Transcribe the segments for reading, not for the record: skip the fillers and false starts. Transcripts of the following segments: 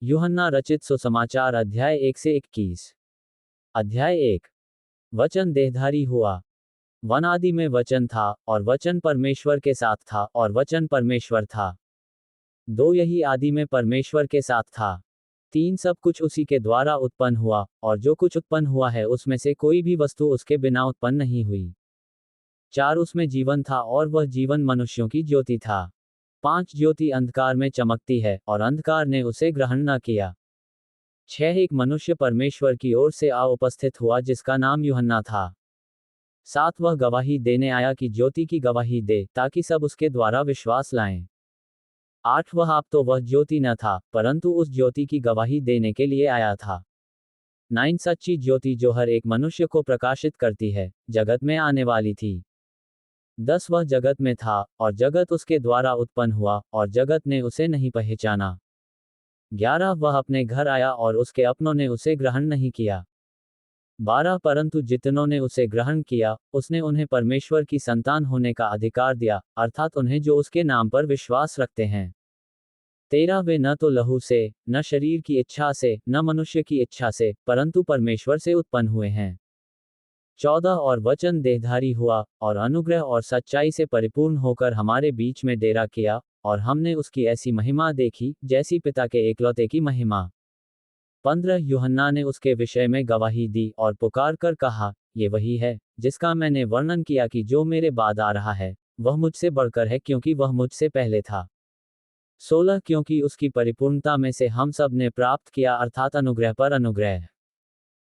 यूहन्ना रचित सुसमाचार अध्याय 1 से 21। अध्याय 1। वचन देहधारी हुआ। वनादि में वचन था, और वचन परमेश्वर के साथ था, और वचन परमेश्वर था। दो यही आदि में परमेश्वर के साथ था। तीन सब कुछ उसी के द्वारा उत्पन्न हुआ, और जो कुछ उत्पन्न हुआ है उसमें से कोई भी वस्तु उसके बिना उत्पन्न नहीं हुई। चार उसमें जीवन था, और वह जीवन मनुष्यों की ज्योति था। पांच ज्योति अंधकार में चमकती है, और अंधकार ने उसे ग्रहण न किया। छह एक मनुष्य परमेश्वर की ओर से आ उपस्थित हुआ जिसका नाम यूहन्ना था। सात वह गवाही देने आया कि ज्योति की गवाही दे, ताकि सब उसके द्वारा विश्वास लाएं। आठ वह आप तो वह ज्योति न था, परंतु उस ज्योति की गवाही देने के लिए आया था। नाइन सच्ची ज्योति जो हर एक मनुष्य को प्रकाशित करती है, जगत में आने वाली थी। दस वह जगत में था, और जगत उसके द्वारा उत्पन्न हुआ, और जगत ने उसे नहीं पहचाना। 11 वह अपने घर आया, और उसके अपनों ने उसे ग्रहण नहीं किया। 12 परंतु जितनों ने उसे ग्रहण किया, उसने उन्हें परमेश्वर की संतान होने का अधिकार दिया, अर्थात उन्हें जो उसके नाम पर विश्वास रखते हैं। 13 वे न तो लहू से, न शरीर की इच्छा से, न मनुष्य की इच्छा से, परंतु परमेश्वर से उत्पन्न हुए हैं। 14 और वचन देहधारी हुआ, और अनुग्रह और सच्चाई से परिपूर्ण होकर हमारे बीच में डेरा किया, और हमने उसकी ऐसी महिमा देखी, जैसी पिता के एकलौते की महिमा। 15 यूहन्ना ने उसके विषय में गवाही दी, और पुकार कर कहा, ये वही है, जिसका मैंने वर्णन किया कि जो मेरे बाद आ रहा है, वह मुझसे बढ़कर है, क्योंकि वह मुझसे पहले था। 16 क्योंकि उसकी परिपूर्णता में से हम सब ने प्राप्त किया, अर्थात अनुग्रह पर अनुग्रह।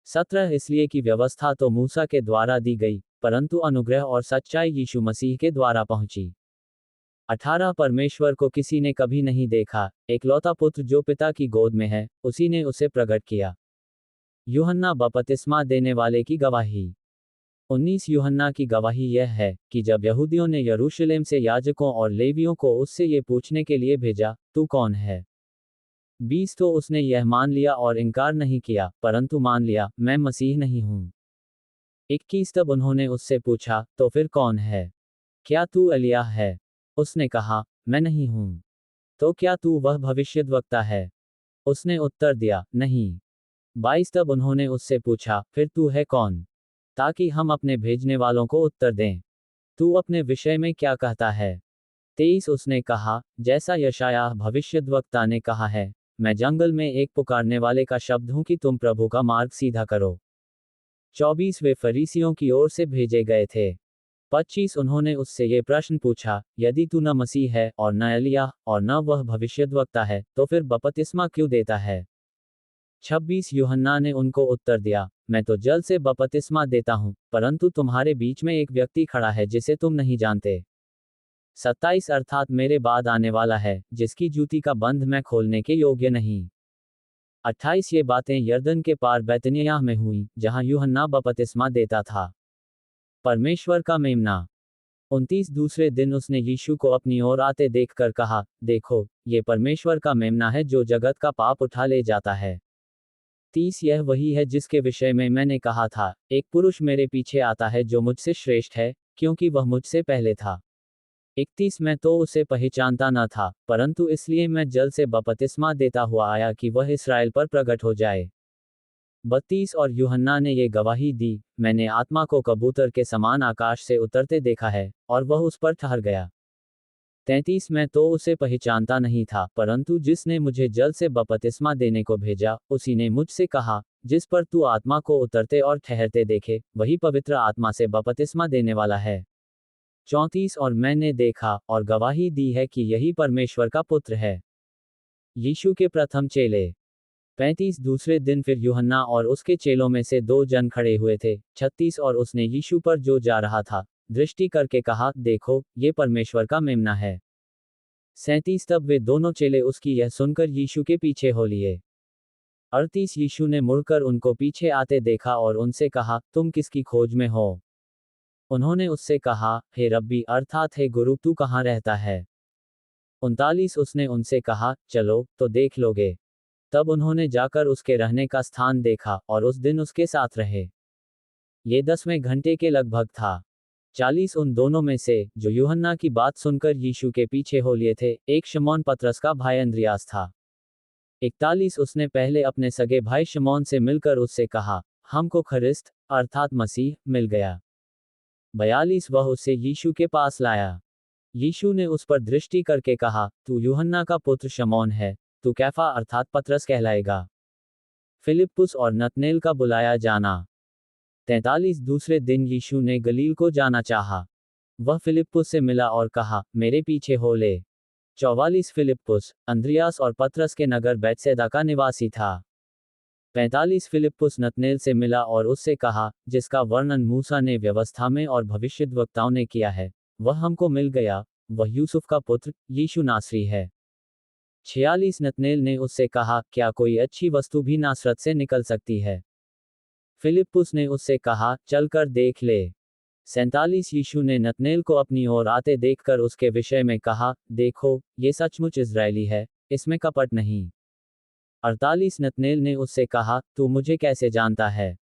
17 इसलिए कि व्यवस्था तो मूसा के द्वारा दी गई, परंतु अनुग्रह और सच्चाई यीशु मसीह के द्वारा पहुंची। 18 परमेश्वर को किसी ने कभी नहीं देखा, एकलौता पुत्र जो पिता की गोद में है, उसी ने उसे प्रकट किया। यूहन्ना बपतिस्मा देने वाले की गवाही। 19 यूहन्ना की गवाही यह है कि जब यहूदियों ने यरूशलेम से याजकों और लेवियों को उससे ये पूछने के लिए भेजा, तू कौन है? 20 तो उसने यह मान लिया और इनकार नहीं किया, परंतु मान लिया, मैं मसीह नहीं हूं। 21 तब उन्होंने उससे पूछा, तो फिर कौन है? क्या तू एलिय्याह है? उसने कहा, मैं नहीं हूं। तो क्या तू वह भविष्यद्वक्ता है? उसने उत्तर दिया, नहीं। 22 तब उन्होंने उससे पूछा, फिर तू है कौन? ताकि हम अपने भेजने वालों को उत्तर दें। तू अपने विषय में क्या कहता है? 23 उसने कहा, जैसा यशायाह भविष्यद्वक्ता ने कहा है, मैं जंगल में एक पुकारने वाले का शब्द हूं कि तुम प्रभु का मार्ग सीधा करो। 24 वे फरीसियों की ओर से भेजे गए थे। 25 उन्होंने उससे ये प्रश्न पूछा, यदि तू न मसीह है, और न एलिय्याह, और न वह भविष्यद्वक्ता है, तो फिर बपतिस्मा क्यों देता है? 26 यूहन्ना ने उनको उत्तर दिया, मैं तो जल से बपतिस्मा देता हूं, परंतु तुम्हारे बीच में एक व्यक्ति खड़ा है जिसे तुम नहीं जानते। 27 अर्थात मेरे बाद आने वाला है, जिसकी जूती का बंध मैं खोलने के योग्य नहीं। 28 ये बातें यरदन के पार बैतनिय्याह में हुई, जहां यूहन्ना बपतिस्मा देता था। परमेश्वर का मेमना। 29 दूसरे दिन उसने यीशु को अपनी ओर आते देखकर कहा, देखो, ये परमेश्वर का मेमना है जो जगत का पाप उठा ले जाता है। 30 यह वही है जिसके विषय में मैंने कहा था, एक पुरुष मेरे पीछे आता है जो मुझसे श्रेष्ठ है, क्योंकि वह मुझसे पहले था। 31 मैं तो उसे पहचानता न था, परंतु इसलिए मैं जल से बपतिस्मा देता हुआ आया कि वह इस्राएल पर प्रकट हो जाए। 32 और यूहन्ना ने ये गवाही दी, मैंने आत्मा को कबूतर के समान आकाश से उतरते देखा है, और वह उस पर ठहर गया। 33 मैं तो उसे पहचानता नहीं था, परंतु जिसने मुझे जल से बपतिस्मा देने को भेजा, उसी ने मुझसे कहा, जिस पर तू आत्मा को उतरते और ठहरते देखे, वही पवित्र आत्मा से बपतिस्मा देने वाला है। 34 और मैंने देखा, और गवाही दी है कि यही परमेश्वर का पुत्र है। यीशु के प्रथम चेले। 35 दूसरे दिन फिर यूहन्ना और उसके चेलों में से दो जन खड़े हुए थे। 36 और उसने यीशु पर जो जा रहा था, दृष्टि करके कहा, देखो, ये परमेश्वर का मेमना है। 37 तब वे दोनों चेले उसकी यह सुनकर यीशु के पीछे हो लिए। 38 यीशु ने मुड़कर उनको पीछे आते देखा और उनसे कहा, तुम किसकी खोज में हो? उन्होंने उससे कहा, हे रब्बी अर्थात हे गुरु, तू कहाँ रहता है? 39 उसने उनसे कहा, चलो, तो देख लोगे। तब उन्होंने जाकर उसके रहने का स्थान देखा, और उस दिन उसके साथ रहे। ये 10वें घंटे के लगभग था। 40 उन दोनों में से, जो यूहन्ना की बात सुनकर यीशु के पीछे हो लिए थे, एक शमौन पतरस का भाई अंद्रियास था। 41 उसने पहले अपने सगे भाई शमौन से मिलकर उससे कहा, हमको ख्रिस्त अर्थात मसीह मिल गया। 42 वह उसे यीशु के पास लाया। यीशु ने उस पर दृष्टि करके कहा, तू यूहन्ना का पुत्र शमौन है, तू कैफा अर्थात पतरस कहलाएगा। फिलिप्पुस और नतनेल का बुलाया जाना। 43 दूसरे दिन यीशु ने गलील को जाना चाहा। वह फिलिप्पुस से मिला और कहा, मेरे पीछे हो ले। 44 फिलिप्पुस अंद्रियास और पतरस के नगर बैतसैदा का निवासी था। 45 फिलिप्पुस नतनेल से मिला और उससे कहा, जिसका वर्णन मूसा ने व्यवस्था में और भविष्यद्वक्ताओं ने किया है, वह हमको मिल गया, वह यूसुफ का पुत्र यीशु नासरी है। 46 नतनेल ने उससे कहा, क्या कोई अच्छी वस्तु भी नासरत से निकल सकती है? फिलिप्पुस ने उससे कहा, चलकर देख ले। 47 यीशु ने नतनेल को अपनी ओर आते देखकर उसके विषय में कहा, देखो, ये सचमुच इज़राइली है, इसमें कपट नहीं। 48 नतनेल ने उससे कहा, तू मुझे कैसे जानता है?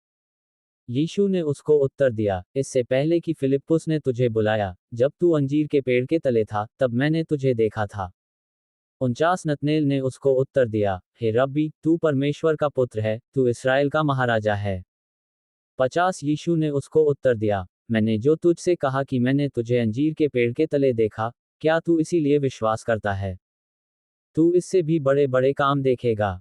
यीशु ने उसको उत्तर दिया, इससे पहले कि फिलिप्पुस ने तुझे बुलाया, जब तू अंजीर के पेड़ के तले था, तब मैंने तुझे देखा था। 49 नतनेल ने उसको उत्तर दिया, हे रब्बी, तू परमेश्वर का पुत्र है, तू इस्राएल का महाराजा है। 50 यीशु ने उसको उत्तर दिया, मैंने जो तुझसे कहा कि मैंने तुझे अंजीर के पेड़ के तले देखा, क्या तू इसीलिए विश्वास करता है? तू इससे भी बड़े बड़े काम देखेगा।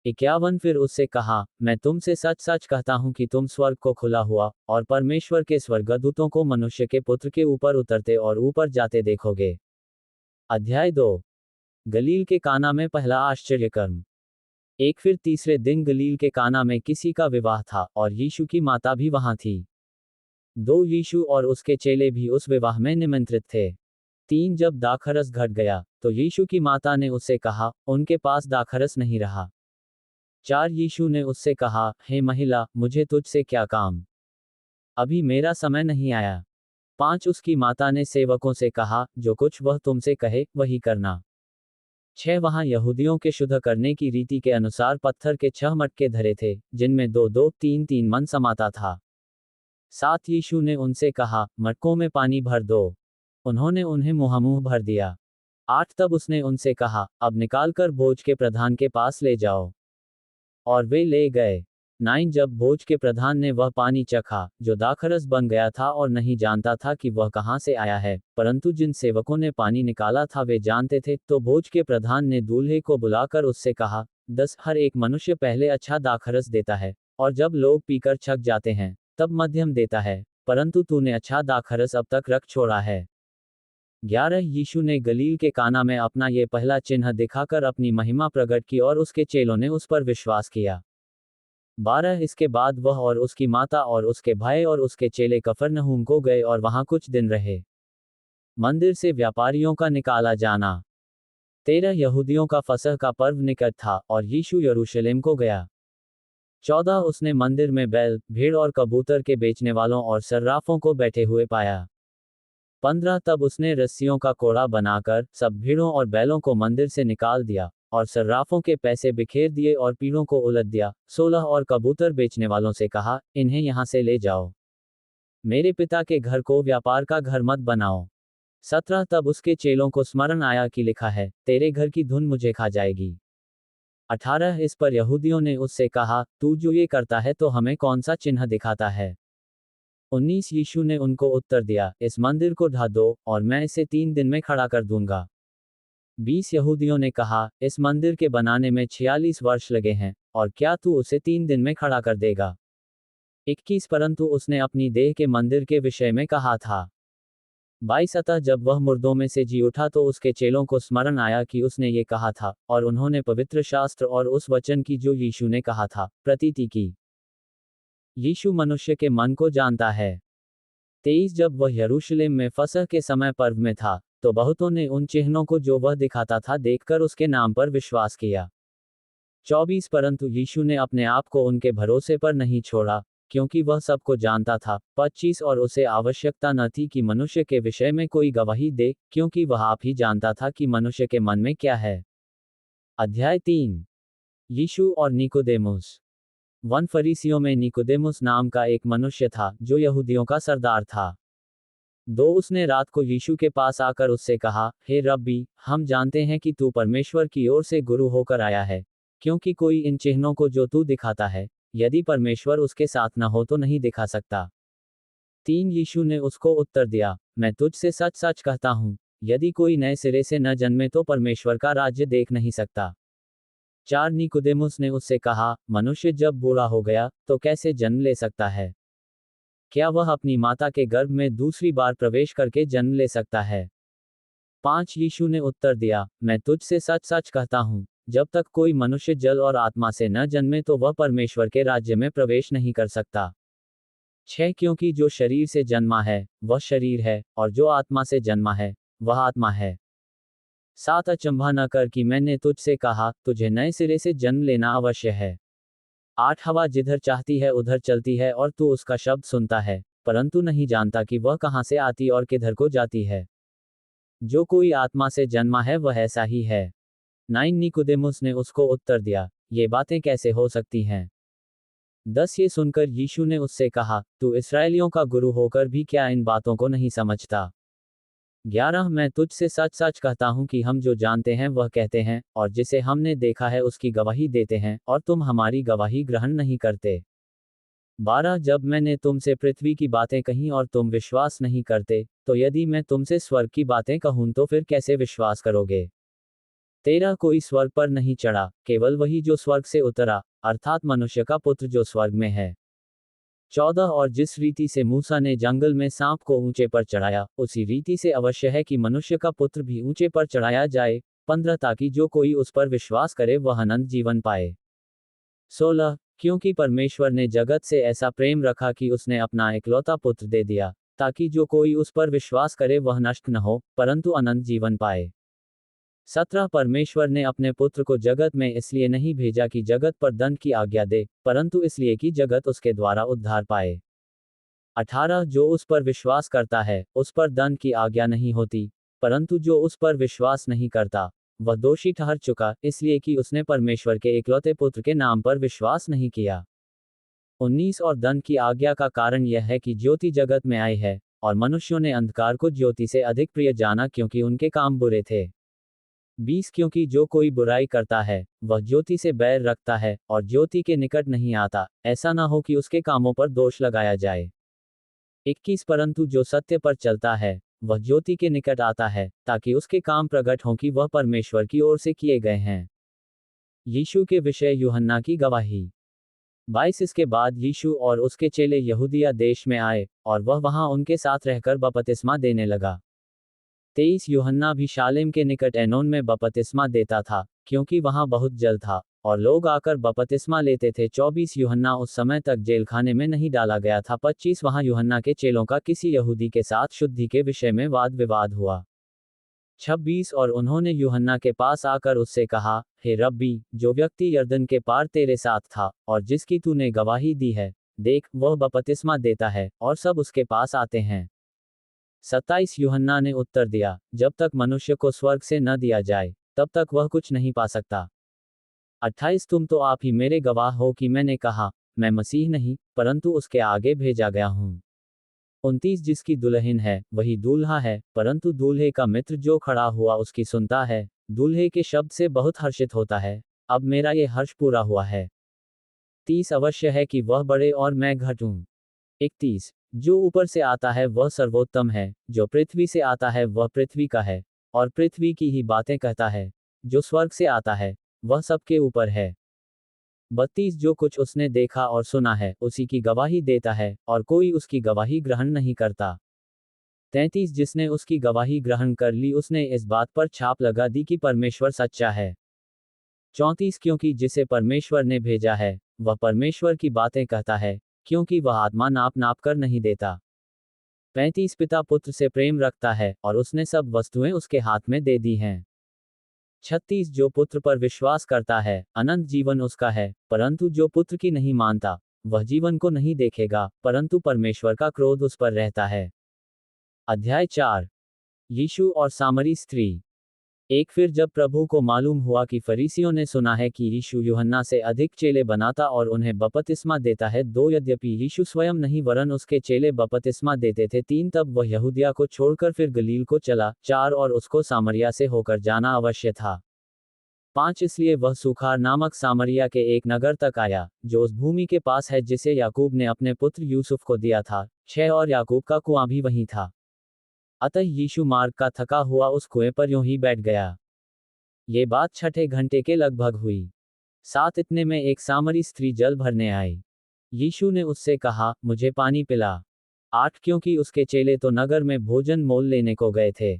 51 फिर उससे कहा, मैं तुमसे सच सच कहता हूं कि तुम स्वर्ग को खुला हुआ और परमेश्वर के स्वर्गदूतों को मनुष्य के पुत्र के ऊपर उतरते और ऊपर जाते देखोगे। अध्याय 2। गलील के काना में पहला आश्चर्यकर्म। एक फिर तीसरे दिन गलील के काना में किसी का विवाह था और यीशु की माता भी वहां थी। 2 यीशु और उसके चेले भी उस विवाह में निमंत्रित थे। 3 जब दाखरस घट गया, तो यीशु की माता ने उससे कहा, उनके पास दाखरस नहीं रहा। 4 यीशु ने उससे कहा, हे महिला, मुझे तुझसे क्या काम? अभी मेरा समय नहीं आया। 5 उसकी माता ने सेवकों से कहा, जो कुछ वह तुमसे कहे, वही करना। 6 वहां यहूदियों के शुद्ध करने की रीति के अनुसार पत्थर के 6 मटके धरे थे, जिनमें 2-2, 3-3 मन समाता था। 7 यीशु ने उनसे कहा, मटकों में पानी भर दो। उन्होंने उन्हें मुंहामुंह भर दिया। 8 तब उसने उनसे कहा, अब निकालकर भोज के प्रधान के पास ले जाओ। और वे ले गए। 9 जब भोज के प्रधान ने वह पानी चखा, जो दाखरस बन गया था और नहीं जानता था कि वह कहाँ से आया है, परंतु जिन सेवकों ने पानी निकाला था वे जानते थे, तो भोज के प्रधान ने दूल्हे को बुलाकर उससे कहा, 10 हर एक मनुष्य पहले अच्छा दाखरस देता है, और जब लोग पीकर छक जाते हैं, तब मध्यम देता है, परंतु तूने अच्छा दाखरस अब तक रख छोड़ा है। 11 यीशु ने गलील के काना में अपना ये पहला चिन्ह दिखाकर अपनी महिमा प्रकट की और उसके चेलों ने उस पर विश्वास किया। 12 इसके बाद वह और उसकी माता और उसके भाई और उसके चेले कफरनहूम को गए और वहां कुछ दिन रहे। मंदिर से व्यापारियों का निकाला जाना। 13 यहूदियों का फसह का पर्व निकट था और यीशु यरूशलेम को गया। 14 उसने मंदिर में बैल, भेड़ और कबूतर के बेचने वालों और सर्राफों को बैठे हुए पाया। 15 तब उसने रस्सियों का कोड़ा बनाकर सब भेड़ों और बैलों को मंदिर से निकाल दिया और सर्राफों के पैसे बिखेर दिए और पीड़ों को उलट दिया। 16 और कबूतर बेचने वालों से कहा, इन्हें यहाँ से ले जाओ। मेरे पिता के घर को व्यापार का घर मत बनाओ। 17 तब उसके चेलों को स्मरण आया कि लिखा है, तेरे घर की धुन मुझे खा जाएगी। 18 इस पर यहूदियों ने उससे कहा, तू जो ये करता है तो हमें कौन सा चिन्ह दिखाता है? 19 यीशु ने उनको उत्तर दिया, इस मंदिर को ढा दो और मैं इसे 3 दिन में खड़ा कर दूंगा। 20 यहूदियों ने कहा, इस मंदिर के बनाने में 46 वर्ष लगे हैं, और क्या तू उसे 3 दिन में खड़ा कर देगा? 21 परंतु उसने अपनी देह के मंदिर के विषय में कहा था। 22 अतः जब वह मुर्दों में से जी उठा तो उसके चेलों को स्मरण आया कि उसने ये कहा था, और उन्होंने पवित्र शास्त्र और उस वचन की जो यीशु ने कहा था, प्रतीति की। यीशु मनुष्य के मन को जानता है। 23 जब वह यरूशलेम में फसह के समय पर्व में था, तो बहुतों ने उन चिन्हों को जो वह दिखाता था देखकर उसके नाम पर विश्वास किया। 24 परंतु यीशु ने अपने आप को उनके भरोसे पर नहीं छोड़ा, क्योंकि वह सबको जानता था। 25 और उसे आवश्यकता न थी कि मनुष्य के विषय में कोई गवाही दे, क्योंकि वह आप ही जानता था कि मनुष्य के मन में क्या है। अध्याय 3। यीशु और निकोदेमुस। 1 फरीसियों में निकोदेमुस नाम का एक मनुष्य था, जो यहूदियों का सरदार था। 2 उसने रात को यीशु के पास आकर उससे कहा, हे रब्बी, हम जानते हैं कि तू परमेश्वर की ओर से गुरु होकर आया है, क्योंकि कोई इन चिन्हों को जो तू दिखाता है, यदि परमेश्वर उसके साथ न हो तो नहीं दिखा सकता। 3 यीशु ने उसको उत्तर दिया, मैं तुझसे सच सच कहता हूँ, यदि कोई नए सिरे से न जन्मे तो परमेश्वर का राज्य देख नहीं सकता। 4 निकोदेमुस ने उससे कहा, मनुष्य जब बूढ़ा हो गया तो कैसे जन्म ले सकता है? क्या वह अपनी माता के गर्भ में दूसरी बार प्रवेश करके जन्म ले सकता है? 5 यीशु ने उत्तर दिया, मैं तुझसे सच सच कहता हूँ, जब तक कोई मनुष्य जल और आत्मा से न जन्मे तो वह परमेश्वर के राज्य में प्रवेश नहीं कर सकता। 6 क्योंकि जो शरीर से जन्मा है वह शरीर है, और जो आत्मा से जन्मा है वह आत्मा है। 7 अचंभा न कर कि मैंने तुझसे कहा, तुझे नए सिरे से जन्म लेना अवश्य है। 8 हवा जिधर चाहती है उधर चलती है और तू उसका शब्द सुनता है, परंतु नहीं जानता कि वह कहाँ से आती और किधर को जाती है। जो कोई आत्मा से जन्मा है वह ऐसा ही है। 9 निकोदेमुस ने उसको उत्तर दिया, ये बातें कैसे हो सकती हैं? 10 ये सुनकर यीशु ने उससे कहा, तू इस्राएलियों का गुरु होकर भी क्या इन बातों को नहीं समझता? 11 मैं तुझसे सच सच कहता हूँ कि हम जो जानते हैं वह कहते हैं, और जिसे हमने देखा है उसकी गवाही देते हैं, और तुम हमारी गवाही ग्रहण नहीं करते। 12 जब मैंने तुमसे पृथ्वी की बातें कहीं और तुम विश्वास नहीं करते, तो यदि मैं तुमसे स्वर्ग की बातें कहूँ तो फिर कैसे विश्वास करोगे? 13 कोई स्वर्ग पर नहीं चढ़ा, केवल वही जो स्वर्ग से उतरा, अर्थात मनुष्य का पुत्र जो स्वर्ग में है। 14 और जिस रीति से मूसा ने जंगल में सांप को ऊंचे पर चढ़ाया, उसी रीति से अवश्य है कि मनुष्य का पुत्र भी ऊंचे पर चढ़ाया जाए। 15 ताकि जो कोई उस पर विश्वास करे वह अनंत जीवन पाए। 16 क्योंकि परमेश्वर ने जगत से ऐसा प्रेम रखा कि उसने अपना इकलौता पुत्र दे दिया, ताकि जो कोई उस पर विश्वास करे वह नष्ट न हो, परंतु अनंत जीवन पाए। 17 परमेश्वर ने अपने पुत्र को जगत में इसलिए नहीं भेजा कि जगत पर दंड की आज्ञा दे, परंतु इसलिए कि जगत उसके द्वारा उद्धार पाए। 18 जो उस पर विश्वास करता है उस पर दंड की आज्ञा नहीं होती, परंतु जो उस पर विश्वास नहीं करता वह दोषी ठहर चुका, इसलिए कि उसने परमेश्वर के एकलौते पुत्र के नाम पर विश्वास नहीं किया। 19 और दंड की आज्ञा का कारण यह है कि ज्योति जगत में आई है, और मनुष्यों ने अंधकार को ज्योति से अधिक प्रिय जाना क्योंकि उनके काम बुरे थे। 20 क्योंकि जो कोई बुराई करता है वह ज्योति से बैर रखता है और ज्योति के निकट नहीं आता, ऐसा ना हो कि उसके कामों पर दोष लगाया जाए। 21 परंतु जो सत्य पर चलता है वह ज्योति के निकट आता है, ताकि उसके काम प्रकट हों कि वह परमेश्वर की ओर से किए गए हैं। यीशु के विषय यूहन्ना की गवाही। 22 इसके बाद यीशु और उसके चेले यहूदिया देश में आए, और वह वहां उनके साथ रहकर बपतिस्मा देने लगा। 23 यूहन्ना भी शालेम के निकट एनोन में बपतिस्मा देता था, क्योंकि वहां बहुत जल था, और लोग आकर बपतिस्मा लेते थे। 24 यूहन्ना उस समय तक जेलखाने में नहीं डाला गया था। 25 वहां यूहन्ना के चेलों का किसी यहूदी के साथ शुद्धि के विषय में वाद विवाद हुआ। 26 और उन्होंने यूहन्ना के पास आकर उससे कहा, हे रब्बी, जो व्यक्ति यरदन के पार तेरे साथ था और जिसकी तूने गवाही दी है, देख वह बपतिस्मा देता है और सब उसके पास आते हैं। 27 यूहन्ना ने उत्तर दिया, जब तक मनुष्य को स्वर्ग से न दिया जाए तब तक वह कुछ नहीं पा सकता। 28 तुम तो आप ही मेरे गवाह हो कि मैंने कहा, मैं मसीह नहीं परंतु उसके आगे भेजा गया हूँ। 29 जिसकी दुल्हन है वही दूल्हा है, परंतु दूल्हे का मित्र जो खड़ा हुआ उसकी सुनता है, दूल्हे के शब्द से बहुत हर्षित होता है। अब मेरा ये हर्ष पूरा हुआ है। 30 अवश्य है कि वह बढ़े और मैं घटूं। 31 जो ऊपर से आता है वह सर्वोत्तम है, जो पृथ्वी से आता है वह पृथ्वी का है और पृथ्वी की ही बातें कहता है। जो स्वर्ग से आता है वह सबके ऊपर है। 32 जो कुछ उसने देखा और सुना है उसी की गवाही देता है, और कोई उसकी गवाही ग्रहण नहीं करता। 33 जिसने उसकी गवाही ग्रहण कर ली उसने इस बात पर छाप लगा दी कि परमेश्वर सच्चा है। 34 क्योंकि जिसे परमेश्वर ने भेजा है वह परमेश्वर की बातें कहता है, क्योंकि वह आत्मा नाप नाप कर नहीं देता। 35 पिता पुत्र से प्रेम रखता है और उसने सब वस्तुएं उसके हाथ में दे दी हैं। 36 जो पुत्र पर विश्वास करता है अनंत जीवन उसका है, परंतु जो पुत्र की नहीं मानता वह जीवन को नहीं देखेगा, परंतु परमेश्वर का क्रोध उस पर रहता है। अध्याय 4 यीशु और सामरी स्त्री। एक फिर जब प्रभु को मालूम हुआ कि फरीसियों ने सुना है कि यीशु यूहन्ना से अधिक चेले बनाता और उन्हें बपतिस्मा देता है, दो यद्यपि यीशु स्वयं नहीं वरन उसके चेले बपतिस्मा देते थे। 3 तब वह यहूदिया को छोड़कर फिर गलील को चला। 4 और उसको सामरिया से होकर जाना अवश्य था। 5 इसलिए वह सूखार नामक सामरिया के एक नगर तक आया, जो उस भूमि के पास है जिसे याकूब ने अपने पुत्र यूसुफ को दिया था। 6 और याकूब का कुआं भी वहीं था। अतः यीशु मार्ग का थका हुआ उस कुएं पर यूं ही बैठ गया। ये बात 6ठे घंटे के लगभग हुई। 7 इतने में एक सामरी स्त्री जल भरने आई। यीशु ने उससे कहा, मुझे पानी पिला। 8 क्योंकि उसके चेले तो नगर में भोजन मोल लेने को गए थे।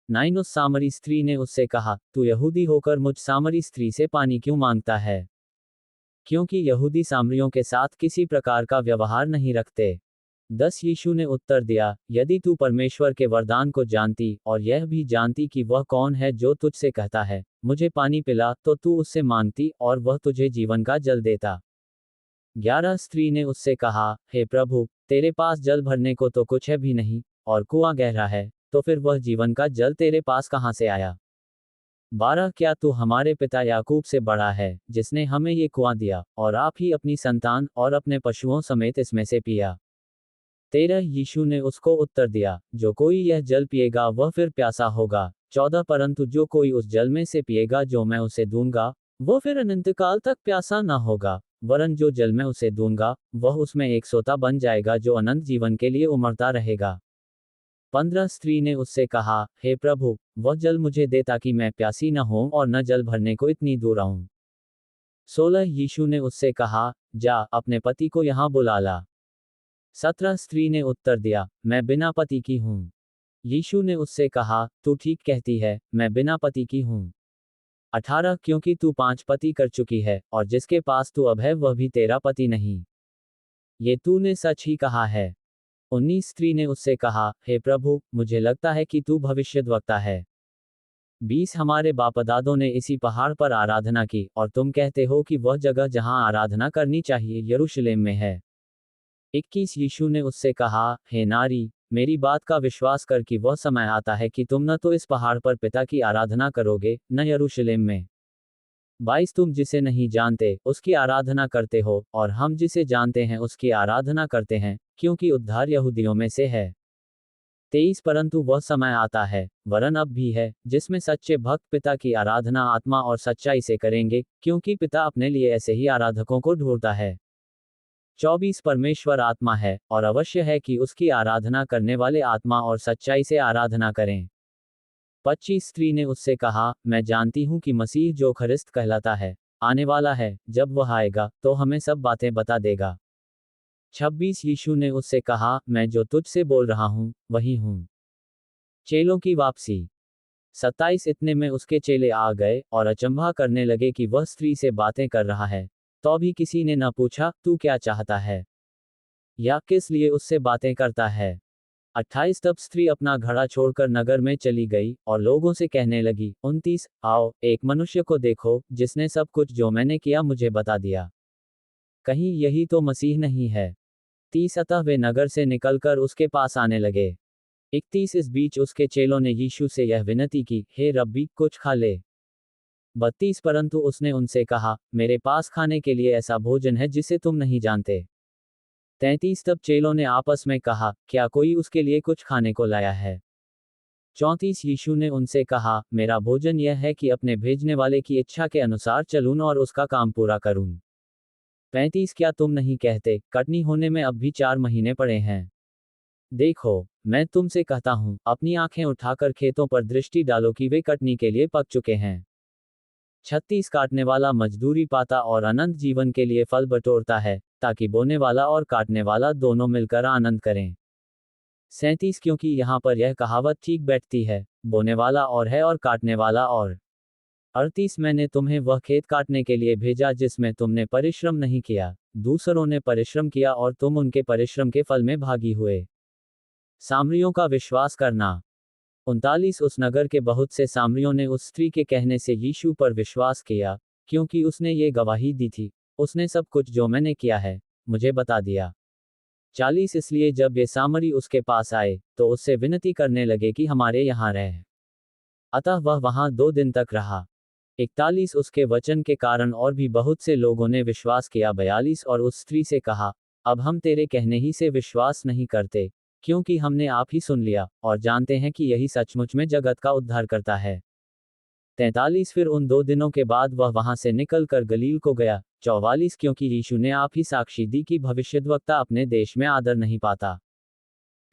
9 उस सामरी स्त्री ने उससे कहा, तू यहूदी होकर मुझ सामरी स्त्री से पानी क्यों मांगता है? क्योंकि यहूदी सामरियों के साथ किसी प्रकार का व्यवहार नहीं रखते। 10 यीशु ने उत्तर दिया, यदि तू परमेश्वर के वरदान को जानती और यह भी जानती कि वह कौन है जो तुझसे कहता है, मुझे पानी पिला, तो तू उससे मांगती और वह तुझे जीवन का जल देता। 11 स्त्री ने उससे कहा, हे प्रभु, तेरे पास जल भरने को तो कुछ है भी नहीं, और कुआं गहरा है, तो फिर वह जीवन का जल तेरे पास कहाँ से आया? 12 क्या तू हमारे पिता याकूब से बड़ा है, जिसने हमें ये कुआं दिया, और आप ही अपनी संतान और अपने पशुओं समेत इसमें से पिया? 13 यीशु ने उसको उत्तर दिया, जो कोई यह जल पिएगा वह फिर प्यासा होगा। 14 परंतु जो कोई उस जल में से पिएगा जो मैं उसे दूंगा, वह फिर अनंतकाल तक प्यासा न होगा, वरन जो जल मैं उसे दूंगा, वह उसमें एक सोता बन जाएगा जो अनंत जीवन के लिए उमड़ता रहेगा। 15 स्त्री ने उससे कहा, हे प्रभु, वह जल मुझे दे ताकि मैं प्यासी न होऊं और न जल भरने को इतनी दूर आऊं। 16 यीशु ने उससे कहा, जा अपने पति को यहाँ बुला ला। 17 स्त्री ने उत्तर दिया, मैं बिना पति की हूँ। यीशु ने उससे कहा, तू ठीक कहती है, मैं बिना पति की हूँ। 18 क्योंकि तू 5 पति कर चुकी है, और जिसके पास तू अब है वह भी तेरा पति नहीं। ये तूने सच ही कहा है। 19 स्त्री ने उससे कहा, हे प्रभु, मुझे लगता है कि तू भविष्यद्वक्ता है। 20 हमारे बापदादों ने इसी पहाड़ पर आराधना की, और तुम कहते हो कि वह जगह जहां आराधना करनी चाहिए यरूशलेम में है। 21 यीशु ने उससे कहा, हे नारी, मेरी बात का विश्वास कर कि वह समय आता है कि तुम न तो इस पहाड़ पर पिता की आराधना करोगे, न यरूशलेम में। 22 तुम जिसे नहीं जानते उसकी आराधना करते हो, और हम जिसे जानते हैं उसकी आराधना करते हैं, क्योंकि उद्धार यहूदियों में से है। 23 परंतु वह समय आता है, वरन अब भी है, जिसमें सच्चे भक्त पिता की आराधना आत्मा और सच्चाई से करेंगे, क्योंकि पिता अपने लिए ऐसे ही आराधकों को ढूंढता है। 24 परमेश्वर आत्मा है, और अवश्य है कि उसकी आराधना करने वाले आत्मा और सच्चाई से आराधना करें। 25 स्त्री ने उससे कहा, मैं जानती हूं कि मसीह जो ख्रिस्त कहलाता है, आने वाला है, जब वह आएगा, तो हमें सब बातें बता देगा। 26 यीशु ने उससे कहा, मैं जो तुझसे बोल रहा हूं, वही हूं। चेलों की वापसी। 27 इतने में उसके चेले आ गए, और अचंभा करने लगे कि वह स्त्री से बातें कर रहा है, तो भी किसी ने न पूछा, तू क्या चाहता है? या किस लिए उससे बातें करता है? 28 तब स्त्री अपना घड़ा छोड़कर नगर में चली गई, और लोगों से कहने लगी। 29 आओ, एक मनुष्य को देखो, जिसने सब कुछ जो मैंने किया मुझे बता दिया। कहीं यही तो मसीह नहीं है? 30 अतः वे नगर से निकलकर उसके पास आने लगे। 31 इस बीच उसके चेलों ने यीशु से यह विनती की, हे रब्बी, कुछ खा ले। 32 परंतु उसने उनसे कहा, मेरे पास खाने के लिए ऐसा भोजन है जिसे तुम नहीं जानते। 33 तब चेलों ने आपस में कहा, क्या कोई उसके लिए कुछ खाने को लाया है? 34 यीशु ने उनसे कहा, मेरा भोजन यह है कि अपने भेजने वाले की इच्छा के अनुसार चलूं और उसका काम पूरा करूं। 35 क्या तुम नहीं कहते, कटनी होने में अब भी 4 महीने पड़े हैं? देखो, मैं तुमसे कहता हूं, अपनी आंखें उठाकर खेतों पर दृष्टि डालो कि वे कटनी के लिए पक चुके हैं। 36 काटने वाला मजदूरी पाता और अनंत जीवन के लिए फल बटोरता है, ताकि बोने वाला और काटने वाला दोनों मिलकर आनंद करें। 37 क्योंकि यहाँ पर यह कहावत ठीक बैठती है, बोने वाला और है और काटने वाला और। 38 मैंने तुम्हें वह खेत काटने के लिए भेजा जिसमें तुमने परिश्रम नहीं किया, दूसरों ने परिश्रम किया और तुम उनके परिश्रम के फल में भागी हुए। सामरियों का विश्वास करना। 39 उस नगर के बहुत से सामरियों ने उस स्त्री के कहने से यीशु पर विश्वास किया, क्योंकि उसने ये गवाही दी थी, उसने सब कुछ जो मैंने किया है, मुझे बता दिया। 40 इसलिए जब ये सामरी उसके पास आए, तो उससे विनती करने लगे कि हमारे यहाँ रह। अतः वह वहां 2 दिन तक रहा। 41 उसके वचन के कारण और भी बहुत से लोगों ने विश्वास किया। 42 और उस स्त्री से कहा, अब हम तेरे कहने ही से विश्वास नहीं करते, क्योंकि हमने आप ही सुन लिया, और जानते हैं कि यही सचमुच में जगत का उद्धार करता है। 43 फिर उन 2 दिनों के बाद वह वहां से निकल कर गलील को गया। 44 क्योंकि यीशु ने आप ही साक्षी दी कि भविष्यद्वक्ता अपने देश में आदर नहीं पाता।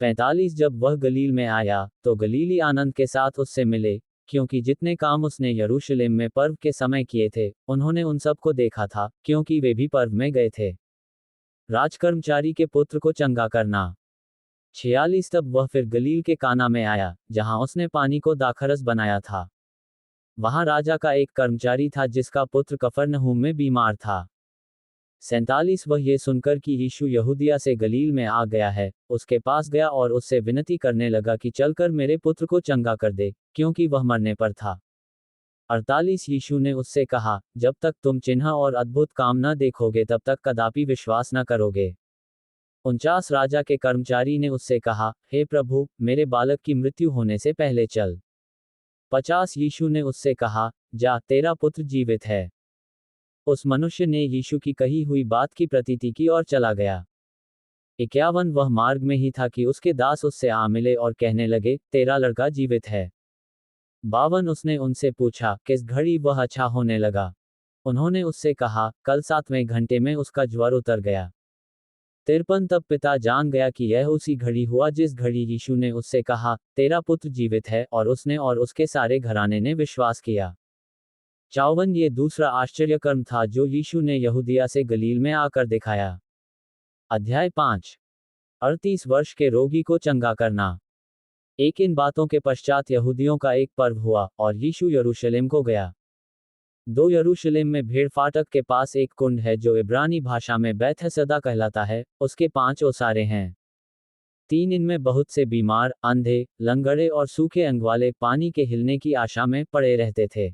45 जब वह गलील में आया, तो गलीली आनंद के साथ उससे मिले, क्योंकि जितने काम उसने यरूशलेम में पर्व के समय किए थे, उन्होंने उन सब को देखा था, क्योंकि वे भी पर्व में गए थे। राजकर्मचारी के पुत्र को चंगा करना। 46 तब वह फिर गलील के काना में आया, जहां उसने पानी को दाखरस बनाया था। वहां राजा का एक कर्मचारी था जिसका पुत्र कफरनहूम में बीमार था। 47 वह ये सुनकर कि यीशु यहूदिया से गलील में आ गया है, उसके पास गया और उससे विनती करने लगा कि चलकर मेरे पुत्र को चंगा कर दे, क्योंकि वह मरने पर था। 48 यीशु ने उससे कहा, जब तक तुम चिन्ह और अद्भुत काम न देखोगे तब तक कदापि विश्वास न करोगे। 49 राजा के कर्मचारी ने उससे कहा, हे प्रभु, मेरे बालक की मृत्यु होने से पहले चल। 50 यीशु ने उससे कहा, जा, तेरा पुत्र जीवित है। उस मनुष्य ने यीशु की कही हुई बात की प्रतीति की और चला गया। 51 वह मार्ग में ही था कि उसके दास उससे आ मिले और कहने लगे, तेरा लड़का जीवित है। 52 उसने उनसे पूछा, किस घड़ी वह अच्छा होने लगा? उन्होंने उससे कहा, कल 7वें घंटे में उसका ज्वर उतर गया। 53 तब पिता जान गया कि यह उसी घड़ी हुआ जिस घड़ी यीशु ने उससे कहा, तेरा पुत्र जीवित है, और उसने और उसके सारे घराने ने विश्वास किया। 54 ये दूसरा आश्चर्यकर्म था जो यीशु ने यहूदिया से गलील में आकर दिखाया। अध्याय 5। 38 वर्ष के रोगी को चंगा करना। एक इन बातों के पश्चात यहूदियों का एक पर्व हुआ, और यीशु यरूशलेम को गया। 2 यरूशलेम में भेड़ फाटक के पास एक कुंड है जो इब्रानी भाषा में बैतहसदा कहलाता है, उसके 5 ओसारे हैं। 3 इनमें बहुत से बीमार, अंधे, लंगड़े और सूखे अंग वाले पानी के हिलने की आशा में पड़े रहते थे।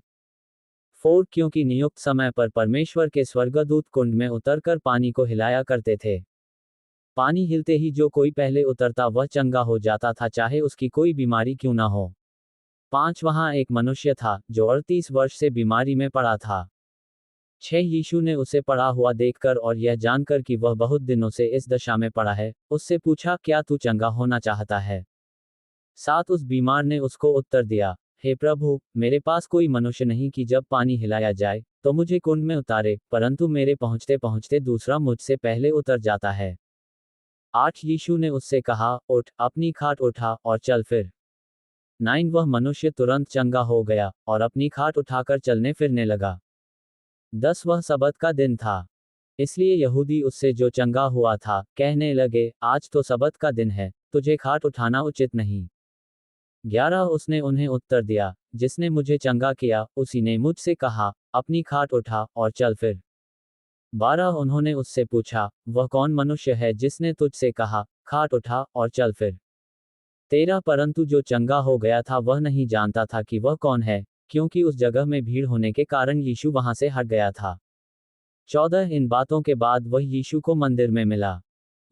4 क्योंकि नियुक्त समय पर परमेश्वर के स्वर्गदूत कुंड में उतरकर पानी को हिलाया करते थे। पानी हिलते ही जो कोई पहले उतरता वह चंगा हो जाता था, चाहे उसकी कोई बीमारी क्यों ना हो। 5 वहां एक मनुष्य था जो 38 वर्ष से बीमारी में पड़ा था। 6 यीशु ने उसे पड़ा हुआ देखकर और यह जानकर कि वह बहुत दिनों से इस दशा में पड़ा है, उससे पूछा, क्या तू चंगा होना चाहता है? 7 उस बीमार ने उसको उत्तर दिया, हे प्रभु, मेरे पास कोई मनुष्य नहीं कि जब पानी हिलाया जाए, तो मुझे कुंड में उतारे, परंतु मेरे पहुंचते पहुंचते दूसरा मुझसे पहले उतर जाता है। 8 यीशु ने उससे कहा, उठ, अपनी खाट उठा और चल फिर। 9 वह मनुष्य तुरंत चंगा हो गया, और अपनी खाट उठाकर चलने फिरने लगा। 10 वह सबत का दिन था, इसलिए यहूदी उससे जो चंगा हुआ था, कहने लगे, आज तो सबत का दिन है, तुझे खाट उठाना उचित नहीं। 11 उसने उन्हें उत्तर दिया, जिसने मुझे चंगा किया, उसी ने मुझसे कहा, अपनी खाट उठा और चल फिर। 12 उन्होंने उससे पूछा, वह कौन मनुष्य है जिसने तुझसे कहा, खाट उठा और चल फिर? 13 परंतु जो चंगा हो गया था वह नहीं जानता था कि वह कौन है, क्योंकि उस जगह में भीड़ होने के कारण यीशु वहां से हट गया था। 14 इन बातों के बाद वह यीशु को मंदिर में मिला।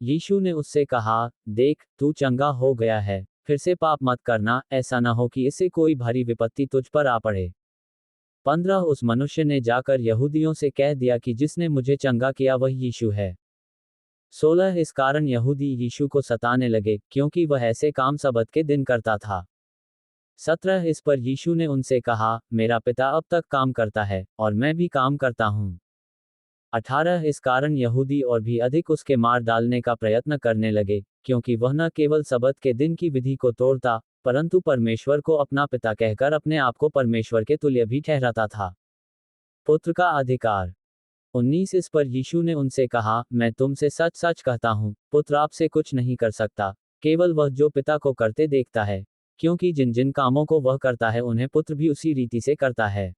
यीशु ने उससे कहा, देख, तू चंगा हो गया है, फिर से पाप मत करना, ऐसा न हो कि इससे कोई भारी विपत्ति तुझ पर आ पड़े। 15 उस मनुष्य ने जाकर यहूदियों से कह दिया कि जिसने मुझे चंगा किया वह यीशु है। 16 इस कारण यहूदी यीशु को सताने लगे, क्योंकि वह ऐसे काम सबत के दिन करता था। 17 इस पर यीशु ने उनसे कहा, मेरा पिता अब तक काम करता है, और मैं भी काम करता हूँ। 18 इस कारण यहूदी और भी अधिक उसके मार डालने का प्रयत्न करने लगे, क्योंकि वह न केवल सबत के दिन की विधि को तोड़ता, परंतु परमेश्वर को अपना पिता कहकर अपने आप को परमेश्वर के तुल्य भी ठहराता था। पुत्र का अधिकार। 19 इस पर यीशु ने उनसे कहा, मैं तुमसे सच सच कहता हूँ, पुत्र आपसे कुछ नहीं कर सकता, केवल वह जो पिता को करते देखता है, क्योंकि जिन जिन कामों को वह करता है उन्हें पुत्र भी उसी रीति से करता है।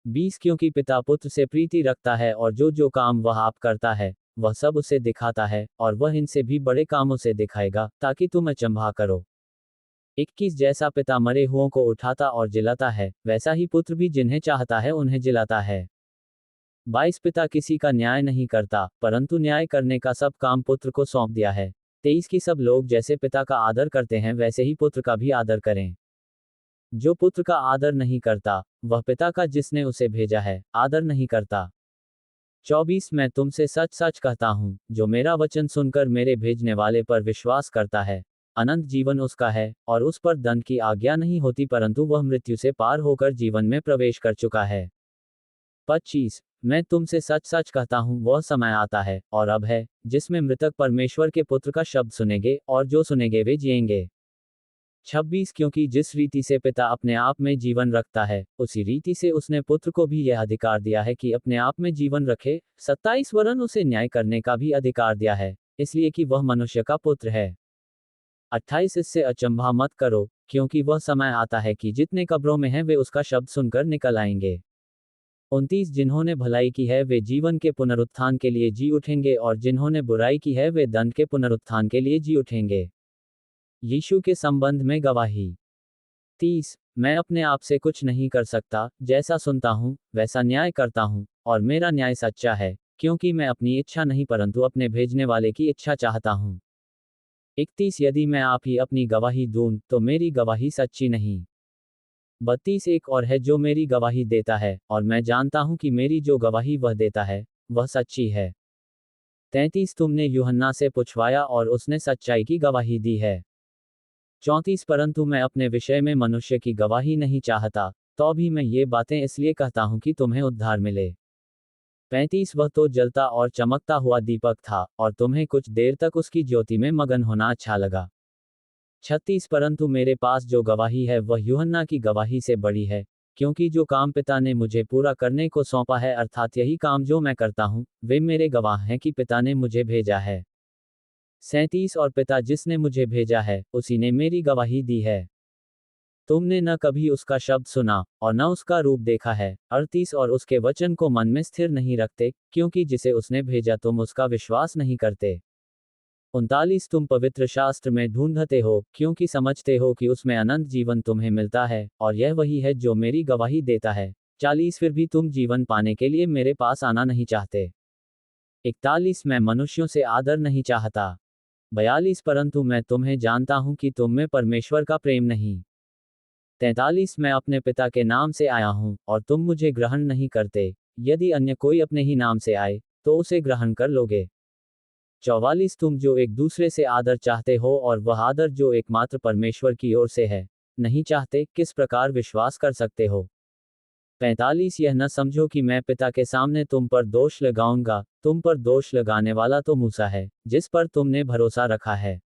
20 क्योंकि पिता पुत्र से प्रीति रखता है, और जो जो काम वह आप करता है, वह सब उसे दिखाता है, और वह इनसे भी बड़े कामों से दिखाएगा, ताकि तुम अचंभा करो। 21 जैसा पिता मरे हुओं को उठाता और जिलाता है, वैसा ही पुत्र भी जिन्हें चाहता है उन्हें जिलाता है। 22 पिता किसी का न्याय नहीं करता, परंतु न्याय करने का सब काम पुत्र को सौंप दिया है। 23 की सब लोग जैसे पिता का आदर करते हैं वैसे ही पुत्र का भी आदर करें। जो पुत्र का आदर नहीं करता, वह पिता का जिसने उसे भेजा है, आदर नहीं करता। 24 मैं तुमसे सच सच कहता हूँ, जो मेरा वचन सुनकर मेरे भेजने वाले पर विश्वास करता है, अनंत जीवन उसका है, और उस पर दंड की आज्ञा नहीं होती, परंतु वह मृत्यु से पार होकर जीवन में प्रवेश कर चुका है। 25 मैं तुमसे सच सच कहता हूँ, वह समय आता है, और अब है, जिसमें मृतक परमेश्वर के पुत्र का शब्द सुनेंगे, और जो सुनेंगे वे जिएंगे। 26 क्योंकि जिस रीति से पिता अपने आप में जीवन रखता है, उसी रीति से उसने पुत्र को भी यह अधिकार दिया है कि अपने आप में जीवन रखे। 27 वरन उसे न्याय करने का भी अधिकार दिया है, इसलिए कि वह मनुष्य का पुत्र है। 28 इससे अचंभा मत करो, क्योंकि वह समय आता है कि जितने कब्रों में हैं वे उसका शब्द सुनकर निकल आएंगे। 29 जिन्होंने भलाई की है वे जीवन के पुनरुत्थान के लिए जी उठेंगे, और जिन्होंने बुराई की है वे दंड के पुनरुत्थान के लिए जी उठेंगे। यीशु के संबंध में गवाही। 30 मैं अपने आप से कुछ नहीं कर सकता, जैसा सुनता हूँ वैसा न्याय करता हूँ, और मेरा न्याय सच्चा है, क्योंकि मैं अपनी इच्छा नहीं परंतु अपने भेजने वाले की इच्छा चाहता हूँ। 31 यदि मैं आप ही अपनी गवाही दूं, तो मेरी गवाही सच्ची नहीं। 32 एक और है जो मेरी गवाही देता है, और मैं जानता हूं कि मेरी जो गवाही वह देता है, वह सच्ची है। 33 तुमने यूहन्ना से पूछवाया और उसने सच्चाई की गवाही दी है। 34 परंतु मैं अपने विषय में मनुष्य की गवाही नहीं चाहता, तो भी मैं ये बातें इसलिए कहता हूं कि तुम्हें उद्धार मिले। 35 वह तो जलता और चमकता हुआ दीपक था, और तुम्हें कुछ देर तक उसकी ज्योति में मगन होना अच्छा लगा। 36 परंतु मेरे पास जो गवाही है वह यूहन्ना की गवाही से बड़ी है, क्योंकि जो काम पिता ने मुझे पूरा करने को सौंपा है, अर्थात यही काम जो मैं करता हूँ, वे मेरे गवाह हैं कि पिता ने मुझे भेजा है। 37 और पिता जिसने मुझे भेजा है, उसी ने मेरी गवाही दी है। तुमने न कभी उसका शब्द सुना, और न उसका रूप देखा है। 38 और उसके वचन को मन में स्थिर नहीं रखते, क्योंकि जिसे उसने भेजा तुम उसका विश्वास नहीं करते। 39 तुम पवित्र शास्त्र में ढूंढते हो, क्योंकि समझते हो कि उसमें अनंत जीवन तुम्हें मिलता है, और यह वही है जो मेरी गवाही देता है। 40 फिर भी तुम जीवन पाने के लिए मेरे पास आना नहीं चाहते। 41 मैं मनुष्यों से आदर नहीं चाहता। 42 परंतु मैं तुम्हें जानता हूं कि तुम में परमेश्वर का प्रेम नहीं। 43 मैं अपने पिता के नाम से आया हूं, और तुम मुझे ग्रहण नहीं करते, यदि अन्य कोई अपने ही नाम से आए, तो उसे ग्रहण कर लोगे। 44 तुम जो एक दूसरे से आदर चाहते हो, और वह आदर जो एकमात्र परमेश्वर की ओर से है, नहीं चाहते, किस प्रकार विश्वास कर सकते हो। 45 यह न समझो कि मैं पिता के सामने तुम पर दोष लगाऊंगा, तुम पर दोष लगाने वाला तो मूसा है, जिस पर तुमने भरोसा रखा है।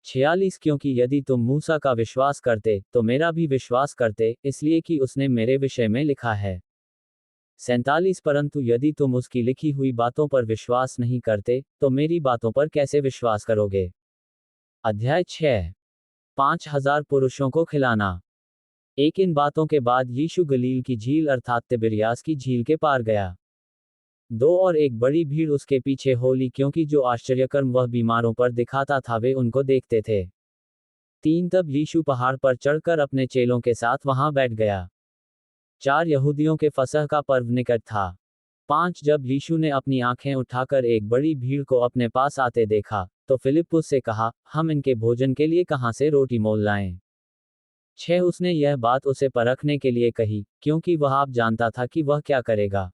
46 क्योंकि यदि तुम मूसा का विश्वास करते, तो मेरा भी विश्वास करते, इसलिए कि उसने मेरे विषय में लिखा है। 47 परंतु यदि तुम उसकी लिखी हुई बातों पर विश्वास नहीं करते, तो मेरी बातों पर कैसे विश्वास करोगे। अध्याय 6 5000 पुरुषों को खिलाना। एक इन बातों के बाद यीशु गलील की झील अर्थात तिबिरियास की झील के पार गया। 2 और एक बड़ी भीड़ उसके पीछे हो ली, क्योंकि जो आश्चर्यकर्म वह बीमारों पर दिखाता था वे उनको देखते थे। 3 तब यीशु पहाड़ पर चढ़कर अपने चेलों के साथ वहां बैठ गया। 4 यहूदियों के फसह का पर्व निकट था। 5 जब यीशु ने अपनी आंखें उठाकर एक बड़ी भीड़ को अपने पास आते देखा, तो फिलिप्पुस से कहा, हम इनके भोजन के लिए कहां से रोटी मोल लाएं। 6 उसने यह बात उसे परखने के लिए कही, क्योंकि वह आप जानता था कि वह क्या करेगा।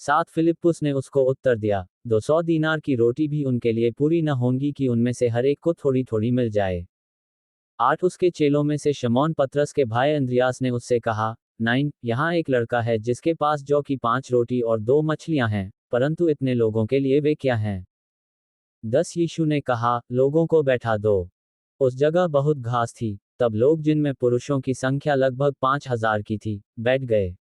7 फिलिप्पुस ने उसको उत्तर दिया, 200 दीनार की रोटी भी उनके लिए पूरी न होंगी कि उनमें से हर एक को थोड़ी थोड़ी मिल जाए। 8 उसके चेलों में से शमौन पतरस के भाई अंद्रियास ने उससे कहा, 9 यहाँ एक लड़का है जिसके पास जौ की 5 रोटी और 2 मछलियां हैं, परंतु इतने लोगों के लिए वे क्या हैं। 10 यीशु ने कहा, लोगों को बैठा दो। उस जगह बहुत घास थी, तब लोग जिनमें पुरुषों की संख्या लगभग 5000 की थी, बैठ गए।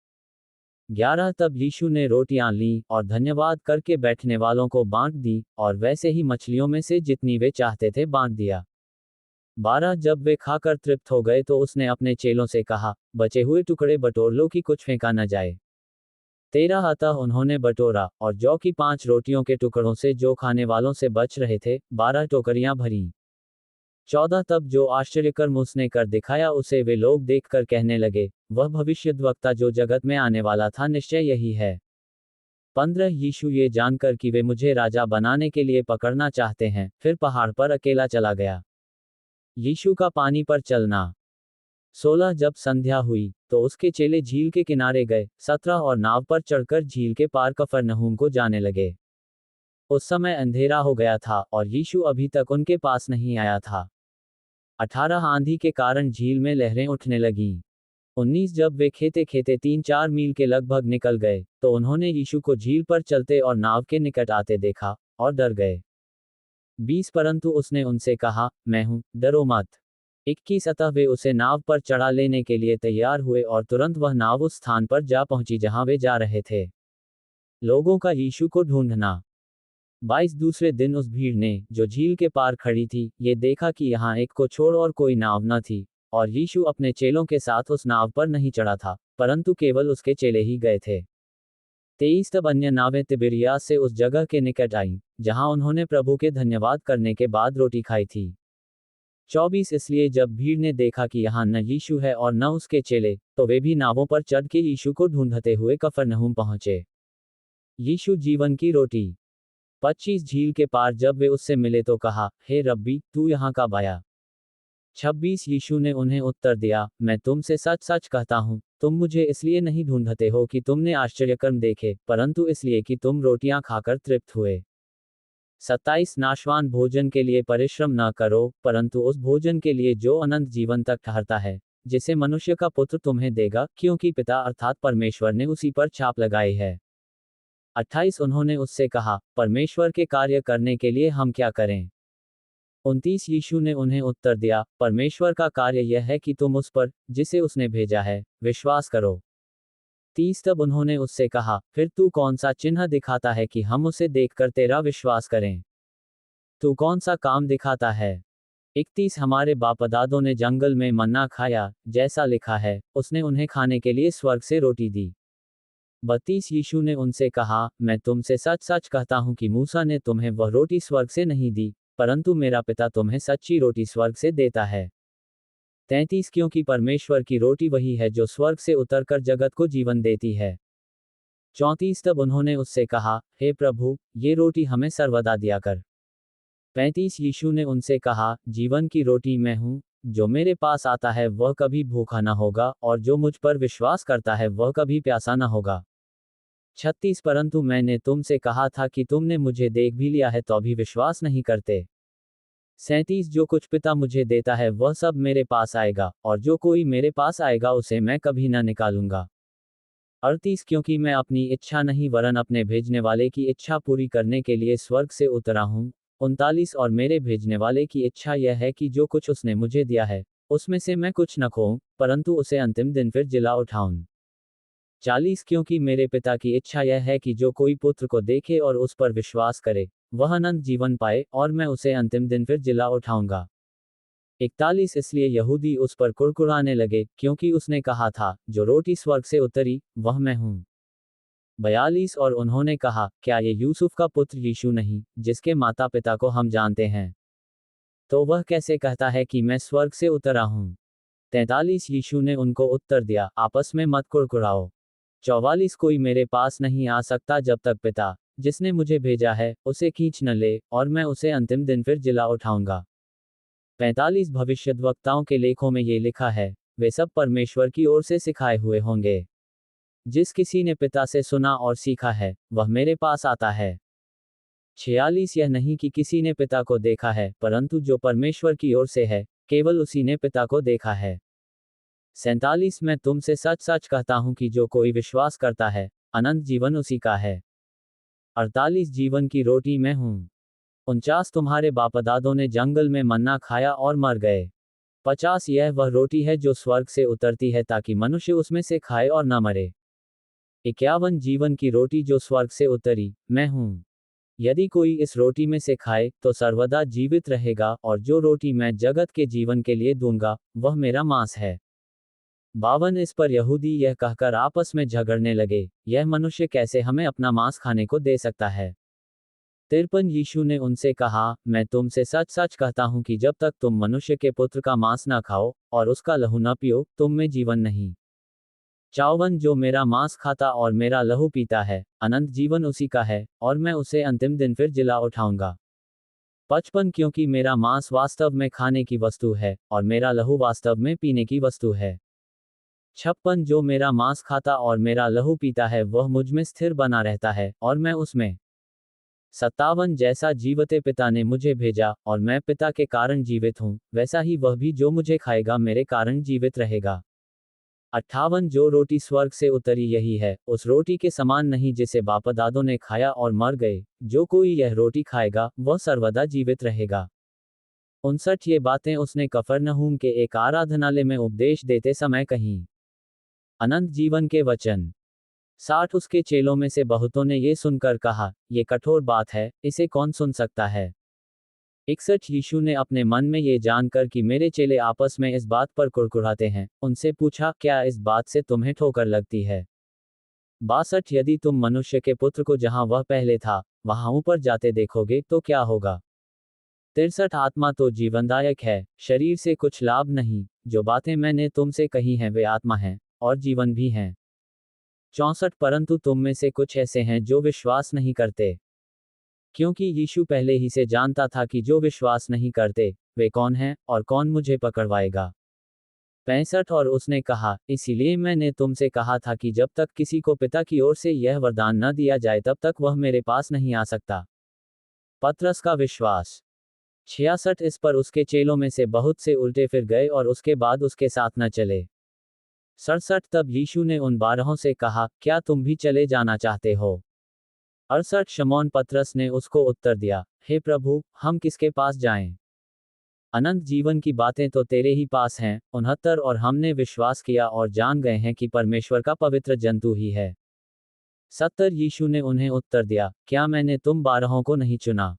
11 तब यीशु ने रोटियां लीं, और धन्यवाद करके बैठने वालों को बांट दी, और वैसे ही मछलियों में से जितनी वे चाहते थे बांट दिया। 12 जब वे खाकर तृप्त हो गए तो उसने अपने चेलों से कहा, बचे हुए टुकड़े बटोर लो कि कुछ फेंका न जाए। 13 अतः उन्होंने बटोरा, और जौ की 5 रोटियों के टुकड़ों से जो खाने वालों से बच रहे थे, 12 टोकरियां भरी। 14 तब जो आश्चर्यकर्म उसने कर दिखाया उसे वे लोग देखकर कहने लगे, वह भविष्यद्वक्ता जो जगत में आने वाला था निश्चय यही है। 15 यीशु ये जानकर कि वे मुझे राजा बनाने के लिए पकड़ना चाहते हैं, फिर पहाड़ पर अकेला चला गया। यीशु का पानी पर चलना। 16 जब संध्या हुई, तो उसके चेले झील के किनारे गए। 17 और नाव पर चढ़कर झील के पार कफरनहूम को जाने लगे। उस समय अंधेरा हो गया था, और यीशु अभी तक उनके पास नहीं आया था। 18 आंधी के कारण झील में लहरें उठने लगीं। 19 जब वे खेते खेते 3-4 मील के लगभग निकल गए, तो उन्होंने यीशु को झील पर चलते और नाव के निकट आते देखा, और डर गए। 20 परंतु उसने उनसे कहा, मैं हूं, डरो मत। 21 अतः वे उसे नाव पर चढ़ा लेने के लिए तैयार हुए और तुरंत वह नाव उस स्थान पर जा पहुंची जहां वे जा रहे थे। लोगों का यीशु को ढूंढना। 22 दूसरे दिन उस भीड़ ने, जो झील के पार खड़ी थी, ये देखा कि यहाँ एक को छोड़ और कोई नाव न थी, और यीशु अपने चेलों के साथ उस नाव पर नहीं चढ़ा था, परंतु केवल उसके चेले ही गए थे। 23 तब अन्य नावें तिबिरियास से उस जगह के निकट आईं, जहां उन्होंने प्रभु के धन्यवाद करने के बाद रोटी खाई थी। 24 इसलिए जब भीड़ ने देखा कि यहाँ न यीशु है और न उसके चेले, तो वे भी नावों पर चढ़ के यीशु को ढूंढते हुए कफरनहूम पहुंचे। यीशु जीवन की रोटी। 25 झील के पार जब वे उससे मिले तो कहा, हे रब्बी, तू यहाँ कब आया? 26 यीशु ने उन्हें उत्तर दिया, मैं तुमसे सच सच कहता हूँ, तुम मुझे इसलिए नहीं ढूंढते हो कि तुमने आश्चर्यकर्म देखे, परंतु इसलिए कि तुम रोटियां खाकर तृप्त हुए। 27 नाशवान भोजन के लिए परिश्रम न करो, परंतु उस भोजन के लिए जो अनंत जीवन तक ठहरता है, जिसे मनुष्य का पुत्र तुम्हें देगा, क्योंकि पिता अर्थात परमेश्वर ने उसी पर छाप लगाई है। 28 उन्होंने उससे कहा, परमेश्वर के कार्य करने के लिए हम क्या करें? 29 यीशु ने उन्हें उत्तर दिया, परमेश्वर का कार्य यह है कि तुम उस पर, जिसे उसने भेजा है, विश्वास करो। 30 तब उन्होंने उससे कहा, फिर तू कौन सा चिन्ह दिखाता है कि हम उसे देखकर तेरा विश्वास करें? तू कौन सा काम दिखाता है? 31 हमारे बापदादों ने जंगल में मन्ना खाया, जैसा लिखा है, उसने उन्हें खाने के लिए स्वर्ग से रोटी दी। 32 यीशु ने उनसे कहा, मैं तुमसे सच सच कहता हूं कि मूसा ने तुम्हें वह रोटी स्वर्ग से नहीं दी, परंतु मेरा पिता तुम्हें सच्ची रोटी स्वर्ग से देता है। 33 क्योंकि परमेश्वर की रोटी वही है जो स्वर्ग से उतरकर जगत को जीवन देती है। 34 तब उन्होंने उससे कहा, हे प्रभु, ये रोटी हमें सर्वदा दिया कर। 35 यीशु ने उनसे कहा, जीवन की रोटी मैं हूँ, जो मेरे पास आता है वह कभी भूखा न होगा, और जो मुझ पर विश्वास करता है वह कभी प्यासा न होगा। 36 परंतु मैंने तुमसे कहा था कि तुमने मुझे देख भी लिया है तो भी विश्वास नहीं करते। 37 जो कुछ पिता मुझे देता है वह सब मेरे पास आएगा, और जो कोई मेरे पास आएगा उसे मैं कभी न निकालूंगा। 38 क्योंकि मैं अपनी इच्छा नहीं वरन अपने भेजने वाले की इच्छा पूरी करने के लिए स्वर्ग से उतरा हूँ। 39 और मेरे भेजने वाले की इच्छा यह है कि जो कुछ उसने मुझे दिया है, उसमें से मैं कुछ न खोऊं, परंतु उसे अंतिम दिन फिर जिला उठाऊं। 40 क्योंकि मेरे पिता की इच्छा यह है कि जो कोई पुत्र को देखे और उस पर विश्वास करे, वह अनंत जीवन पाए, और मैं उसे अंतिम दिन फिर जिला उठाऊंगा। 41 इसलिए यहूदी उस पर कुड़कुड़ाने लगे, क्योंकि उसने कहा था, जो रोटी स्वर्ग से उतरी, वह मैं हूं। 42 और उन्होंने कहा, क्या ये यूसुफ का पुत्र यीशु नहीं, जिसके माता पिता को हम जानते हैं? तो वह कैसे कहता है कि मैं स्वर्ग से उतरा हूं? 43 यीशु ने उनको उत्तर दिया, आपस में मत कुड़कुड़ाओ। 44 कोई मेरे पास नहीं आ सकता जब तक पिता, जिसने मुझे भेजा है, उसे खींच न ले, और मैं उसे अंतिम दिन फिर जिला उठाऊंगा। 45 भविष्यद्वक्ताओं के लेखों में ये लिखा है, वे सब परमेश्वर की ओर से सिखाए हुए होंगे। जिस किसी ने पिता से सुना और सीखा है, वह मेरे पास आता है। 46 यह नहीं कि किसी ने पिता को देखा है, परंतु जो परमेश्वर की ओर से है, केवल उसी ने पिता को देखा है। 47 मैं तुमसे सच सच कहता हूं कि जो कोई विश्वास करता है, अनंत जीवन उसी का है। 48 जीवन की रोटी मैं हूं। 49 तुम्हारे बापदादों ने जंगल में मन्ना खाया और मर गए। 50 यह वह रोटी है जो स्वर्ग से उतरती है ताकि मनुष्य उसमें से खाए और न मरे। 51 जीवन की रोटी जो स्वर्ग से उतरी, मैं हूं। यदि कोई इस रोटी में से खाए, तो सर्वदा जीवित रहेगा, और जो रोटी मैं जगत के जीवन के लिए दूंगा, वह मेरा मांस है। 52 इस पर यहूदी यह कहकर आपस में झगड़ने लगे, यह मनुष्य कैसे हमें अपना मांस खाने को दे सकता है? 53 यीशु ने उनसे कहा, मैं तुमसे सच सच कहता हूं कि जब तक तुम मनुष्य के पुत्र का मांस न खाओ, और उसका लहू न पियो, तुम में जीवन नहीं। 54 जो मेरा मांस खाता और मेरा लहू पीता है, अनंत जीवन उसी का है, और मैं उसे अंतिम दिन फिर जिला उठाऊंगा। 55 क्योंकि मेरा मांस वास्तव में खाने की वस्तु है, और मेरा लहू वास्तव में पीने की वस्तु है। 56 जो मेरा मांस खाता और मेरा लहू पीता है वह मुझ में स्थिर बना रहता है, और मैं उसमें। 57 जैसा जीवते पिता ने मुझे भेजा और मैं पिता के कारण जीवित हूँ, वैसा ही वह भी जो मुझे खाएगा मेरे कारण जीवित रहेगा। 58 जो रोटी स्वर्ग से उतरी यही है, उस रोटी के समान नहीं जिसे बापदादों ने खाया और मर गए, जो कोई यह रोटी खाएगा वह सर्वदा जीवित रहेगा। 59 ये बातें उसने कफरनहूम के एक आराधनालय में उपदेश देते समय कहीं। अनंत जीवन के वचन। 60 उसके चेलों में से बहुतों ने ये सुनकर कहा, ये कठोर बात है, इसे कौन सुन सकता है। 61 यीशु ने अपने मन में ये जानकर कि मेरे चेले आपस में इस बात पर कुड़कुड़ाते हैं, उनसे पूछा, क्या इस बात से तुम्हें ठोकर लगती है। 62 यदि तुम मनुष्य के पुत्र को जहां वह पहले था, वहां ऊपर जाते देखोगे तो क्या होगा। 63 आत्मा तो जीवनदायक है, शरीर से कुछ लाभ नहीं, जो बातें मैंने तुमसे कही हैं वे आत्मा हैं, और जीवन भी हैं। 64 परंतु तुम में से कुछ ऐसे हैं जो विश्वास नहीं करते। क्योंकि यीशु पहले ही से जानता था कि जो विश्वास नहीं करते, वे कौन हैं, और कौन मुझे पकड़वाएगा। 65 और उसने कहा, इसीलिए मैंने तुमसे कहा था कि जब तक किसी को पिता की ओर से यह वरदान न दिया जाए तब तक वह मेरे पास नहीं आ सकता। पतरस का विश्वास। 66 इस पर उसके चेलों में से बहुत से उल्टे फिर गए और उसके बाद उसके साथ न चले। 67 तब यीशु ने उन 12 से कहा, क्या तुम भी चले जाना चाहते हो। 68 शमौन पतरस ने उसको उत्तर दिया, हे प्रभु, हम किसके पास जाएं। अनंत जीवन की बातें तो तेरे ही पास हैं। 69 और हमने विश्वास किया और जान गए हैं कि परमेश्वर का पवित्र जंतु ही है। 70 यीशु ने उन्हें उत्तर दिया, क्या मैंने तुम 12 को नहीं चुना।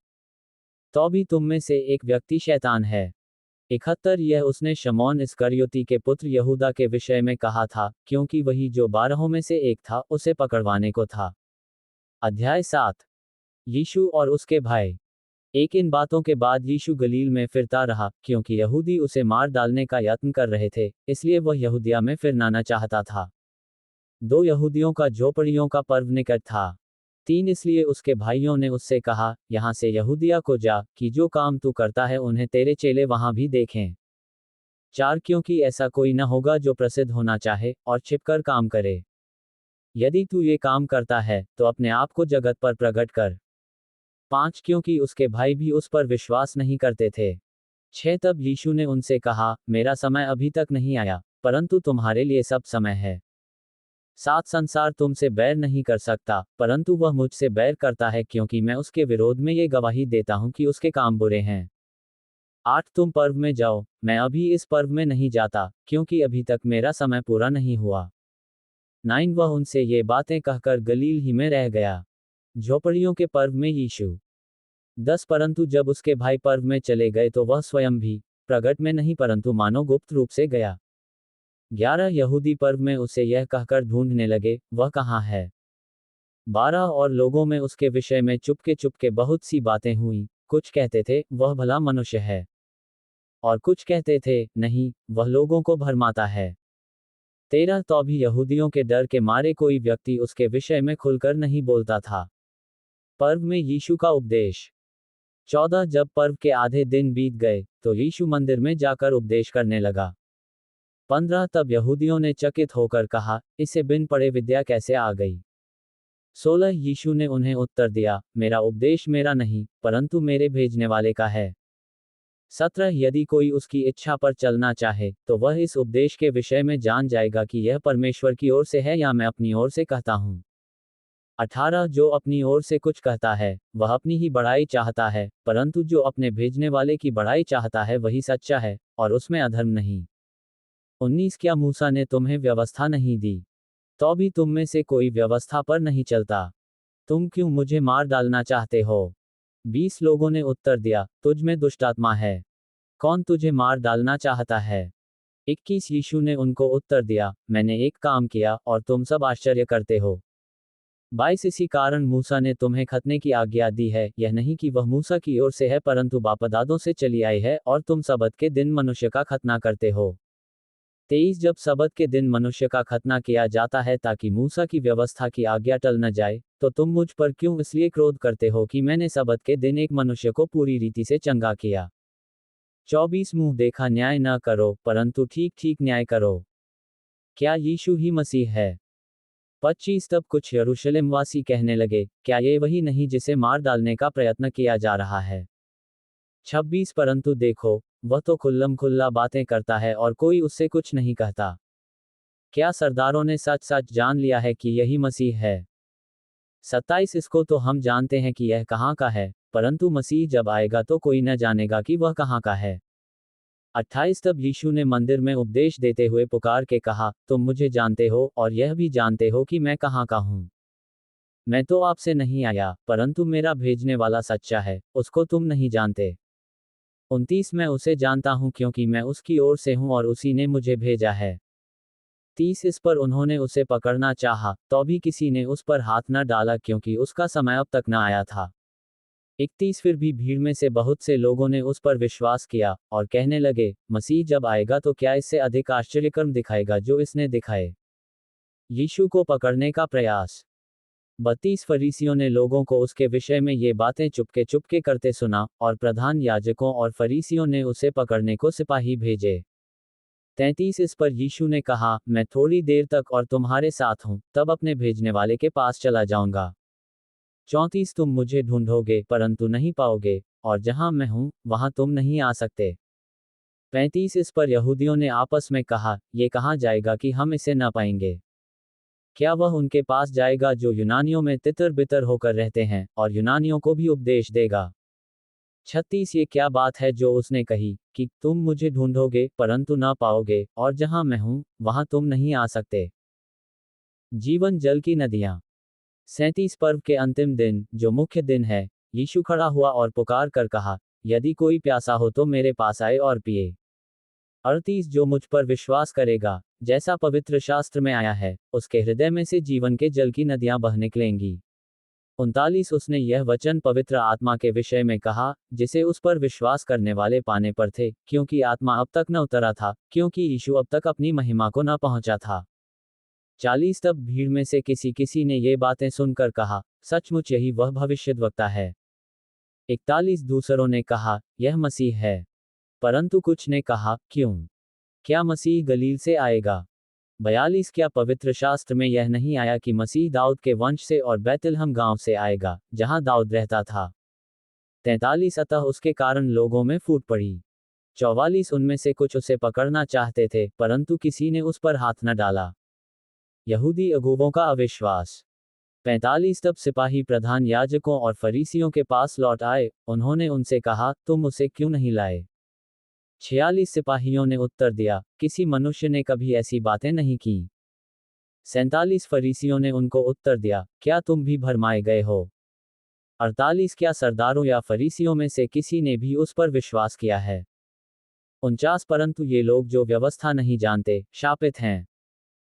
तो भी तुम में से एक व्यक्ति शैतान है। 71 यह उसने शमौन इस्करियोती के पुत्र यहूदा के विषय में कहा था, क्योंकि वही जो 12 में से एक था उसे पकड़वाने को था। अध्याय 7। यीशु और उसके भाई। एक इन बातों के बाद यीशु गलील में फिरता रहा, क्योंकि यहूदी उसे मार डालने का यत्न कर रहे थे, इसलिए वह यहूदिया में फिरना न चाहता था। 2 यहूदियों का झोपड़ियों का पर्व निकट था। 3 इसलिए उसके भाइयों ने उससे कहा, यहाँ से यहूदिया को जा, कि जो काम तू करता है उन्हें तेरे चेले वहां भी देखें। 4 क्योंकि ऐसा कोई न होगा जो प्रसिद्ध होना चाहे और छिपकर काम करे। यदि तू ये काम करता है तो अपने आप को जगत पर प्रकट कर। 5 क्योंकि उसके भाई भी उस पर विश्वास नहीं करते थे। 6 तब यीशु ने उनसे कहा, मेरा समय अभी तक नहीं आया, परंतु तुम्हारे लिए सब समय है। 7 संसार तुमसे बैर नहीं कर सकता, परंतु वह मुझसे बैर करता है क्योंकि मैं उसके विरोध में ये गवाही देता हूं कि उसके काम बुरे हैं। 8 तुम पर्व में जाओ, मैं अभी इस पर्व में नहीं जाता, क्योंकि अभी तक मेरा समय पूरा नहीं हुआ। 9 वह उनसे ये बातें कहकर गलील ही में रह गया। झोपड़ियों के पर्व में यीशु। 10 परंतु जब उसके भाई पर्व में चले गए तो वह स्वयं भी प्रगट में नहीं परंतु मानो गुप्त रूप से गया। 11 यहूदी पर्व में उसे यह कहकर ढूंढने लगे, वह कहाँ है। 12 और लोगों में उसके विषय में चुपके चुपके बहुत सी बातें हुई, कुछ कहते थे, वह भला मनुष्य है, और कुछ कहते थे, नहीं, वह लोगों को भरमाता है। 13 तो भी यहूदियों के डर के मारे कोई व्यक्ति उसके विषय में खुलकर नहीं बोलता था। पर्व में यीशु का उपदेश। 14 जब पर्व के आधे दिन बीत गए तो यीशु मंदिर में जाकर उपदेश करने लगा। 15 तब यहूदियों ने चकित होकर कहा, इसे बिन पढ़े विद्या कैसे आ गई। 16 यीशु ने उन्हें उत्तर दिया, मेरा उपदेश मेरा नहीं, परंतु मेरे भेजने वाले का है। 17 यदि कोई उसकी इच्छा पर चलना चाहे तो वह इस उपदेश के विषय में जान जाएगा कि यह परमेश्वर की ओर से है या मैं अपनी ओर से कहता हूँ। 18 जो अपनी ओर से कुछ कहता है वह अपनी ही बड़ाई चाहता है, परंतु जो अपने भेजने वाले की बड़ाई चाहता है वही सच्चा है, और उसमें अधर्म नहीं। 19 क्या मूसा ने तुम्हें व्यवस्था नहीं दी, तो भी तुम में से कोई व्यवस्था पर नहीं चलता। तुम क्यों मुझे मार डालना चाहते हो। 20 लोगों ने उत्तर दिया, तुझ में दुष्टात्मा है, कौन तुझे मार डालना चाहता है। 21 यीशु ने उनको उत्तर दिया, मैंने एक काम किया और तुम सब आश्चर्य करते हो। 22 इसी कारण मूसा ने तुम्हें खतने की आज्ञा दी है, यह नहीं कि वह मूसा की ओर से है परंतु बापदादों से चली आई है, और तुम सबत के दिन मनुष्य का खतना करते हो। 23 जब सबत के दिन मनुष्य का खतना किया जाता है ताकि मूसा की व्यवस्था की आज्ञा टल न जाए, तो तुम मुझ पर क्यों इसलिए क्रोध करते हो कि मैंने सबत के दिन एक मनुष्य को पूरी रीति से चंगा किया। 24 मुंह देखा न्याय न करो परंतु ठीक ठीक न्याय करो। क्या यीशु ही मसीह है। 25 तब कुछ यरूशलेम वासी कहने लगे, क्या ये वही नहीं जिसे मार डालने का प्रयत्न किया जा रहा है? 26 परंतु देखो, वह तो खुल्लम खुल्ला बातें करता है और कोई उससे कुछ नहीं कहता। क्या सरदारों ने सच सच जान लिया है कि यही मसीह है? 27 इसको तो हम जानते हैं कि यह कहाँ का है, परंतु मसीह जब आएगा तो कोई न जानेगा कि वह कहाँ का है। 28 तब यीशु ने मंदिर में उपदेश देते हुए पुकार के कहा, तुम मुझे जानते हो और यह भी जानते हो कि मैं कहाँ का हूँ। मैं तो आपसे नहीं आया, परंतु मेरा भेजने वाला सच्चा है, उसको तुम नहीं जानते। 29 मैं उसे जानता हूँ क्योंकि मैं उसकी ओर से हूँ और उसी ने मुझे भेजा है। 30 इस पर उन्होंने उसे पकड़ना चाहा, तो भी किसी ने उस पर हाथ न डाला क्योंकि उसका समय अब तक न आया था। 31 फिर भी भीड़ में से बहुत से लोगों ने उस पर विश्वास किया और कहने लगे, मसीह जब आएगा तो क्या इससे अधिक आश्चर्यकर्म दिखाएगा जो इसने दिखाए। यीशु को पकड़ने का प्रयास। 32 फरीसियों ने लोगों को उसके विषय में ये बातें चुपके चुपके करते सुना और प्रधान याजकों और फरीसियों ने उसे पकड़ने को सिपाही भेजे। 33 इस पर यीशु ने कहा, मैं थोड़ी देर तक और तुम्हारे साथ हूँ, तब अपने भेजने वाले के पास चला जाऊंगा। 34 तुम मुझे ढूंढोगे परंतु नहीं पाओगे, और जहां मैं हूं वहां तुम नहीं आ सकते। 35 इस पर यहूदियों ने आपस में कहा, ये कहाँ जाएगा कि हम इसे न पाएंगे? क्या वह उनके पास जाएगा जो यूनानियों में तितर बितर होकर रहते हैं, और यूनानियों को भी उपदेश देगा? 36 ये क्या बात है जो उसने कही, कि तुम मुझे ढूंढोगे परंतु न पाओगे, और जहां मैं हूं वहां तुम नहीं आ सकते। जीवन जल की नदियां। 37 पर्व के अंतिम दिन, जो मुख्य दिन है, यीशु खड़ा हुआ और पुकार कर कहा, यदि कोई प्यासा हो तो मेरे पास आए और पिए। 38 जो मुझ पर विश्वास करेगा, जैसा पवित्र शास्त्र में आया है, उसके हृदय में से जीवन के जल की नदियां बह निकलेंगी। 39 उसने यह वचन पवित्र आत्मा के विषय में कहा, जिसे उस पर विश्वास करने वाले पाने पर थे, क्योंकि आत्मा अब तक न उतरा था, क्योंकि यीशु अब तक अपनी महिमा को न पहुंचा था। 40 तब भीड़ में से किसी किसी ने ये बातें सुनकर कहा, सचमुच यही वह भविष्यद्वक्ता है। 41 दूसरों ने कहा, यह मसीह है। परंतु कुछ ने कहा, क्यों? क्या मसीह गलील से आएगा? 42 क्या पवित्र शास्त्र में यह नहीं आया कि मसीह दाऊद के वंश से और बैतलहम गांव से आएगा, जहां दाऊद रहता था? 43 अतः उसके कारण लोगों में फूट पड़ी। 44 उनमें से कुछ उसे पकड़ना चाहते थे, परंतु किसी ने उस पर हाथ न डाला। यहूदी अगुवों का अविश्वास। 45 तब सिपाही प्रधान याजकों और फरीसियों के पास लौट आए, उन्होंने उनसे कहा, तुम उसे क्यों नहीं लाए? 46 सिपाहियों ने उत्तर दिया, किसी मनुष्य ने कभी ऐसी बातें नहीं की। 47 फरीसियों ने उनको उत्तर दिया, क्या तुम भी भरमाए गए हो? 48 क्या सरदारों या फरीसियों में से किसी ने भी उस पर विश्वास किया है? 49 परंतु ये लोग जो व्यवस्था नहीं जानते, शापित हैं।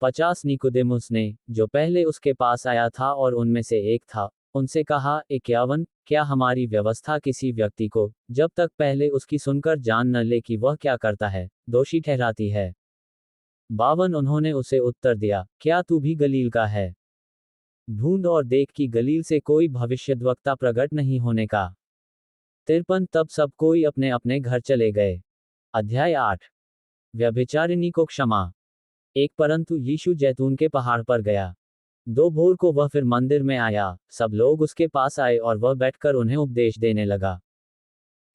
50 निकोदेमुस ने, जो पहले उसके पास आया था और उनमें से एक था, उनसे कहा, 51 क्या हमारी व्यवस्था किसी व्यक्ति को, जब तक पहले उसकी सुनकर जान न ले कि वह क्या करता है, दोषी ठहराती है? 52 उन्होंने उसे उत्तर दिया, क्या तू भी गलील का है? ढूंढ और देख कि गलील से कोई भविष्यद्वक्ता प्रकट नहीं होने का। 53 तब सब कोई अपने अपने घर चले गए। अध्याय 8 व्यभिचारिणी को क्षमा। एक परंतु यीशु जैतून के पहाड़ पर गया। 2 भोर को वह फिर मंदिर में आया, सब लोग उसके पास आए और वह बैठकर उन्हें उपदेश देने लगा।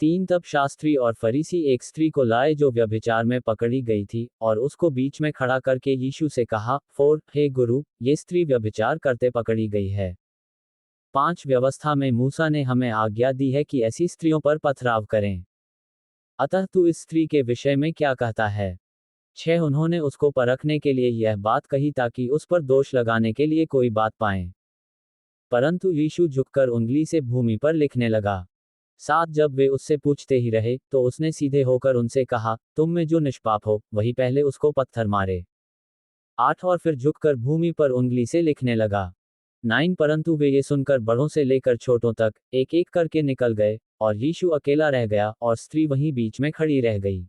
3 तब शास्त्री और फरीसी एक स्त्री को लाए जो व्यभिचार में पकड़ी गई थी, और उसको बीच में खड़ा करके यीशु से कहा, हे गुरु, ये स्त्री व्यभिचार करते पकड़ी गई है। 5 व्यवस्था में मूसा ने हमें आज्ञा दी है कि ऐसी स्त्रियों पर पथराव करें। अतः तू इस स्त्री के विषय में क्या कहता है? 6 उन्होंने उसको परखने के लिए यह बात कही ताकि उस पर दोष लगाने के लिए कोई बात पाएं। परंतु यीशु झुककर उंगली से भूमि पर लिखने लगा। 7 जब वे उससे पूछते ही रहे, तो उसने सीधे होकर उनसे कहा, तुम में जो निष्पाप हो, वही पहले उसको पत्थर मारे। 8 और फिर झुककर भूमि पर उंगली से लिखने लगा। 9 परंतु वे ये सुनकर बड़ों से लेकर छोटों तक, एक एक करके निकल गए, और यीशु अकेला रह गया, और स्त्री वहीं बीच में खड़ी रह गई।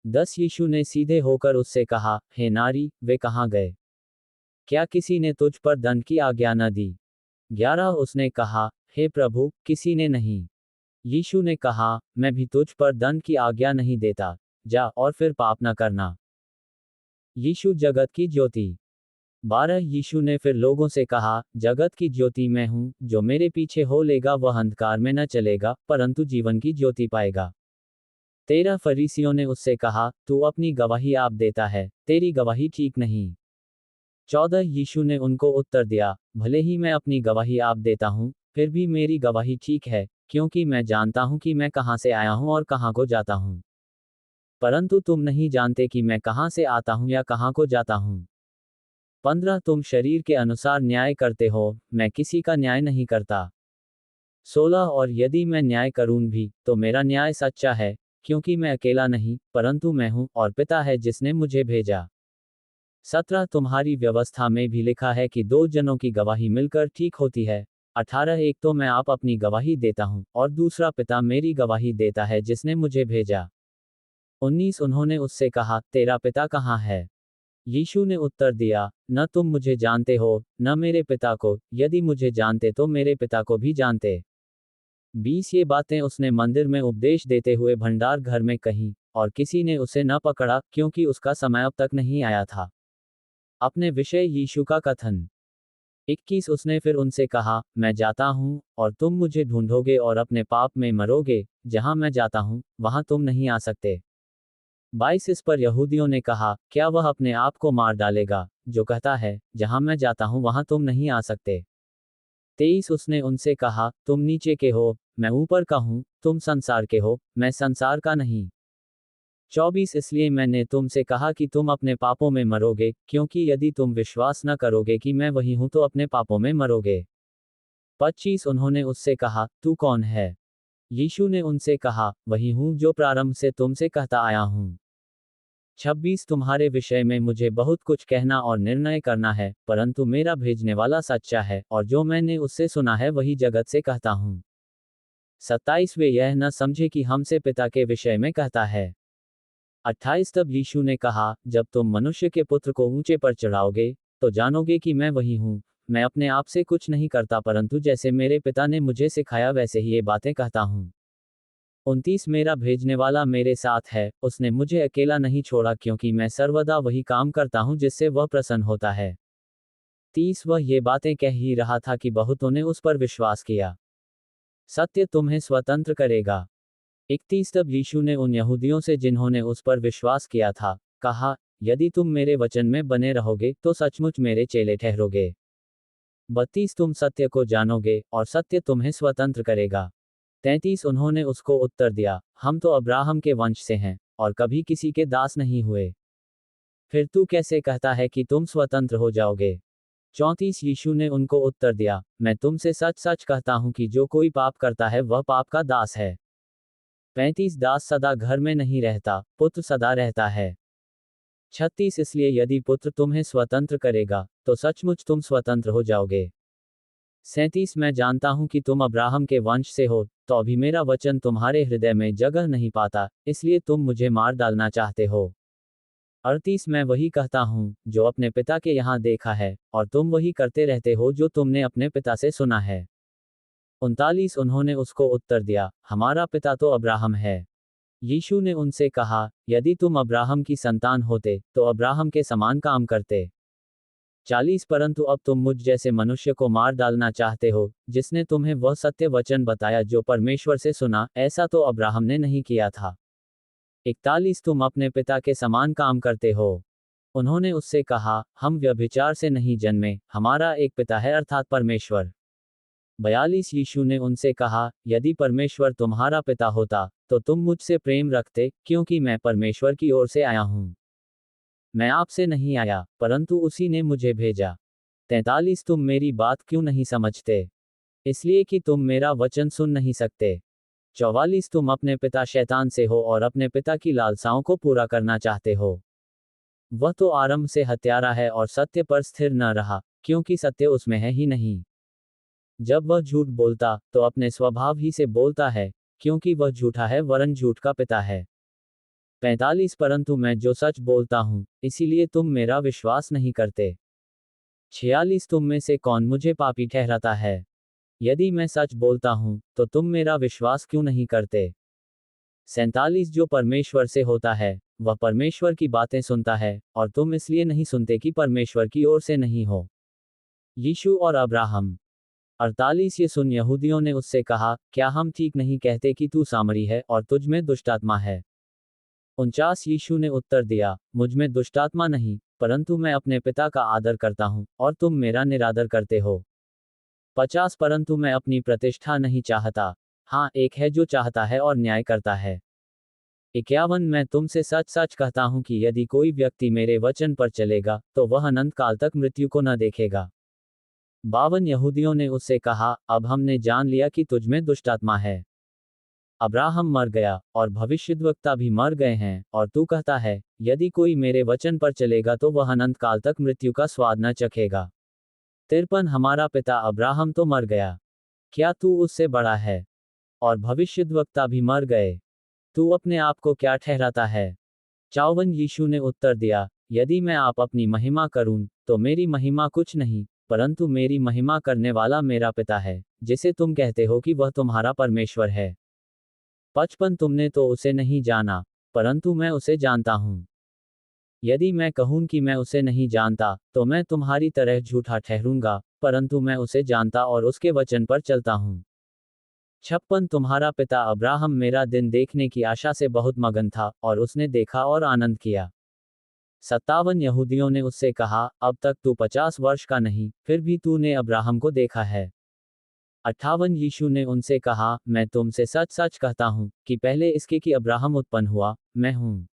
10 यीशु ने सीधे होकर उससे कहा, हे नारी, वे कहाँ गए? क्या किसी ने तुझ पर दंड की आज्ञा न दी? 11 उसने कहा, हे प्रभु, किसी ने नहीं। यीशु ने कहा, मैं भी तुझ पर दंड की आज्ञा नहीं देता, जा और फिर पाप न करना। यीशु जगत की ज्योति। 12 यीशु ने फिर लोगों से कहा, जगत की ज्योति मैं हूँ, जो मेरे पीछे हो लेगा वह अंधकार में न चलेगा, परंतु जीवन की ज्योति पाएगा। 13 फरीसियों ने उससे कहा, तू अपनी गवाही आप देता है, तेरी गवाही ठीक नहीं। 14 यीशु ने उनको उत्तर दिया, भले ही मैं अपनी गवाही आप देता हूँ, फिर भी मेरी गवाही ठीक है, क्योंकि मैं जानता हूँ कि मैं कहाँ से आया हूँ और कहाँ को जाता हूँ। परंतु तुम नहीं जानते कि मैं कहाँ से आता हूँ या कहाँ को जाता हूँ। 15 तुम शरीर के अनुसार न्याय करते हो, मैं किसी का न्याय नहीं करता। 16 और यदि मैं न्याय करूं भी, तो मेरा न्याय सच्चा है, क्योंकि मैं अकेला नहीं, परंतु मैं हूं, और पिता है जिसने मुझे भेजा। 17 तुम्हारी व्यवस्था में भी लिखा है कि दो जनों की गवाही मिलकर ठीक होती है। 18 एक तो मैं आप अपनी गवाही देता हूं, और दूसरा पिता मेरी गवाही देता है जिसने मुझे भेजा। 19 उन्होंने उससे कहा, तेरा पिता कहाँ है? यीशु ने उत्तर दिया, न तुम मुझे जानते हो, न मेरे पिता को, यदि मुझे जानते तो मेरे पिता को भी जानते। 20 ये बातें उसने मंदिर में उपदेश देते हुए भंडार घर में कहीं, और किसी ने उसे न पकड़ा, क्योंकि उसका समय अब तक नहीं आया था। अपने विषय यीशु का कथन। 21 उसने फिर उनसे कहा, मैं जाता हूँ, और तुम मुझे ढूंढोगे और अपने पाप में मरोगे, जहां मैं जाता हूँ, वहां तुम नहीं आ सकते। 22 इस पर यहूदियों ने कहा, क्या वह अपने आप को मार डालेगा, जो कहता है, जहां मैं जाता हूं वहां तुम नहीं आ सकते। 23 उसने उनसे कहा, तुम नीचे के हो, मैं ऊपर का हूं, तुम संसार के हो, मैं संसार का नहीं। 24 इसलिए मैंने तुमसे कहा कि तुम अपने पापों में मरोगे, क्योंकि यदि तुम विश्वास न करोगे कि मैं वही हूं तो अपने पापों में मरोगे। 25 उन्होंने उससे कहा, तू कौन है? यीशु ने उनसे कहा, वही हूं जो प्रारंभ से तुमसे कहता आया हूं। 26 तुम्हारे विषय में मुझे बहुत कुछ कहना और निर्णय करना है, परंतु मेरा भेजने वाला सच्चा है, और जो मैंने उससे सुना है वही जगत से कहता हूँ। 27 वे यह न समझे कि हमसे पिता के विषय में कहता है। 28 तब यीशु ने कहा, जब तुम मनुष्य के पुत्र को ऊंचे पर चढ़ाओगे, तो जानोगे कि मैं वही हूँ। मैं अपने आप से कुछ नहीं करता, परंतु जैसे मेरे पिता ने मुझे सिखाया वैसे ही ये बातें कहता हूँ। 29 मेरा भेजने वाला मेरे साथ है, उसने मुझे अकेला नहीं छोड़ा, क्योंकि मैं सर्वदा वही काम करता हूं जिससे वह प्रसन्न होता है। 30 वह ये बातें कह ही रहा था कि बहुतों ने उस पर विश्वास किया। सत्य तुम्हें स्वतंत्र करेगा। 31 तब यीशु ने उन यहूदियों से जिन्होंने उस पर विश्वास किया था, कहा, यदि तुम मेरे वचन में बने रहोगे तो सचमुच मेरे चेले ठहरोगे। 32 तुम सत्य को जानोगे, और सत्य तुम्हें स्वतंत्र करेगा। 33 उन्होंने उसको उत्तर दिया, हम तो अब्राहम के वंश से हैं, और कभी किसी के दास नहीं हुए। फिर तू कैसे कहता है कि तुम स्वतंत्र हो जाओगे? 34 यीशु ने उनको उत्तर दिया, मैं तुमसे सच सच कहता हूं कि जो कोई पाप करता है वह पाप का दास है। 35 दास सदा घर में नहीं रहता, पुत्र सदा रहता है। 36 इसलिए यदि पुत्र तुम्हें स्वतंत्र करेगा, तो सचमुच तुम स्वतंत्र हो जाओगे। 37 मैं जानता हूं कि तुम अब्राहम के वंश से हो, तो अभी मेरा वचन तुम्हारे हृदय में जगह नहीं पाता, इसलिए तुम मुझे मार डालना चाहते हो। 38 मैं वही कहता हूं, जो अपने पिता के यहाँ देखा है, और तुम वही करते रहते हो जो तुमने अपने पिता से सुना है। 39 उन्होंने उसको उत्तर दिया, हमारा पिता तो अब्राहम है। यीशु ने उनसे कहा, यदि तुम अब्राहम की संतान होते, तो अब्राहम के समान काम करते। 40 परंतु अब तुम मुझ जैसे मनुष्य को मार डालना चाहते हो, जिसने तुम्हें वह सत्य वचन बताया जो परमेश्वर से सुना, ऐसा तो अब्राहम ने नहीं किया था। 41 तुम अपने पिता के समान काम करते हो। उन्होंने उससे कहा, हम व्यभिचार से नहीं जन्मे, हमारा एक पिता है अर्थात परमेश्वर। 42 यीशु ने उनसे कहा, यदि परमेश्वर तुम्हारा पिता होता, तो तुम मुझसे प्रेम रखते, क्योंकि मैं परमेश्वर की ओर से आया हूँ। मैं आपसे नहीं आया, परंतु उसी ने मुझे भेजा। 43 तुम मेरी बात क्यों नहीं समझते? इसलिए कि तुम मेरा वचन सुन नहीं सकते। 44 तुम अपने पिता शैतान से हो और अपने पिता की लालसाओं को पूरा करना चाहते हो। वह तो आरंभ से हत्यारा है और सत्य पर स्थिर न रहा, क्योंकि सत्य उसमें है ही नहीं। जब वह झूठ बोलता, तो अपने स्वभाव ही से बोलता है, क्योंकि वह झूठा है वरन झूठ का पिता है। 45 परंतु मैं जो सच बोलता हूँ, इसीलिए तुम मेरा विश्वास नहीं करते। 46 तुम में से कौन मुझे पापी ठहराता है? यदि मैं सच बोलता हूं, तो तुम मेरा विश्वास क्यों नहीं करते? 47 जो परमेश्वर से होता है, वह परमेश्वर की बातें सुनता है, और तुम इसलिए नहीं सुनते कि परमेश्वर की ओर से नहीं हो। यीशु और अब्राहम। 48 ये सुन यहूदियों ने उससे कहा, क्या हम ठीक नहीं कहते कि तू सामरी है और तुझ में दुष्टात्मा है? 49 यीशु ने उत्तर दिया, मुझ में दुष्टात्मा नहीं, परंतु मैं अपने पिता का आदर करता हूँ, और तुम मेरा निरादर करते हो। 50 परंतु मैं अपनी प्रतिष्ठा नहीं चाहता, हाँ एक है जो चाहता है और न्याय करता है। 51 मैं तुमसे सच सच कहता हूँ कि यदि कोई व्यक्ति मेरे वचन पर चलेगा, तो वह अनंत काल तक मृत्यु को न देखेगा। 52 यहूदियों ने उससे कहा, अब हमने जान लिया कि तुझ में दुष्टात्मा है। अब्राहम मर गया, और भविष्यद्वक्ता भी मर गए हैं, और तू कहता है, यदि कोई मेरे वचन पर चलेगा तो वह अनंत काल तक मृत्यु का स्वाद न चखेगा। 53 हमारा पिता अब्राहम तो मर गया, क्या तू उससे बड़ा है? और भविष्यद्वक्ता भी मर गए, तू अपने आप को क्या ठहराता है? 54 यीशु ने उत्तर दिया, यदि मैं आप अपनी महिमा करूं, तो मेरी महिमा कुछ नहीं, परंतु मेरी महिमा करने वाला मेरा पिता है, जिसे तुम कहते हो कि वह तुम्हारा परमेश्वर है। 55 तुमने तो उसे नहीं जाना, परंतु मैं उसे जानता हूं। यदि मैं कहूं कि मैं उसे नहीं जानता, तो मैं तुम्हारी तरह झूठा ठहरूंगा, परंतु मैं उसे जानता और उसके वचन पर चलता हूं। 56 तुम्हारा पिता अब्राहम मेरा दिन देखने की आशा से बहुत मगन था, और उसने देखा और आनंद किया। 57 यहूदियों ने उससे कहा, अब तक तू 50 वर्ष का नहीं, फिर भी तूने अब्राहम को देखा है। 58 यीशु ने उनसे कहा, मैं तुमसे सच सच कहता हूं, कि पहले इसके कि अब्राहम उत्पन्न हुआ, मैं हूं।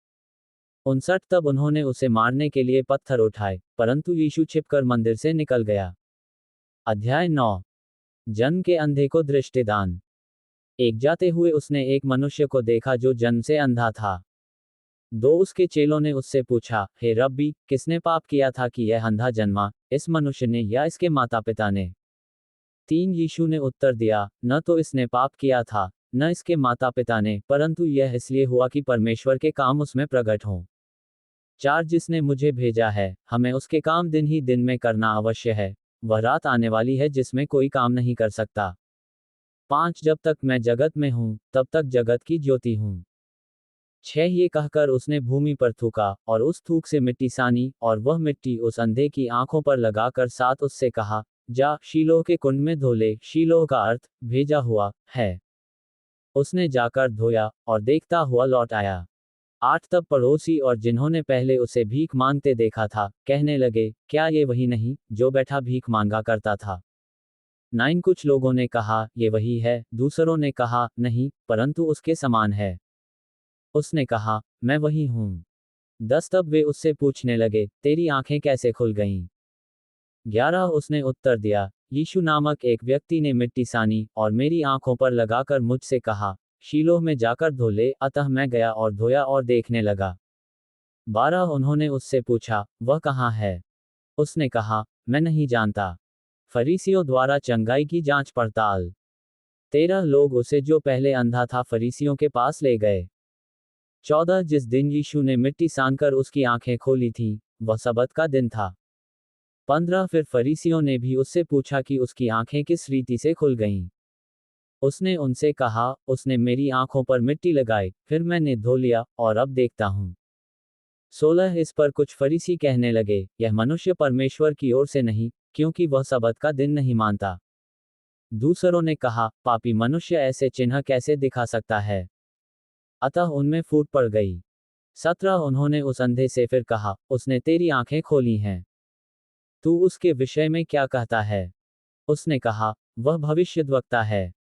59 तब उन्होंने उसे मारने के लिए पत्थर उठाए, परंतु यीशु छिपकर मंदिर से निकल गया। अध्याय 9। जन्म के अंधे को दृष्टिदान। एक जाते हुए उसने एक मनुष्य को देखा जो जन्म से अंधा था। 2 उसके चेलों ने उससे पूछा, हे रब्बी, किसने पाप किया था कि यह अंधा जन्मा, इस मनुष्य ने या इसके माता पिता ने? 3 यीशु ने उत्तर दिया, न तो इसने पाप किया था, न इसके माता पिता ने, परंतु यह इसलिए हुआ कि परमेश्वर के काम उसमें प्रकट हों। 4 जिसने मुझे भेजा है, हमें उसके काम दिन ही दिन में करना अवश्य है, वह रात आने वाली है जिसमें कोई काम नहीं कर सकता। 5 जब तक मैं जगत में हूँ, तब तक जगत की ज्योति हूँ। 6 ये कहकर उसने भूमि पर थूका, और उस थूक से मिट्टी सानी, और वह मिट्टी उस अंधे की आंखों पर लगाकर 7 उससे कहा, जा शीलोह के कुंड में धो ले। शीलोह का अर्थ भेजा हुआ है। उसने जाकर धोया, और देखता हुआ लौट आया। 8 तब पड़ोसी और जिन्होंने पहले उसे भीख मांगते देखा था, कहने लगे, क्या ये वही नहीं, जो बैठा भीख मांगा करता था? 9 कुछ लोगों ने कहा, ये वही है। दूसरों ने कहा, नहीं, परंतु उसके समान है। उसने कहा, मैं वही हूँ। 10 तब वे उससे पूछने लगे, तेरी आंखें कैसे खुल गईं? 11 उसने उत्तर दिया, यीशु नामक एक व्यक्ति ने मिट्टी सानी, और मेरी आंखों पर लगाकर मुझसे कहा, शीलोह में जाकर धो ले। अतः मैं गया और धोया और देखने लगा। 12 उन्होंने उससे पूछा, वह कहाँ है? उसने कहा, मैं नहीं जानता। फरीसियों द्वारा चंगाई की जांच पड़ताल। 13 लोग उसे जो पहले अंधा था फरीसियों के पास ले गए। 14 जिस दिन यीशु ने मिट्टी सानकर उसकी आंखें खोली थीं, वह सबत का दिन था। 15 फिर फरीसियों ने भी उससे पूछा कि उसकी आंखें किस रीति से खुल गईं। उसने उनसे कहा, उसने मेरी आंखों पर मिट्टी लगाई, फिर मैंने धो लिया, और अब देखता हूं। 16 इस पर कुछ फरीसी कहने लगे, यह मनुष्य परमेश्वर की ओर से नहीं, क्योंकि वह सबत का दिन नहीं मानता। दूसरों ने कहा, पापी मनुष्य ऐसे चिन्ह कैसे दिखा सकता है? अतः उनमें फूट पड़ गई। 17 उन्होंने उस अंधे से फिर कहा, उसने तेरी आंखें खोली हैं, तू उसके विषय में क्या कहता है? उसने कहा, वह भविष्यद्वक्ता है।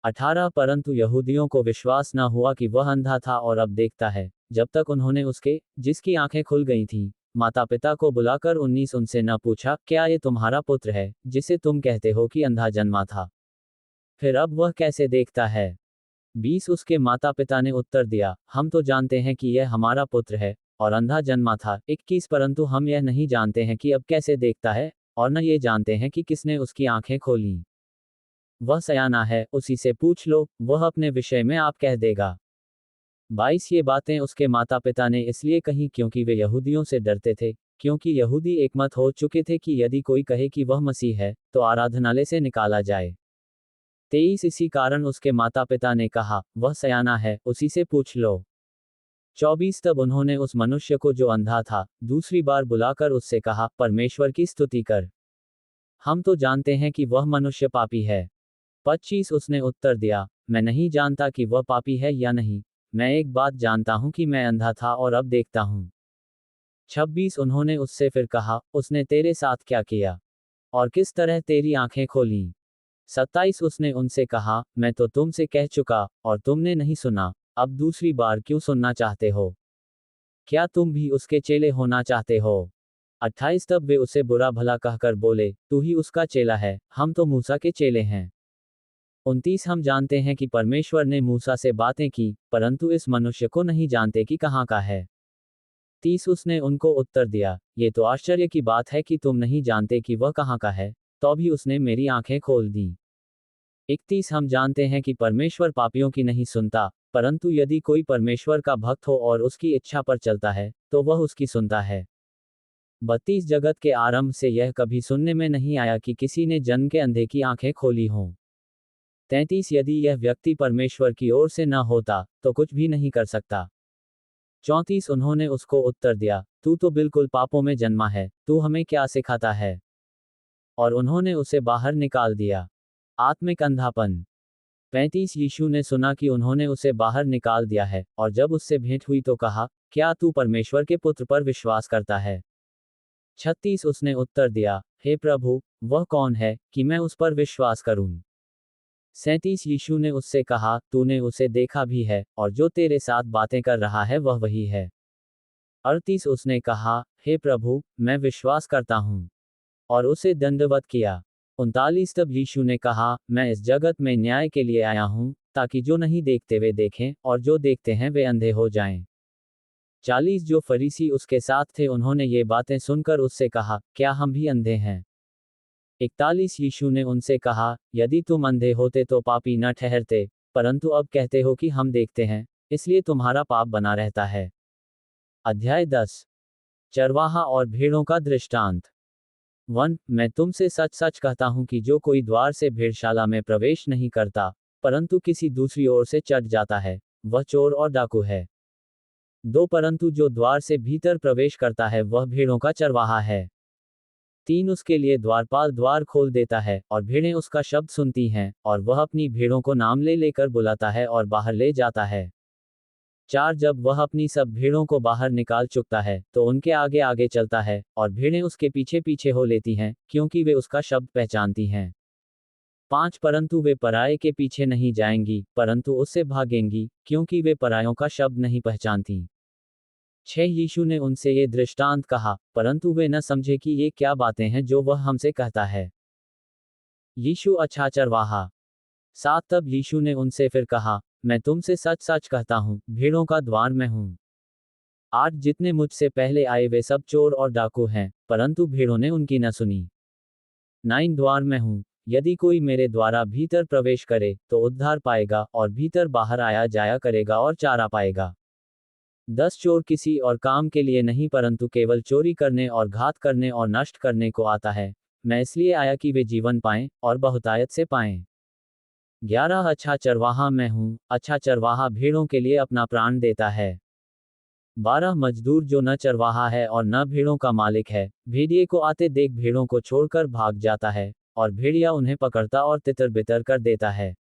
18 परंतु यहूदियों को विश्वास न हुआ कि वह अंधा था और अब देखता है, जब तक उन्होंने उसके, जिसकी आंखें खुल गई थीं, माता पिता को बुलाकर 19 उनसे न पूछा, क्या ये तुम्हारा पुत्र है, जिसे तुम कहते हो कि अंधा जन्मा था? फिर अब वह कैसे देखता है? 20 उसके माता पिता ने उत्तर दिया, हम तो जानते हैं कि यह हमारा पुत्र है, और अंधा जन्मा था। 21 परंतु हम यह नहीं जानते हैं कि अब कैसे देखता है, और न ये जानते हैं कि किसने उसकी आंखें खोलीं। वह सयाना है, उसी से पूछ लो, वह अपने विषय में आप कह देगा। 22 ये बातें उसके माता पिता ने इसलिए कही क्योंकि वे यहूदियों से डरते थे, क्योंकि यहूदी एकमत हो चुके थे कि यदि कोई कहे कि वह मसीह है, तो आराधनालय से निकाला जाए। 23 इसी कारण उसके माता पिता ने कहा, वह सयाना है, उसी से पूछ लो। 24 तब उन्होंने उस मनुष्य को जो अंधा था दूसरी बार बुलाकर उससे कहा, परमेश्वर की स्तुति कर, हम तो जानते हैं कि वह मनुष्य पापी है। 25 उसने उत्तर दिया, मैं नहीं जानता कि वह पापी है या नहीं, मैं एक बात जानता हूं कि मैं अंधा था और अब देखता हूं। 26 उन्होंने उससे फिर कहा, उसने तेरे साथ क्या किया और किस तरह तेरी आंखें खोली। 27 उसने उनसे कहा, मैं तो तुमसे कह चुका और तुमने नहीं सुना, अब दूसरी बार क्यों सुनना चाहते हो? क्या तुम भी उसके चेले होना चाहते हो? 28 तब वे उसे बुरा भला कहकर बोले, तू ही उसका चेला है, हम तो मूसा के चेले हैं। 29 हम जानते हैं कि परमेश्वर ने मूसा से बातें की, परंतु इस मनुष्य को नहीं जानते कि कहाँ का है। 30 उसने उनको उत्तर दिया, ये तो आश्चर्य की बात है कि तुम नहीं जानते कि वह कहाँ का है, तो भी उसने मेरी आंखें खोल दी। 31 हम जानते हैं कि परमेश्वर पापियों की नहीं सुनता, परंतु यदि कोई परमेश्वर का भक्त हो और उसकी इच्छा पर चलता है, तो वह उसकी सुनता है। 32 जगत के आरंभ से यह कभी सुनने में नहीं आया कि किसी ने जन्म के अंधे की आंखें खोली हों। 33 यदि यह व्यक्ति परमेश्वर की ओर से न होता, तो कुछ भी नहीं कर सकता। 34 उन्होंने उसको उत्तर दिया, तू तो बिल्कुल पापों में जन्मा है, तू हमें क्या सिखाता है? और उन्होंने उसे बाहर निकाल दिया। आत्मिक अंधापन। 35 यीशु ने सुना कि उन्होंने उसे बाहर निकाल दिया है, और जब उससे भेंट हुई तो कहा, क्या तू परमेश्वर के पुत्र पर विश्वास करता है? 36 उसने उत्तर दिया, हे प्रभु, वह कौन है कि मैं उस पर विश्वास करूं? 37 यीशु ने उससे कहा, तूने उसे देखा भी है, और जो तेरे साथ बातें कर रहा है वह वही है। 38 उसने कहा, हे प्रभु, मैं विश्वास करता हूँ, और उसे दंडवत किया। 39 तब यीशु ने कहा, मैं इस जगत में न्याय के लिए आया हूँ, ताकि जो नहीं देखते वे देखें, और जो देखते हैं वे अंधे हो जाएं। 40 जो फरीसी उसके साथ थे उन्होंने ये बातें सुनकर उससे कहा, क्या हम भी अंधे हैं? 41 यीशु ने उनसे कहा, यदि तुम अंधे होते तो पापी न ठहरते, परंतु अब कहते हो कि हम देखते हैं, इसलिए तुम्हारा पाप बना रहता है। अध्याय 10 चरवाहा और भेड़ों का दृष्टांत। 1 मैं तुमसे सच सच कहता हूं कि जो कोई द्वार से भेड़शाला में प्रवेश नहीं करता, परंतु किसी दूसरी ओर से चढ़ जाता है, वह चोर और डाकू है। 2 परंतु जो द्वार से भीतर प्रवेश करता है वह भेड़ों का चरवाहा है। 3 उसके लिए द्वारपाल द्वार खोल देता है, और भेड़ें उसका शब्द सुनती हैं, और वह अपनी भेड़ों को नाम ले लेकर बुलाता है और बाहर ले जाता है। 4 जब वह अपनी सब भेड़ों को बाहर निकाल चुकता है, तो उनके आगे आगे चलता है, और भेड़ें उसके पीछे पीछे हो लेती हैं, क्योंकि वे उसका शब्द पहचानती हैं। 5 परंतु वे पराये के पीछे नहीं जाएंगी, परंतु उससे भागेंगी, क्योंकि वे परायों का शब्द नहीं पहचानती। 6 यीशु ने उनसे ये दृष्टांत कहा, परंतु वे न समझे कि ये क्या बातें हैं जो वह हमसे कहता है। यीशु अच्छा चरवाहा। 7 तब यीशु ने उनसे फिर कहा, मैं तुमसे सच सच कहता हूँ, भेड़ों का द्वार मैं हूँ। 8 जितने मुझसे पहले आए वे सब चोर और डाकू हैं, परंतु भेड़ों ने उनकी न सुनी। 9 द्वार मैं हूँ, यदि कोई मेरे द्वारा भीतर प्रवेश करे, तो उद्धार पाएगा, और भीतर बाहर आया जाया करेगा और चारा पाएगा। 10 चोर किसी और काम के लिए नहीं परंतु केवल चोरी करने और घात करने और नष्ट करने को आता है, मैं इसलिए आया कि वे जीवन पाएं, और बहुतायत से पाएं। 11 अच्छा चरवाहा मैं हूँ, अच्छा चरवाहा भेड़ों के लिए अपना प्राण देता है। 12 मजदूर जो न चरवाहा है और न भेड़ों का मालिक है, भेड़िए को आते देख भेड़ों को छोड़कर भाग जाता है, और भेड़िया उन्हें पकड़ता और तितर बितर कर देता है।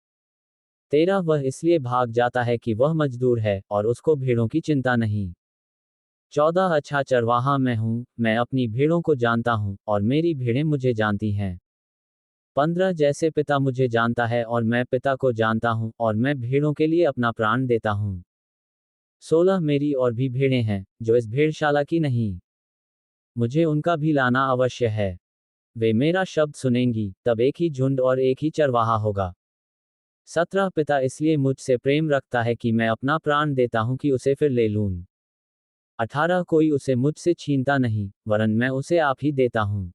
13 वह इसलिए भाग जाता है कि वह मजदूर है, और उसको भेड़ों की चिंता नहीं। 14 अच्छा चरवाहा मैं हूँ, मैं अपनी भेड़ों को जानता हूँ, और मेरी भेड़ें मुझे जानती हैं। 15 जैसे पिता मुझे जानता है और मैं पिता को जानता हूँ, और मैं भेड़ों के लिए अपना प्राण देता हूँ। 16 मेरी और भी भेड़ें हैं, जो इस भेड़शाला की नहीं, मुझे उनका भी लाना अवश्य है। वे मेरा शब्द सुनेंगी, तब एक ही झुंड और एक ही चरवाहा होगा। 17 पिता इसलिए मुझसे प्रेम रखता है कि मैं अपना प्राण देता हूँ कि उसे फिर ले लूँ। 18 कोई उसे मुझसे छीनता नहीं, वरन मैं उसे आप ही देता हूँ।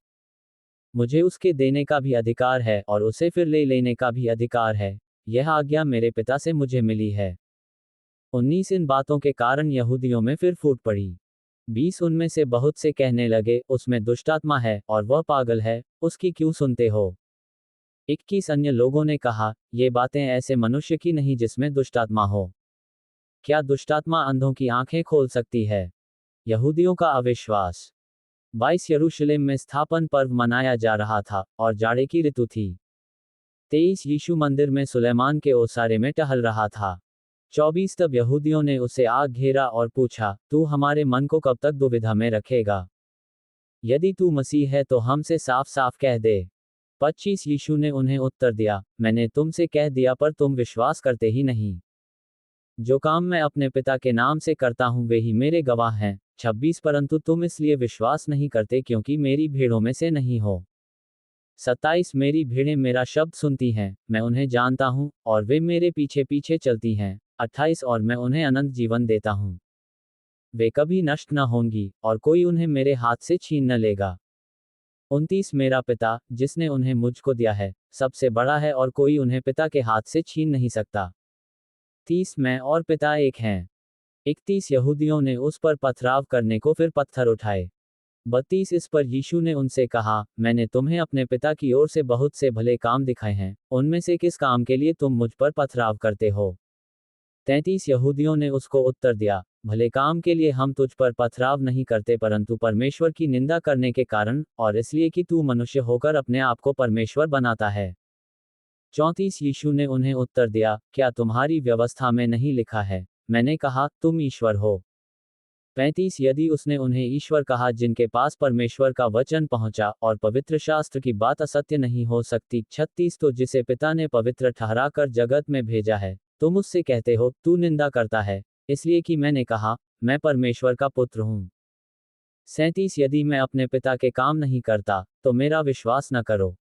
मुझे उसके देने का भी अधिकार है और उसे फिर ले लेने का भी अधिकार है, यह आज्ञा मेरे पिता से मुझे मिली है। 19 इन बातों के कारण यहूदियों में फिर फूट पड़ी। 20 उनमें से बहुत से कहने लगे, उसमें दुष्टात्मा है, और वह पागल है, उसकी क्यों सुनते हो? 21 अन्य लोगों ने कहा, ये बातें ऐसे मनुष्य की नहीं जिसमें दुष्टात्मा हो। क्या दुष्टात्मा अंधों की आंखें खोल सकती है? यहूदियों का अविश्वास। 22 यरूशलेम में स्थापन पर्व मनाया जा रहा था और जाड़े की ऋतु थी। 23 यीशु मंदिर में सुलेमान के ओसारे में टहल रहा था। 24 तब यहूदियों ने उसे आग घेरा और पूछा, तू हमारे मन को कब तक दुविधा में रखेगा? यदि तू मसीह है तो हमसे साफ साफ कह दे। 25 यीशु ने उन्हें उत्तर दिया, मैंने तुमसे कह दिया पर तुम विश्वास करते ही नहीं। जो काम मैं अपने पिता के नाम से करता हूं वे ही मेरे गवाह हैं। 26 परंतु तुम इसलिए विश्वास नहीं करते क्योंकि मेरी भीड़ों में से नहीं हो। 27 मेरी भीड़ें मेरा शब्द सुनती हैं, मैं उन्हें जानता हूं, और वे मेरे पीछे पीछे चलती हैं। 28 और मैं उन्हें अनंत जीवन देता हूं। वे कभी नष्ट न होंगी, और कोई उन्हें मेरे हाथ से छीन न लेगा। 29 मेरा पिता, जिसने उन्हें मुझको दिया है, सबसे बड़ा है और कोई उन्हें पिता के हाथ से छीन नहीं सकता। 30 मैं और पिता एक हैं। 31 यहूदियों ने उस पर पथराव करने को फिर पत्थर उठाए। 32 इस पर यीशु ने उनसे कहा, मैंने तुम्हें अपने पिता की ओर से बहुत से भले काम दिखाए हैं, उनमें से किस काम के लिए तुम मुझ पर पथराव करते हो? 33 यहूदियों ने उसको उत्तर दिया, भले काम के लिए हम तुझ पर पथराव नहीं करते परंतु परमेश्वर की निंदा करने के कारण, और इसलिए कि तू मनुष्य होकर अपने आप को परमेश्वर बनाता है। 34 यीशु ने उन्हें उत्तर दिया, क्या तुम्हारी व्यवस्था में नहीं लिखा है, मैंने कहा, तुम ईश्वर हो? 35 यदि उसने उन्हें ईश्वर कहा जिनके पास परमेश्वर का वचन पहुंचा, और पवित्र शास्त्र की बात असत्य नहीं हो सकती। 36 तो जिसे पिता ने पवित्र ठहरा कर जगत में भेजा है, तुम उससे कहते हो, तू निंदा करता है, इसलिए कि मैंने कहा, मैं परमेश्वर का पुत्र हूं। 37 यदि मैं अपने पिता के काम नहीं करता, तो मेरा विश्वास न करो।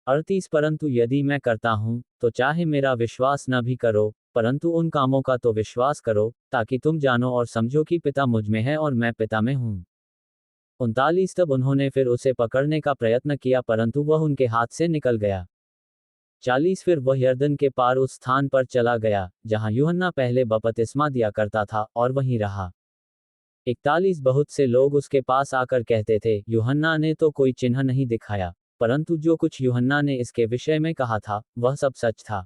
38 परंतु यदि मैं करता हूं, तो चाहे मेरा विश्वास न भी करो, परंतु उन कामों का तो विश्वास करो, ताकि तुम जानो और समझो कि पिता मुझ में है और मैं पिता में हूं। 39 तब उन्होंने फिर उसे पकड़ने का प्रयत्न किया परंतु वह उनके हाथ से निकल गया। 40 फिर वह यरदन के पार उस स्थान पर चला गया, जहां यूहन्ना पहले बपतिस्मा दिया करता था, और वहीं रहा। 41 बहुत से लोग उसके पास आकर कहते थे, यूहन्ना ने तो कोई चिन्ह नहीं दिखाया, परंतु जो कुछ यूहन्ना ने इसके विषय में कहा था, वह सब सच था।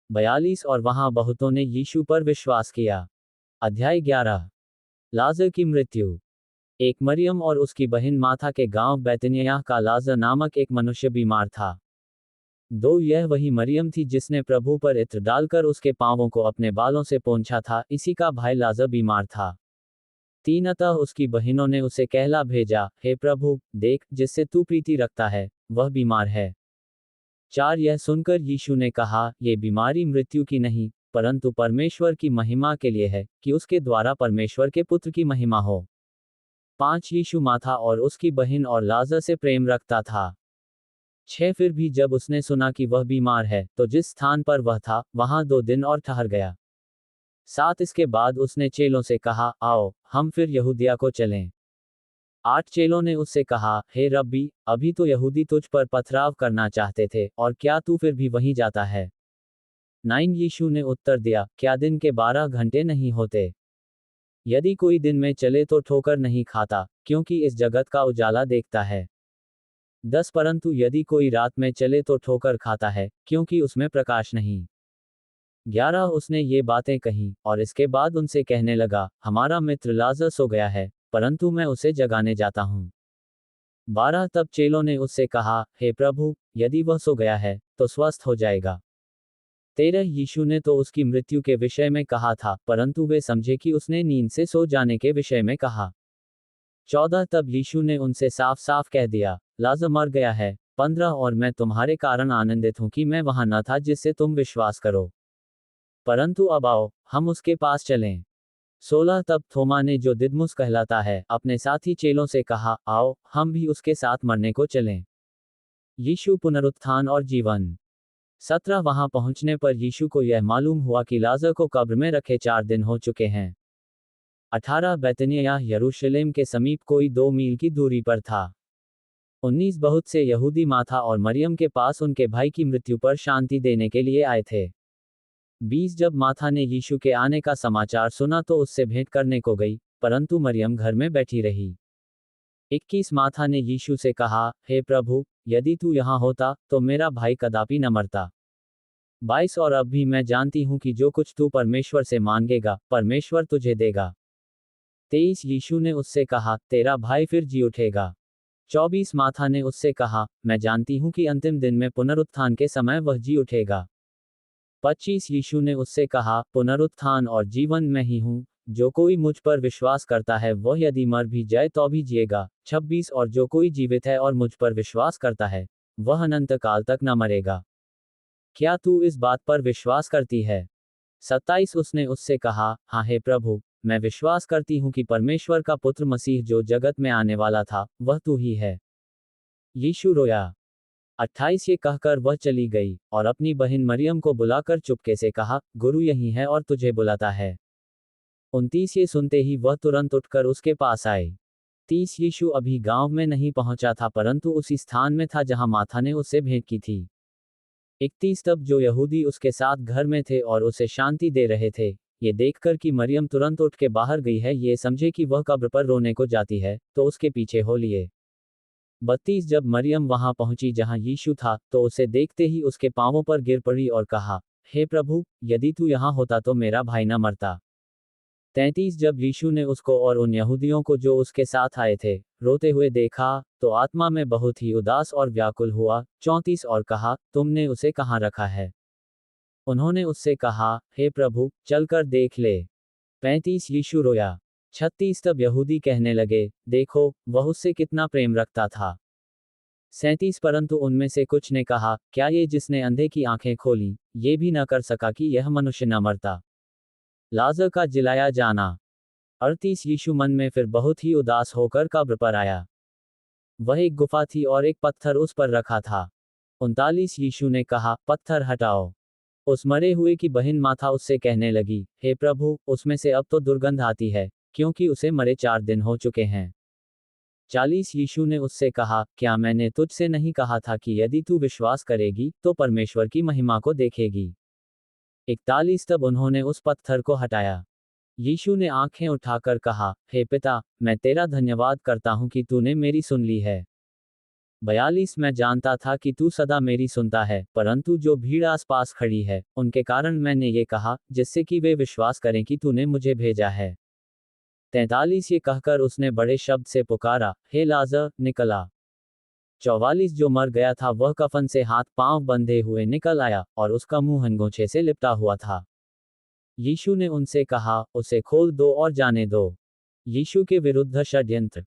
42 और वहां बहुतों ने यीशु पर विश्वास किया। अध्याय 11। लाजर की मृत्यु। एक मरियम और उसकी बहन माथा के गांव बैतनिय्याह का लाजर नामक एक मनुष्य बीमार था। यह वही मरियम थी जिसने प्रभु पर इत्र डालकर उसके पांवों को अपने बालों से पोंछा था, इसी का भाई लाजर बीमार था। 3 अतः उसकी बहनों ने उसे कहला भेजा, हे प्रभु, देख, जिससे तू प्रीति रखता है, वह बीमार है। 4 यह सुनकर यीशु ने कहा, ये बीमारी मृत्यु की नहीं, परंतु परमेश्वर की महिमा के लिए है, कि उसके द्वारा परमेश्वर के पुत्र की महिमा हो। 5 यीशु माथा और उसकी बहन और लाजर से प्रेम रखता था। 6 फिर भी जब उसने सुना कि वह बीमार है, तो जिस स्थान पर वह था, वहां 2 दिन और ठहर गया। 7 इसके बाद उसने चेलों से कहा, आओ, हम फिर यहूदिया को चलें। 8 चेलों ने उससे कहा, हे रब्बी, अभी तो यहूदी तुझ पर पथराव करना चाहते थे, और क्या तू फिर भी वहीं जाता है? 9 यीशु ने उत्तर दिया, क्या दिन के 12 घंटे नहीं होते? यदि कोई दिन में चले तो ठोकर नहीं खाता, क्योंकि इस जगत का उजाला देखता है। 10 परंतु यदि कोई रात में चले तो ठोकर खाता है, क्योंकि उसमें प्रकाश नहीं। 11 उसने ये बातें कहीं, और इसके बाद उनसे कहने लगा, हमारा मित्र लाजर सो गया है, परंतु मैं उसे जगाने जाता हूँ। 12 तब चेलों ने उससे कहा, हे प्रभु, यदि वह सो गया है, तो स्वस्थ हो जाएगा। 13 यीशु ने तो उसकी मृत्यु के विषय में कहा था, परंतु वे समझे कि उसने नींद से सो जाने के विषय में कहा। 14 तब यीशु ने उनसे साफ साफ कह दिया, लाजर मर गया है। 15 और मैं तुम्हारे कारण आनंदित हूं कि मैं वहां न था जिससे तुम विश्वास करो, परंतु अब आओ, हम उसके पास चलें। 16 तब थोमा ने, जो दिदमुस कहलाता है, अपने साथी चेलों से कहा, आओ, हम भी उसके साथ मरने को चलें। यीशु पुनरुत्थान और जीवन। 17 वहां पहुंचने पर यीशु को यह मालूम हुआ कि लाजर को कब्र में रखे 4 दिन हो चुके हैं। 18 बैतनिय्याह यरूशलेम के समीप कोई 2 मील की दूरी पर था। 19 बहुत से यहूदी माथा और मरियम के पास उनके भाई की मृत्यु पर शांति देने के लिए आए थे। 20 जब माथा ने यीशु के आने का समाचार सुना तो उससे भेंट करने को गई, परंतु मरियम घर में बैठी रही। 21 माथा ने यीशु से कहा, हे प्रभु, यदि तू यहाँ होता, तो मेरा भाई कदापि न मरता। 22 और अब भी मैं जानती हूं कि जो कुछ तू परमेश्वर से मांगेगा परमेश्वर तुझे देगा। 23 यीशु ने उससे कहा, तेरा भाई फिर जी उठेगा। 24 माथा ने उससे कहा, मैं जानती हूं कि अंतिम दिन में पुनरुत्थान के समय वह जी उठेगा। 25 यीशु ने उससे कहा, पुनरुत्थान और जीवन मैं ही हूं, जो कोई मुझ पर विश्वास करता है वह यदि मर भी जाए तो भी जिएगा। 26 और जो कोई जीवित है और मुझ पर विश्वास करता है वह अनंत काल तक न मरेगा। क्या तू इस बात पर विश्वास करती है? 27 उसने उससे कहा, हाँ हे प्रभु, मैं विश्वास करती हूँ कि परमेश्वर का पुत्र मसीह जो जगत में आने वाला था वह तू ही है। यीशु रोया। 28 ये कहकर वह चली गई और अपनी बहन मरियम को बुलाकर चुपके से कहा, गुरु यहीं है और तुझे बुलाता है। 29 ये सुनते ही वह तुरंत उठकर उसके पास आई। 30 यीशु अभी गांव में नहीं पहुंचा था परंतु उसी स्थान में था जहां माथा ने उससे भेंट की थी। 31 तब जो यहूदी उसके साथ घर में थे और उसे शांति दे रहे थे, ये देखकर कि मरियम तुरंत उठ के बाहर गई है ये समझे कि वह कब्र पर रोने को जाती है, तो उसके पीछे हो लिए। 32 जब मरियम वहां पहुंची जहां यीशु था, तो उसे देखते ही उसके पांवों पर गिर पड़ी और कहा, हे प्रभु, यदि तू यहाँ होता तो मेरा भाई न मरता। 33 जब यीशु ने उसको और उन यहूदियों को जो उसके साथ आए थे, रोते हुए देखा, तो आत्मा में बहुत ही उदास और व्याकुल हुआ। 34 और कहा, तुमने उसे कहाँ रखा है? उन्होंने उससे कहा, हे प्रभु, चलकर देख ले। 35 यीशु रोया। 36 तब यहूदी कहने लगे, देखो, वह उससे कितना प्रेम रखता था। 37 परंतु उनमें से कुछ ने कहा, क्या ये जिसने अंधे की आंखें खोली, ये भी न कर सका कि यह मनुष्य न मरता? लाजर का जिलाया जाना। 38 यीशु मन में फिर बहुत ही उदास होकर कब्र पर आया। वह एक गुफा थी और एक पत्थर उस पर रखा था। 39 यीशु ने कहा, पत्थर हटाओ। उस मरे हुए की बहन माथा उससे कहने लगी, हे प्रभु, उसमें से अब तो दुर्गंध आती है, क्योंकि उसे मरे 4 दिन हो चुके हैं। 40 यीशु ने उससे कहा, क्या मैंने तुझसे नहीं कहा था कि यदि तू विश्वास करेगी तो परमेश्वर की महिमा को देखेगी? 41 तब उन्होंने उस पत्थर को हटाया। यीशु ने आंखें उठाकर कहा, हे पिता, मैं तेरा धन्यवाद करता हूं कि तूने मेरी सुन ली है। 42 मैं जानता था कि तू सदा मेरी सुनता है, परंतु जो भीड़ आसपास खड़ी है, उनके कारण मैंने ये कहा, जिससे कि वे विश्वास करें कि तूने मुझे भेजा है। 43 ये कहकर उसने बड़े शब्द से पुकारा, हे लाजर, निकल आ। 44 जो मर गया था वह कफन से हाथ पांव बंधे हुए निकल आया, और उसका मुंह हंगोछे से लिपटा हुआ था। यीशु ने उनसे कहा, उसे खोल दो और जाने दो। यीशु के विरुद्ध षड्यंत्र।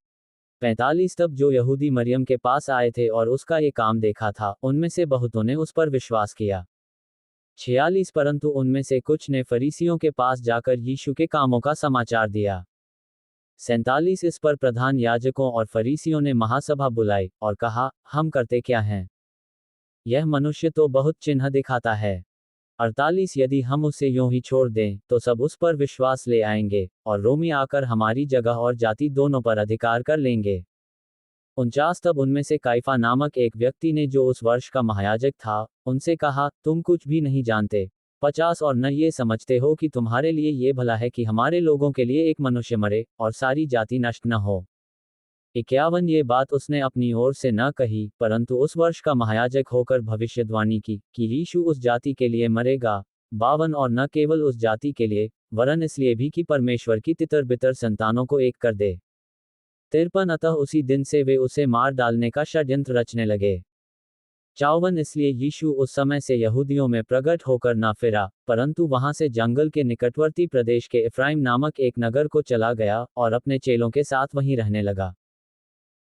45 तब जो यहूदी मरियम के पास आए थे और उसका ये काम देखा था, उनमें से बहुतों ने उस पर विश्वास किया। 46 परंतु उनमें से कुछ ने फरीसियों के पास जाकर यीशु के कामों का समाचार दिया। 47 इस पर प्रधान याजकों और फरीसियों ने महासभा बुलाई और कहा, हम करते क्या हैं? यह मनुष्य तो बहुत चिन्ह दिखाता है। 48 यदि हम उसे यूं ही छोड़ दें, तो सब उस पर विश्वास ले आएंगे, और रोमी आकर हमारी जगह और जाति दोनों पर अधिकार कर लेंगे। 49 तब उनमें से काइफा नामक एक व्यक्ति ने जो उस वर्ष का महायाजक था, उनसे कहा, तुम कुछ भी नहीं जानते। 50 और न ये समझते हो कि तुम्हारे लिए ये भला है कि हमारे लोगों के लिए एक मनुष्य मरे, और सारी जाति नष्ट न हो। 51 ये बात उसने अपनी ओर से न कही, परंतु उस वर्ष का महायाजक होकर भविष्यवाणी की कि यीशु उस जाति के लिए मरेगा। 52 और न केवल उस जाति के लिए, वरन इसलिए भी कि परमेश्वर की तितर बितर संतानों को एक कर दे। 53 अतः उसी दिन से वे उसे मार डालने का षड्यंत्र रचने लगे। 54 इसलिए यीशु उस समय से यहूदियों में प्रकट होकर न फिरा, परंतु वहां से जंगल के निकटवर्ती प्रदेश के इफ्राइम नामक एक नगर को चला गया और अपने चेलों के साथ वहीं रहने लगा।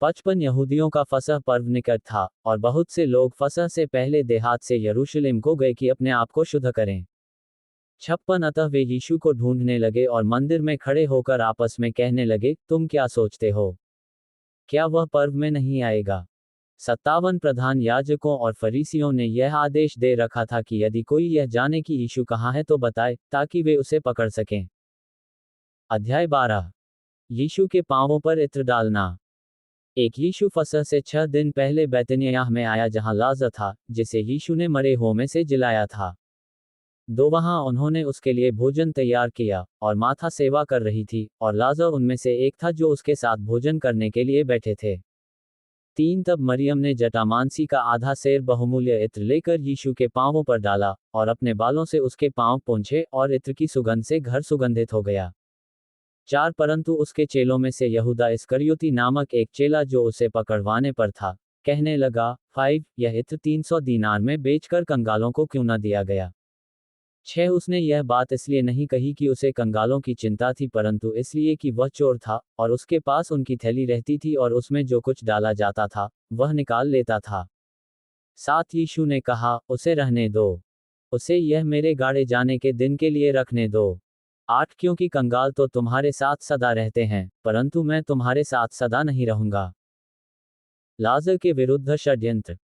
55 यहूदियों का फसह पर्व निकट था, और बहुत से लोग फसह से पहले देहात से यरूशलेम को गए कि अपने आप को शुद्ध करें। 56 अतः वे यीशु को ढूंढने लगे और मंदिर में खड़े होकर आपस में कहने लगे, तुम क्या सोचते हो? क्या वह पर्व में नहीं आएगा? 57 प्रधान याजकों और फरीसियों ने यह आदेश दे रखा था कि यदि कोई यह जाने कि यीशु कहाँ है तो बताए, ताकि वे उसे पकड़ सकें। अध्याय 12। यीशु के पांवों पर इत्र डालना। एक यीशु फसह से 6 दिन पहले बैतनिय्याह में आया जहां लाजर था, जिसे यीशु ने मरे हुओं में से जिलाया था। दो वहां उन्होंने उसके लिए भोजन तैयार किया, और माथा सेवा कर रही थी, और लाजर उनमें से एक था जो उसके साथ भोजन करने के लिए बैठे थे। 3 तब मरियम ने जटामांसी का आधा सेर बहुमूल्य इत्र लेकर यीशु के पांवों पर डाला, और अपने बालों से उसके पांव पोंछे, और इत्र की सुगंध से घर सुगंधित हो गया। 4 परंतु उसके चेलों में से यहूदा इस्करियोती नामक एक चेला जो उसे पकड़वाने पर था, कहने लगा, 5 यह इत्र 300 दीनार में बेचकर कंगालों को क्यों न दिया गया। 6 उसने यह बात इसलिए नहीं कही कि उसे कंगालों की चिंता थी, परंतु इसलिए कि वह चोर था, और उसके पास उनकी थैली रहती थी और उसमें जो कुछ डाला जाता था वह निकाल लेता था। 7 यीशु ने कहा, उसे रहने दो, उसे यह मेरे गाड़े जाने के दिन के लिए रखने दो। 8 क्योंकि कंगाल तो तुम्हारे साथ सदा रहते हैं, परंतु मैं तुम्हारे साथ सदा नहीं रहूंगा। लाजर के विरुद्ध षड्यंत्र।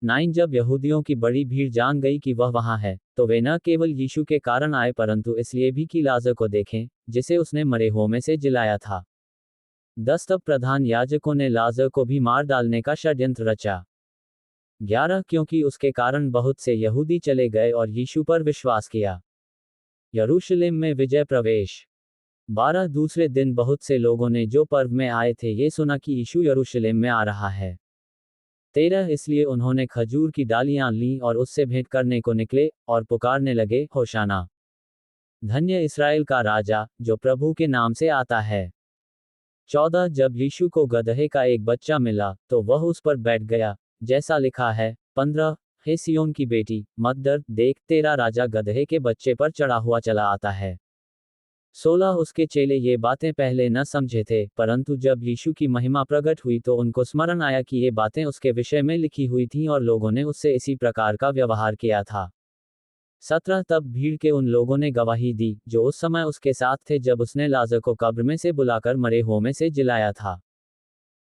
9 जब यहूदियों की बड़ी भीड़ जान गई कि वह वहां है, तो वे न केवल यीशु के कारण आए परंतु इसलिए भी कि लाजर को देखें, जिसे उसने मरे हुओं में से जिलाया था। 10 तब प्रधान याजकों ने लाजर को भी मार डालने का षड्यंत्र रचा। 11 क्योंकि उसके कारण बहुत से यहूदी चले गए और यीशु पर विश्वास किया। यरूशलेम में विजय प्रवेश। 12 दूसरे दिन बहुत से लोगों ने जो पर्व में आए थे ये सुना कि यीशु यरूशलेम में आ रहा है। 13 इसलिए उन्होंने खजूर की डालियां लीं और उससे भेंट करने को निकले, और पुकारने लगे, होशाना, धन्य इस्राएल का राजा, जो प्रभु के नाम से आता है। 14 जब यीशु को गदहे का एक बच्चा मिला, तो वह उस पर बैठ गया, जैसा लिखा है। 15 हे सिय्योन की बेटी, मत डर, देख तेरा राजा गदहे के बच्चे पर चढ़ा हुआ चला आता है। 16 उसके चेले ये बातें पहले न समझे थे, परंतु जब यीशु की महिमा प्रकट हुई तो उनको स्मरण आया कि ये बातें उसके विषय में लिखी हुई थीं और लोगों ने उससे इसी प्रकार का व्यवहार किया था। 17 तब भीड़ के उन लोगों ने गवाही दी जो उस समय उसके साथ थे जब उसने लाजर को कब्र में से बुलाकर मरे हुओं में से जिलाया था।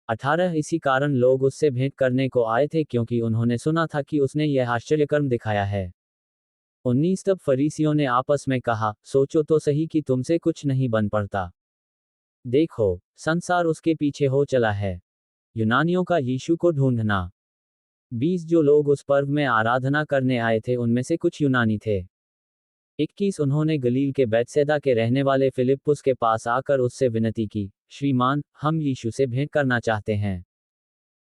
18 इसी कारण लोग उससे भेंट करने को आए थे, क्योंकि उन्होंने सुना था कि उसने यह आश्चर्यकर्म दिखाया है। 19 तब फरीसियों ने आपस में कहा, सोचो तो सही कि तुमसे कुछ नहीं बन पड़ता। देखो, संसार उसके पीछे हो चला है। यूनानियों का यीशु को ढूंढना। 20 जो लोग उस पर्व में आराधना करने आए थे उनमें से कुछ यूनानी थे। 21 उन्होंने गलील के बैतसैदा के रहने वाले फिलिप्पुस के पास आकर उससे विनती की, श्रीमान, हम यीशु से भेंट करना चाहते हैं।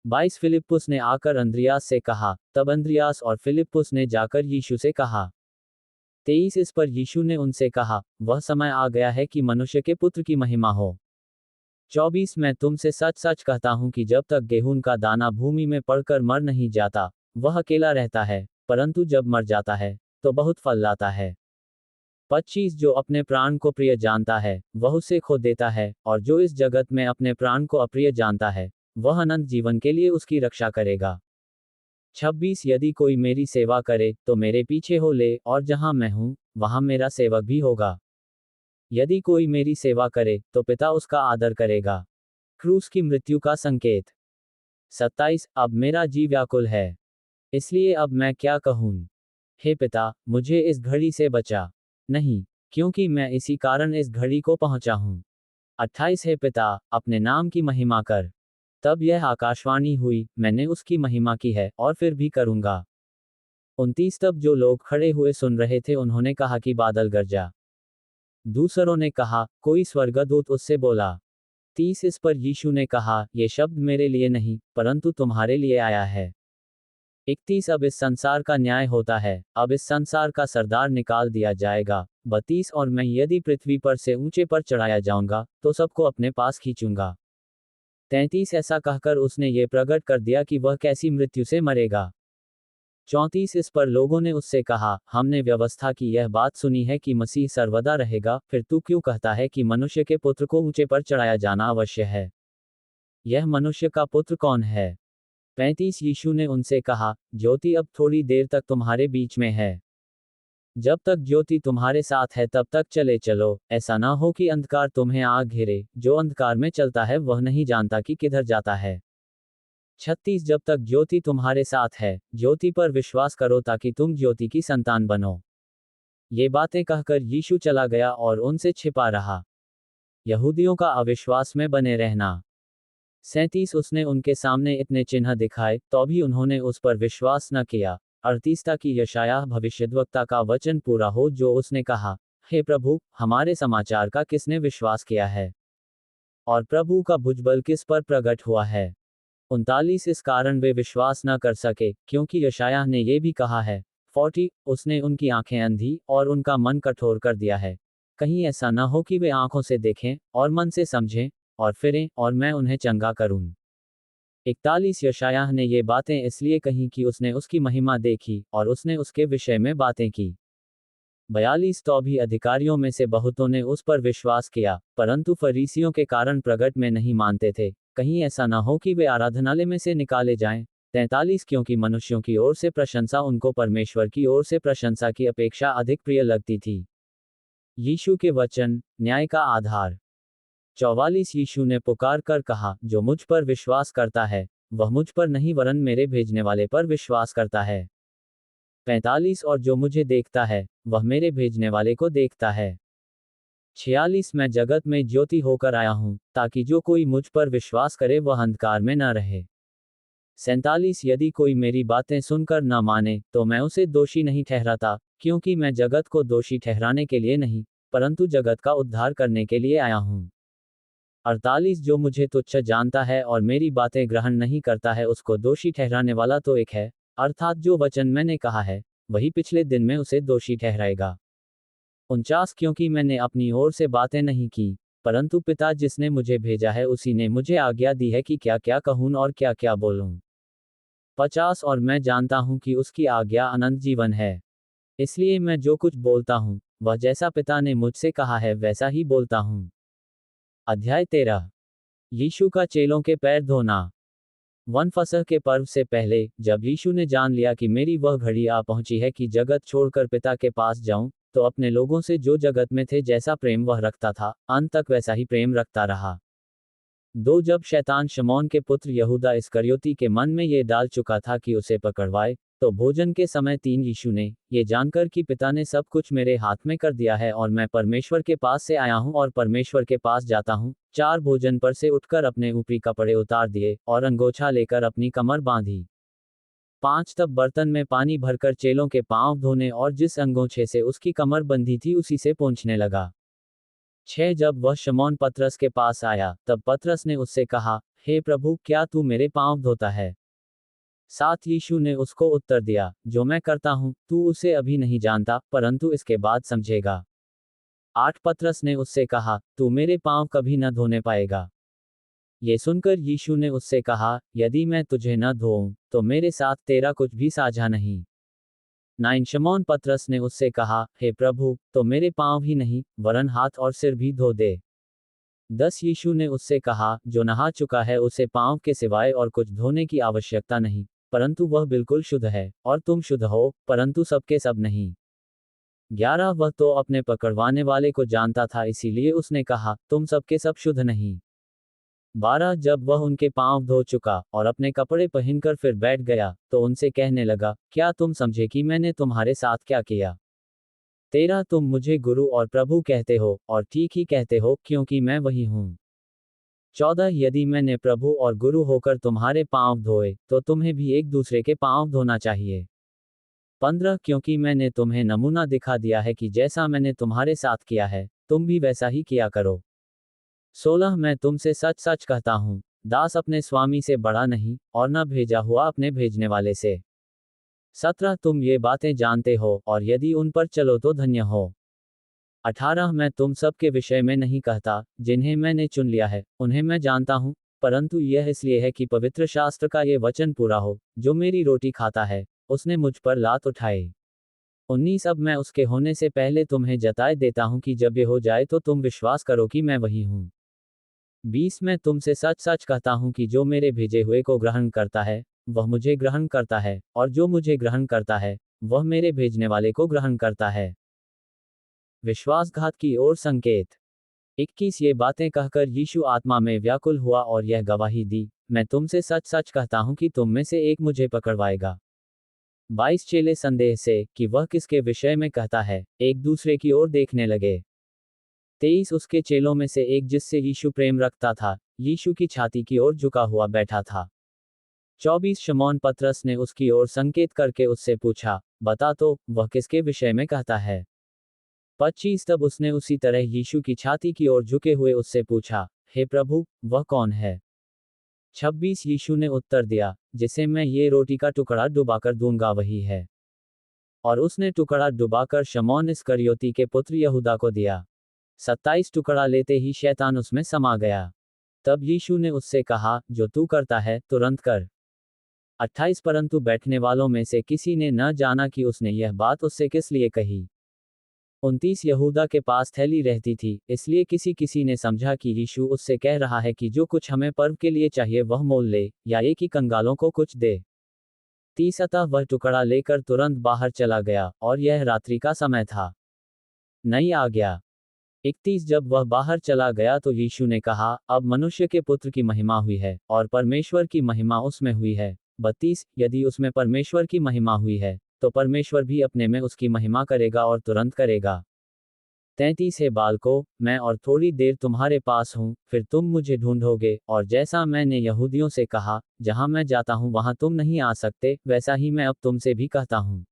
22 फिलिप्पुस ने आकर अंद्रियास से कहा, तब अंद्रियास और फिलिप्पुस ने जाकर यीशु से कहा। 23 इस पर यीशु ने उनसे कहा, वह समय आ गया है कि मनुष्य के पुत्र की महिमा हो। 24 मैं तुमसे सच सच कहता हूं कि जब तक गेहूं का दाना भूमि में पड़कर मर नहीं जाता, वह अकेला रहता है, परंतु जब मर जाता है, तो बहुत फल लाता है। 25 जो अपने प्राण को प्रिय जानता है, वह उसे खो देता है, और जो इस जगत में अपने प्राण को अप्रिय जानता है, वह अनंत जीवन के लिए उसकी रक्षा करेगा। 26 यदि कोई मेरी सेवा करे, तो मेरे पीछे हो ले, और जहां मैं हूं, वहां मेरा सेवक भी होगा। यदि कोई मेरी सेवा करे, तो पिता उसका आदर करेगा। क्रूस की मृत्यु का संकेत। 27 अब मेरा जी व्याकुल है, इसलिए अब मैं क्या कहूं। हे पिता, मुझे इस घड़ी से बचा नहीं, क्योंकि मैं इसी कारण इस घड़ी को पहुंचा हूं। 28 हे पिता, अपने नाम की महिमा कर। तब यह आकाशवाणी हुई, मैंने उसकी महिमा की है, और फिर भी करूंगा। 29 तब जो लोग खड़े हुए सुन रहे थे उन्होंने कहा कि बादल गरजा। दूसरों ने कहा, कोई स्वर्गदूत उससे बोला। 30 इस पर यीशु ने कहा, ये शब्द मेरे लिए नहीं, परंतु तुम्हारे लिए आया है। 31 अब इस संसार का न्याय होता है, अब इस संसार का सरदार निकाल दिया जाएगा। 32 और मैं यदि पृथ्वी पर से ऊंचे पर चढ़ाया जाऊंगा, तो सबको अपने पास खींचूंगा। 33 ऐसा कहकर उसने ये प्रकट कर दिया कि वह कैसी मृत्यु से मरेगा। 34 इस पर लोगों ने उससे कहा, हमने व्यवस्था की यह बात सुनी है कि मसीह सर्वदा रहेगा, फिर तू क्यों कहता है कि मनुष्य के पुत्र को ऊंचे पर चढ़ाया जाना अवश्य है। यह मनुष्य का पुत्र कौन है। 35 यीशु ने उनसे कहा, ज्योति अब थोड़ी देर तक तुम्हारे बीच में है। जब तक ज्योति तुम्हारे साथ है तब तक चले चलो, ऐसा ना हो कि अंधकार तुम्हें आ घेरे, जो अंधकार में चलता है वह नहीं जानता कि किधर जाता है। 36 जब तक ज्योति तुम्हारे साथ है, ज्योति पर विश्वास करो ताकि तुम ज्योति की संतान बनो। ये बातें कहकर यीशु चला गया और उनसे छिपा रहा। यहूदियों का अविश्वास में बने रहना। 37 उसने उनके सामने इतने चिन्ह दिखाए, तो भी उन्होंने उस पर विश्वास न किया। 38 ताकि यशायाह भविष्यद्वक्ता का वचन पूरा हो जो उसने कहा, हे प्रभु, हमारे समाचार का किसने विश्वास किया है, और प्रभु का भुजबल किस पर प्रकट हुआ है। 39 इस कारण वे विश्वास न कर सके, क्योंकि यशायाह ने ये भी कहा है। 40 उसने उनकी आंखें अंधी और उनका मन कठोर कर दिया है, कहीं ऐसा न हो कि वे आंखों से देखें और मन से समझें और फिरें और मैं उन्हें चंगा करूं। 41 यशायाह ने ये बातें इसलिए कही कि उसने उसकी महिमा देखी और उसने उसके विषय में बातें की। 42 तो भी अधिकारियों में से बहुतों ने उस पर विश्वास किया, परंतु फरीसियों के कारण प्रगट में नहीं मानते थे, कहीं ऐसा न हो कि वे आराधनालय में से निकाले जाएं। 43 क्योंकि मनुष्यों की ओर से प्रशंसा उनको परमेश्वर की ओर से प्रशंसा की अपेक्षा अधिक प्रिय लगती थी। यीशु के वचन, न्याय का आधार। 44 यीशु ने पुकार कर कहा, जो मुझ पर विश्वास करता है, वह मुझ पर नहीं वरन मेरे भेजने वाले पर विश्वास करता है। 45 और जो मुझे देखता है, वह मेरे भेजने वाले को देखता है। 46 मैं जगत में ज्योति होकर आया हूं, ताकि जो कोई मुझ पर विश्वास करे वह अंधकार में न रहे। 47 यदि कोई मेरी बातें सुनकर न माने, तो मैं उसे दोषी नहीं ठहराता, क्योंकि मैं जगत को दोषी ठहराने के लिए नहीं, परंतु जगत का उद्धार करने के लिए आया हूं। 48 जो मुझे तुच्छ जानता है और मेरी बातें ग्रहण नहीं करता है, उसको दोषी ठहराने वाला तो एक है, अर्थात जो वचन मैंने कहा है, वही पिछले दिन में उसे दोषी ठहराएगा। 49 क्योंकि मैंने अपनी ओर से बातें नहीं की, परंतु पिता जिसने मुझे भेजा है उसी ने मुझे आज्ञा दी है कि क्या क्या कहूं और क्या क्या बोलूं। 50 और मैं जानता हूं कि उसकी आज्ञा अनंत जीवन है, इसलिए मैं जो कुछ बोलता हूं, वह जैसा पिता ने मुझसे कहा है वैसा ही बोलता हूं। अध्याय 13 यीशु का चेलों के पैर धोना। वन फसह के पर्व से पहले, जब यीशु ने जान लिया कि मेरी वह घड़ी आ पहुंची है कि जगत छोड़कर पिता के पास जाऊं, तो अपने लोगों से जो जगत में थे जैसा प्रेम वह रखता था, अंत तक वैसा ही प्रेम रखता रहा। जब शैतान शमौन के पुत्र यहूदा इस्करियोती के मन में ये डाल चुका था कि उसे पकड़वाए, तो भोजन के समय 3 यीशु ने, ये जानकर कि पिता ने सब कुछ मेरे हाथ में कर दिया है और मैं परमेश्वर के पास से आया हूं और परमेश्वर के पास जाता हूं, 4 भोजन पर से उठकर अपने ऊपरी कपड़े उतार दिए और अंगोछा लेकर अपनी कमर बांधी। 5 तब बर्तन में पानी भरकर चेलों के पांव धोने और जिस अंगोछे से उसकी कमर बंधी थी उसी से पोंछने लगा। 6 जब वह शमौन पतरस के पास आया, तब पतरस ने उससे कहा, हे प्रभु, क्या तू मेरे पांव धोता है? 7 यीशु ने उसको उत्तर दिया, जो मैं करता हूं, तू उसे अभी नहीं जानता, परंतु इसके बाद समझेगा। 8 पतरस ने उससे कहा, तू मेरे पांव कभी न धोने पाएगा। ये सुनकर यीशु ने उससे कहा, यदि मैं तुझे न धोऊं, तो मेरे साथ तेरा कुछ भी साझा नहीं। 9 शमौन पतरस ने उससे कहा, हे प्रभु, तो मेरे पांव ही नहीं, वरन हाथ और सिर भी धो दे। 10 यीशु ने उससे कहा, जो नहा चुका है उसे पांव के सिवाय और कुछ धोने की आवश्यकता नहीं, परंतु वह बिल्कुल शुद्ध है, और तुम शुद्ध हो, परंतु सबके सब नहीं। 11 वह तो अपने पकड़वाने वाले को जानता था, इसीलिए उसने कहा, तुम सबके सब शुद्ध नहीं। 12 जब वह उनके पांव धो चुका और अपने कपड़े पहनकर फिर बैठ गया, तो उनसे कहने लगा, क्या तुम समझे कि मैंने तुम्हारे साथ क्या किया? 13 तुम मुझे गुरु और प्रभु कहते हो, और ठीक ही कहते हो, क्योंकि मैं वही हूं। 14 यदि मैंने प्रभु और गुरु होकर तुम्हारे पांव धोए, तो तुम्हें भी एक दूसरे के पांव धोना चाहिए। 15 क्योंकि मैंने तुम्हें नमूना दिखा दिया है कि जैसा मैंने तुम्हारे साथ किया है, तुम भी वैसा ही किया करो। 16 मैं तुमसे सच सच कहता हूं, दास अपने स्वामी से बड़ा नहीं, और न भेजा हुआ अपने भेजने वाले से। 17 तुम ये बातें जानते हो, और यदि उन पर चलो तो धन्य हो। 18 मैं तुम सब के विषय में नहीं कहता, जिन्हें मैंने चुन लिया है, उन्हें मैं जानता हूं, परंतु यह इसलिए है कि पवित्र शास्त्र का ये वचन पूरा हो, जो मेरी रोटी खाता है, उसने मुझ पर लात उठाए। 19 अब मैं उसके होने से पहले तुम्हें जताए देता हूं कि जब ये हो जाए तो तुम विश्वास करो कि मैं वही हूं। 20 मैं तुमसे सच सच कहता हूं कि जो मेरे भेजे हुए को ग्रहण करता है, वह मुझे ग्रहण करता है, और जो मुझे ग्रहण करता है, वह मेरे भेजने वाले को ग्रहण करता है। विश्वासघात की ओर संकेत। 21 ये बातें कहकर यीशु आत्मा में व्याकुल हुआ और यह गवाही दी, मैं तुमसे सच सच कहता हूं कि तुम में से एक मुझे पकड़वाएगा। 22 चेले संदेह से, कि वह किसके विषय में कहता है, एक दूसरे की ओर देखने लगे। 23 उसके चेलों में से एक जिससे यीशु प्रेम रखता था, यीशु की छाती की ओर झुका हुआ बैठा था। 24 शमौन पतरस ने उसकी ओर संकेत करके उससे पूछा, बता तो, वह किसके विषय में कहता है? 25 तब उसने उसी तरह यीशु की छाती की ओर झुके हुए उससे पूछा, हे प्रभु, वह कौन है? 26 यीशु ने उत्तर दिया, जिसे मैं ये रोटी का टुकड़ा डुबाकर दूंगा वही है। और उसने टुकड़ा डुबाकर शमौन इस्करियोती के पुत्र यहूदा को दिया। 27 टुकड़ा लेते ही शैतान उसमें समा गया। तब यीशु ने उससे कहा, जो तू करता है तुरंत कर। 28 परंतु बैठने वालों में से किसी ने न जाना कि उसने यह बात उससे किस लिए कही। 29 यहूदा के पास थैली रहती थी, इसलिए किसी किसी ने समझा कि यीशु उससे कह रहा है कि जो कुछ हमें पर्व के लिए चाहिए वह मोल ले, या एक ही कंगालों को कुछ दे। 30 अतः वह टुकड़ा लेकर तुरंत बाहर चला गया, और यह रात्रि का समय था। नई आज्ञा। 31 जब वह बाहर चला गया तो यीशु ने कहा, अब मनुष्य के पुत्र की महिमा हुई है, और परमेश्वर की महिमा उसमें हुई है। 32 यदि उसमें परमेश्वर की महिमा हुई है, तो परमेश्वर भी अपने में उसकी महिमा करेगा और तुरंत करेगा। 33 हे बालकों, मैं और थोड़ी देर तुम्हारे पास हूँ, फिर तुम मुझे ढूंढोगे, और जैसा मैंने यहूदियों से कहा, जहाँ मैं जाता हूँ वहाँ तुम नहीं आ सकते, वैसा ही मैं अब तुमसे भी कहता हूँ।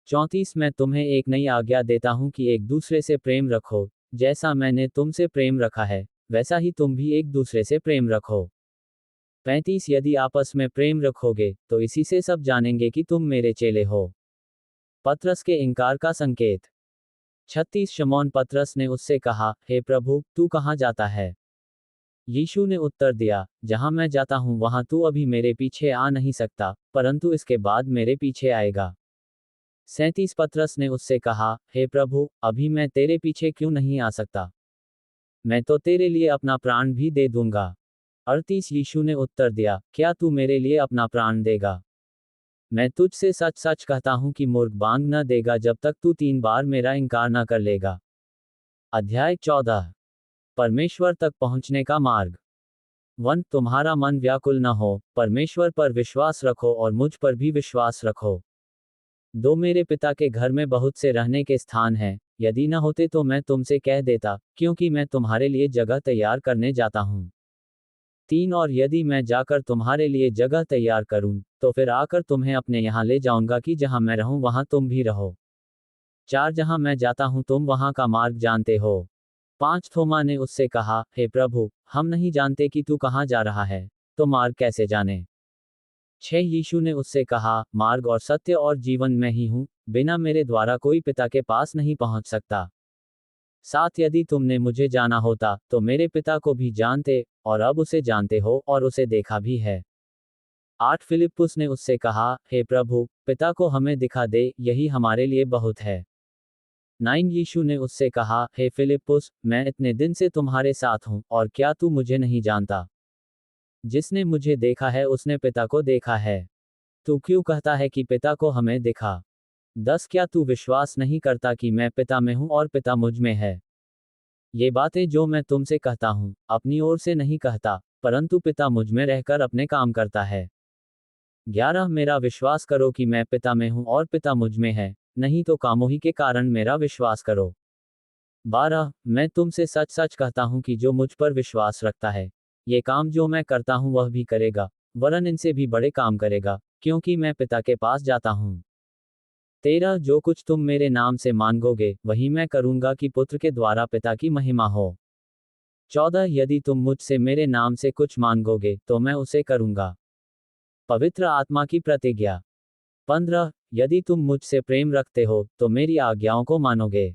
34 मैं तुम्हें एक नई आज्ञा देता हूँ कि एक दूसरे से प्रेम रखो, जैसा मैंने तुमसे प्रेम रखा है, वैसा ही तुम भी एक दूसरे से प्रेम रखो। 35 यदि आपस में प्रेम रखोगे, तो इसी से सब जानेंगे कि तुम मेरे चेले हो। पतरस के इनकार का संकेत। 36 शमौन पतरस ने उससे कहा, हे प्रभु, तू कहाँ जाता है? यीशु ने उत्तर दिया, जहाँ मैं जाता हूँ वहाँ तू अभी मेरे पीछे आ नहीं सकता, परंतु इसके बाद मेरे पीछे आएगा। 37 पतरस ने उससे कहा, हे प्रभु, अभी मैं तेरे पीछे क्यों नहीं आ सकता? मैं तो तेरे लिए अपना प्राण भी दे दूंगा। 38 यीशु ने उत्तर दिया, क्या तू मेरे लिए अपना प्राण देगा? मैं तुझसे सच सच कहता हूँ कि मुर्ग बांग न देगा जब तक तू 3 बार मेरा इनकार न कर लेगा। अध्याय 14। परमेश्वर तक पहुँचने का मार्ग। 1 तुम्हारा मन व्याकुल न हो, परमेश्वर पर विश्वास रखो और मुझ पर भी विश्वास रखो। 2 मेरे पिता के घर में बहुत से रहने के स्थान हैं, यदि न होते तो मैं तुमसे कह देता, क्योंकि मैं तुम्हारे लिए जगह तैयार करने जाता हूँ। 3 और यदि मैं जाकर तुम्हारे लिए जगह तैयार करूं, तो फिर आकर तुम्हें अपने यहाँ ले जाऊंगा कि जहाँ मैं रहूं वहाँ तुम भी रहो। 4 जहाँ मैं जाता हूँ तुम वहाँ का मार्ग जानते हो। 5 थोमा ने उससे कहा, हे प्रभु, हम नहीं जानते कि तू कहाँ जा रहा है, तो मार्ग कैसे जाने? 6 यीशु ने उससे कहा, मार्ग और सत्य और जीवन मैं ही हूँ, बिना मेरे द्वारा कोई पिता के पास नहीं पहुँच सकता। 7 यदि तुमने मुझे जाना होता, तो मेरे पिता को भी जानते, और अब उसे जानते हो और उसे देखा भी है। 8 फिलिप्पुस ने उससे कहा, हे प्रभु, पिता को हमें दिखा दे, यही हमारे लिए बहुत है। 9 यीशु ने उससे कहा, हे फिलिप्पुस, मैं इतने दिन से तुम्हारे साथ हूँ, और क्या तू मुझे नहीं जानता? जिसने मुझे देखा है उसने पिता को देखा है। तू क्यों कहता है कि पिता को हमें दिखा? 10 क्या तू विश्वास नहीं करता कि मैं पिता में हूँ और पिता मुझ में है? ये बातें जो मैं तुमसे कहता हूँ, अपनी ओर से नहीं कहता, परंतु पिता मुझ में रहकर अपने काम करता है। 11 मेरा विश्वास करो कि मैं पिता में हूँ और पिता मुझ में है, नहीं तो कामों ही के कारण मेरा विश्वास करो। 12 मैं तुमसे सच सच कहता हूँ कि जो मुझ पर विश्वास रखता है, ये काम जो मैं करता हूँ वह भी करेगा, वरन इनसे भी बड़े काम करेगा, क्योंकि मैं पिता के पास जाता हूँ। 13 जो कुछ तुम मेरे नाम से मांगोगे, वही मैं करूँगा कि पुत्र के द्वारा पिता की महिमा हो। 14 यदि तुम मुझसे मेरे नाम से कुछ मांगोगे, तो मैं उसे करूँगा। पवित्र आत्मा की प्रतिज्ञा। 15 यदि तुम मुझसे प्रेम रखते हो, तो मेरी आज्ञाओं को मानोगे।